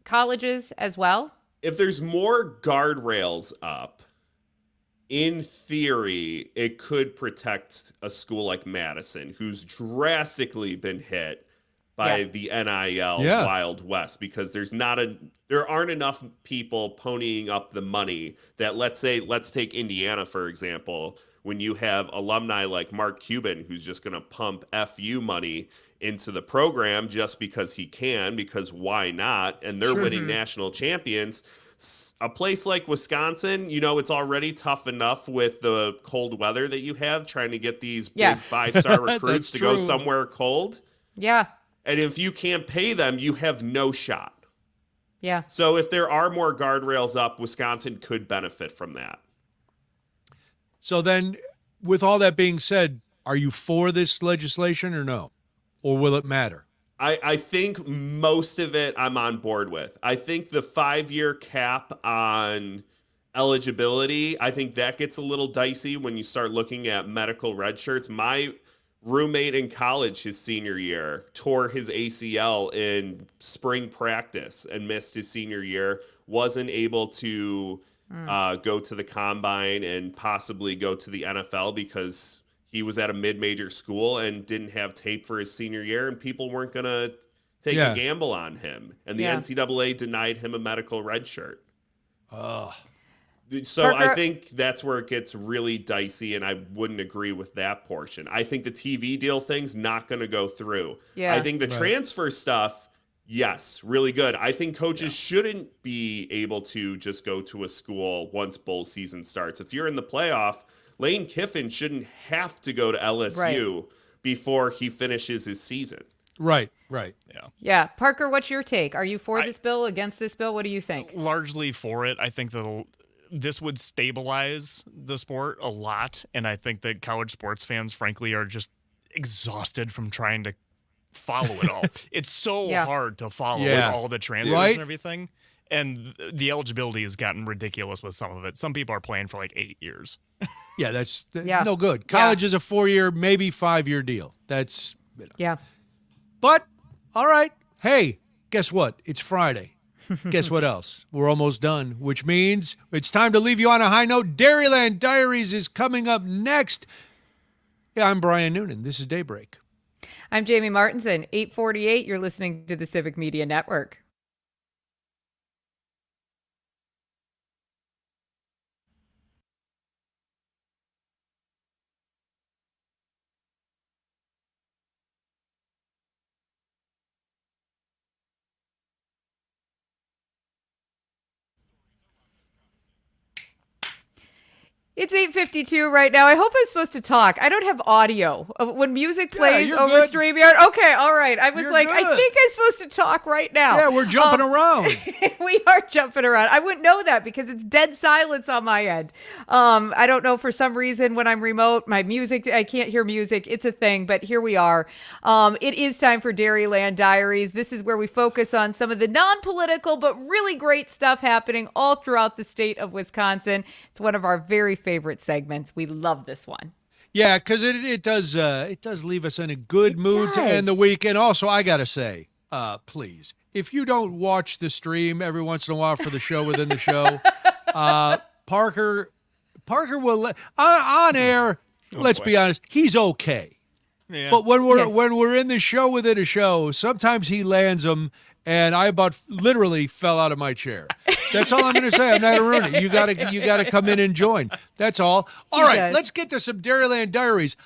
colleges as well? If there's more guardrails up, in theory, it could protect a school like Madison, who's drastically been hit by the NIL Wild West, because there aren't enough people ponying up the money that, let's take Indiana, for example, when you have alumni like Mark Cuban, who's just going to pump FU money into the program just because he can, because why not? And they're winning national champions. A place like Wisconsin, it's already tough enough with the cold weather that you have, trying to get these big 5-star recruits to go somewhere cold. Yeah. And if you can't pay them, you have no shot. Yeah. So if there are more guardrails up, Wisconsin could benefit from that. So then, with all that being said, are you for this legislation or no? Or will it matter? I think most of it I'm on board with. I think the 5-year cap on eligibility, I think that gets a little dicey when you start looking at medical red shirts. My roommate in college his senior year tore his ACL in spring practice and missed his senior year, wasn't able to go to the combine and possibly go to the NFL because he was at a mid-major school and didn't have tape for his senior year, and people weren't going to take a gamble on him. And the NCAA denied him a medical red shirt. Oh. So I think that's where it gets really dicey, and I wouldn't agree with that portion. I think the TV deal thing's not going to go through. Yeah. I think the transfer stuff, yes, really good. I think coaches shouldn't be able to just go to a school once bowl season starts. If you're in the playoff, Lane Kiffin shouldn't have to go to LSU before he finishes his season. Right. Yeah. Parker, what's your take? Are you for this bill, against this bill? What do you think? Largely for it. I think that this would stabilize the sport a lot, and I think that college sports fans, frankly, are just exhausted from trying to follow it all. It's so hard to follow with all the transfers and everything. And the eligibility has gotten ridiculous with some of it. Some people are playing for like 8 years. Yeah, that's no good. College is a 4-year, maybe 5-year deal. That's But all right. Hey, guess what? It's Friday. Guess what else? We're almost done, which means it's time to leave you on a high note. Dairyland Diaries is coming up next. Yeah, I'm Brian Noonan. This is Daybreak. I'm Jamie Martinson. 8:48. You're listening to the Civic Media Network. It's 8:52 right now. I hope I'm supposed to talk. I don't have audio. When music plays over StreamYard. Okay, all right. I was I think I'm supposed to talk right now. Yeah, we're jumping around. We are jumping around. I wouldn't know that because it's dead silence on my end. I don't know, for some reason when I'm remote, my music, I can't hear music. It's a thing, but here we are. It is time for Dairyland Diaries. This is where we focus on some of the non-political but really great stuff happening all throughout the state of Wisconsin. It's one of our very favorite segments. We love this one. Yeah, because it does leave us in a good mood to end the week. And also, I gotta say, please, if you don't watch the stream every once in a while for the show within the show, Parker will on air. Let's be honest, he's okay. Yeah. But when we're in the show within a show, sometimes he lands them. And I about literally fell out of my chair. That's all I'm going to say. I'm not going to ruin it. You gotta come in and join. That's all. All right, let's get to some Dairyland Diaries.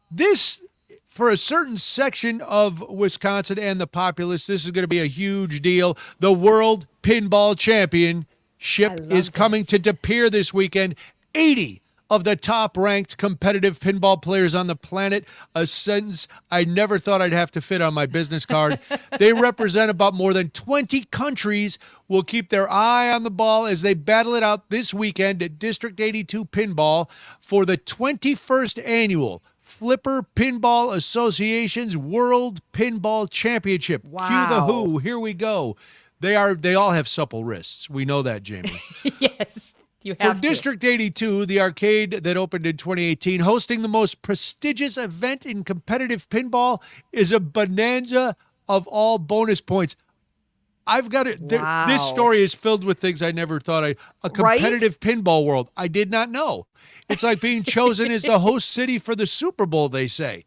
This, for a certain section of Wisconsin and the populace, this is going to be a huge deal. The World Pinball Championship is coming to Depeer this weekend. 80 of the top-ranked competitive pinball players on the planet, a sentence I never thought I'd have to fit on my business card. They represent about more than 20 countries. Will keep their eye on the ball as they battle it out this weekend at District 82 Pinball for the 21st annual Flipper Pinball Association's World Pinball Championship. Wow. Cue the who. Here we go. They all have supple wrists. We know that, Jamie. Yes. For District 82, the arcade that opened in 2018, hosting the most prestigious event in competitive pinball, is a bonanza of all bonus points. I've got it. Wow. This story is filled with things I never thought a competitive pinball world. I did not know. It's like being chosen as the host city for the Super Bowl, they say.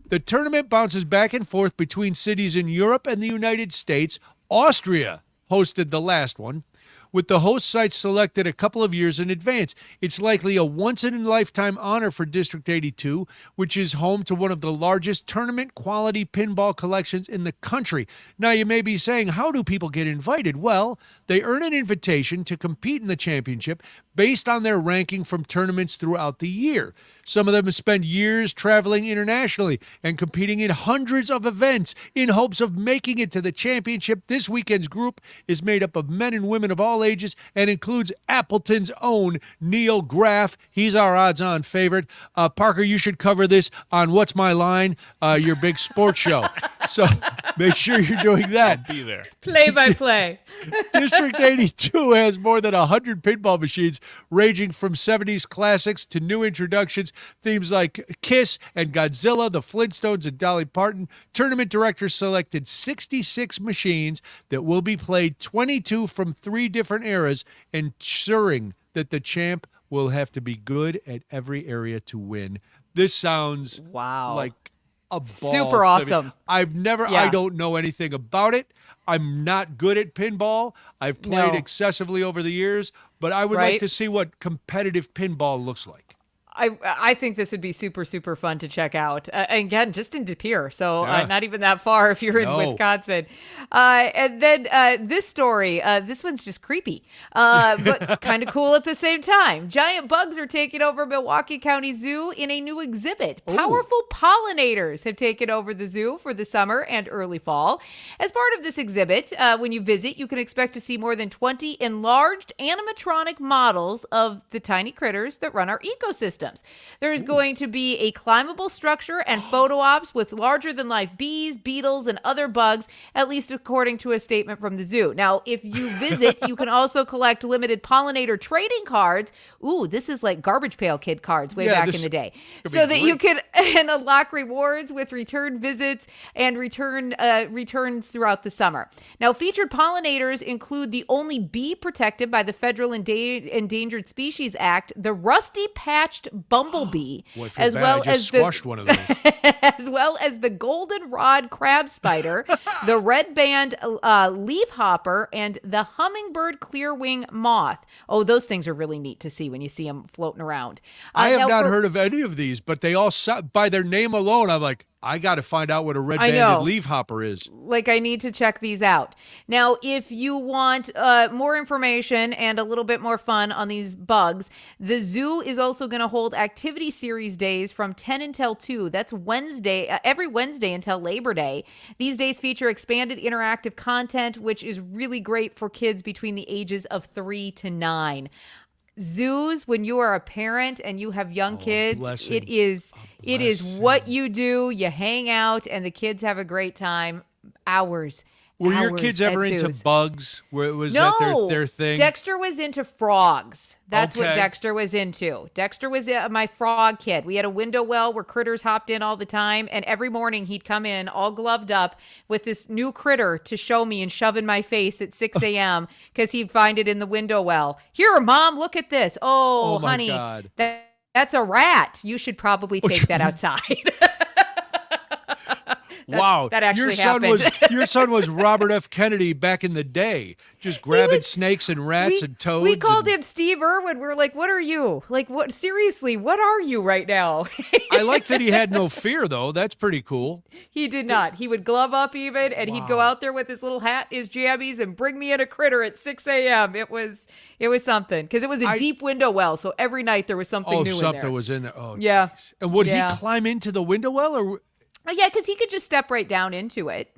The tournament bounces back and forth between cities in Europe and the United States. Austria hosted the last one, with the host site selected a couple of years in advance. It's likely a once-in-a-lifetime honor for District 82, which is home to one of the largest tournament-quality pinball collections in the country. Now, you may be saying, how do people get invited? Well, they earn an invitation to compete in the championship based on their ranking from tournaments throughout the year. Some of them spend years traveling internationally and competing in hundreds of events in hopes of making it to the championship. This weekend's group is made up of men and women of all ages and includes Appleton's own Neil Graff. He's our odds-on favorite. Parker, you should cover this on What's My Line, your big sports show. So make sure you're doing that. Be there. Play by play. District 82 has more than 100 pinball machines, ranging from 70s classics to new introductions, themes like Kiss and Godzilla, the Flintstones, and Dolly Parton. Tournament directors selected 66 machines that will be played, 22 from 3 different eras, ensuring that the champ will have to be good at every area to win. This sounds like a ball. Super awesome. I don't know anything about it. I'm not good at pinball. I've played excessively over the years, but I would like to see what competitive pinball looks like. I think this would be super, super fun to check out. Again, just in Depeer, so not even that far if you're in Wisconsin. And then this story, this one's just creepy, but kind of cool at the same time. Giant bugs are taking over Milwaukee County Zoo in a new exhibit. Powerful pollinators have taken over the zoo for the summer and early fall. As part of this exhibit, when you visit, you can expect to see more than 20 enlarged animatronic models of the tiny critters that run our ecosystem. There is going to be a climbable structure and photo ops with larger-than-life bees, beetles, and other bugs, at least according to a statement from the zoo. Now, if you visit, you can also collect limited pollinator trading cards. Ooh, this is like Garbage Pail Kid cards way back in the day. So that you can unlock rewards with return visits and returns throughout the summer. Now, featured pollinators include the only bee protected by the Federal Endangered Species Act, the rusty-patched bumblebee, as well as the goldenrod crab spider, the red band leafhopper, and the hummingbird clearwing moth. Oh, those things are really neat to see when you see them floating around. I have not heard of any of these, but they all, by their name alone, I'm like, I got to find out what a red-banded leafhopper is. Like, I need to check these out. Now, if you want more information and a little bit more fun on these bugs, the zoo is also going to hold activity series days from 10 until 2. That's Wednesday, every Wednesday until Labor Day. These days feature expanded interactive content, which is really great for kids between the ages of 3 to 9. Zoos, when you are a parent and you have young kids, it is what you do. You hang out and the kids have a great time. Were your kids ever into bugs? Was that their thing? Dexter was into frogs. That's what Dexter was into. Dexter was my frog kid. We had a window well where critters hopped in all the time, and every morning he'd come in all gloved up with this new critter to show me and shove in my face at 6 a.m. because he'd find it in the window well. Here, Mom, look at this. Oh honey, God. That's a rat. You should probably take that outside. Wow. That actually happened. Your son was Robert F. Kennedy back in the day, just grabbing snakes and rats and toads. We called him Steve Irwin. We were like, what are you? Like, what? Seriously, what are you right now? I like that he had no fear, though. That's pretty cool. He did not. He would glove up even, and he'd go out there with his little hat, his jammies, and bring me in a critter at 6 a.m. It was something, because it was a deep window well, so every night there was something new in there. Something was in there. Oh, yeah. Geez. And would he climb into the window well, or? Oh, yeah, because he could just step right down into it.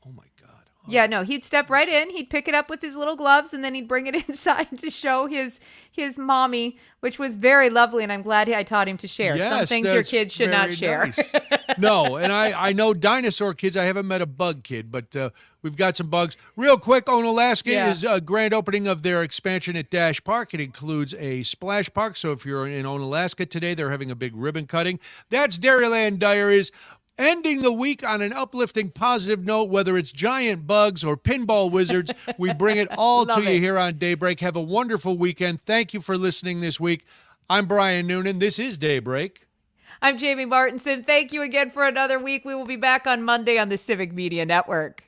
Oh my God. Oh. Yeah, no, he'd step right in. He'd pick it up with his little gloves, and then he'd bring it inside to show his mommy, which was very lovely. And I'm glad I taught him to share. Yes, some things your kids should not share. Nice. No, and I know dinosaur kids. I haven't met a bug kid, but we've got some bugs. Real quick, Onalaska is a grand opening of their expansion at Dash Park. It includes a splash park. So if you're in Onalaska today, they're having a big ribbon cutting. That's Dairyland Diaries. Ending the week on an uplifting, positive note, whether it's giant bugs or pinball wizards, we bring it all to you here on Daybreak. Have a wonderful weekend. Thank you for listening this week. I'm Brian Noonan. This is Daybreak. I'm Jamie Martinson. Thank you again for another week. We will be back on Monday on the Civic Media Network.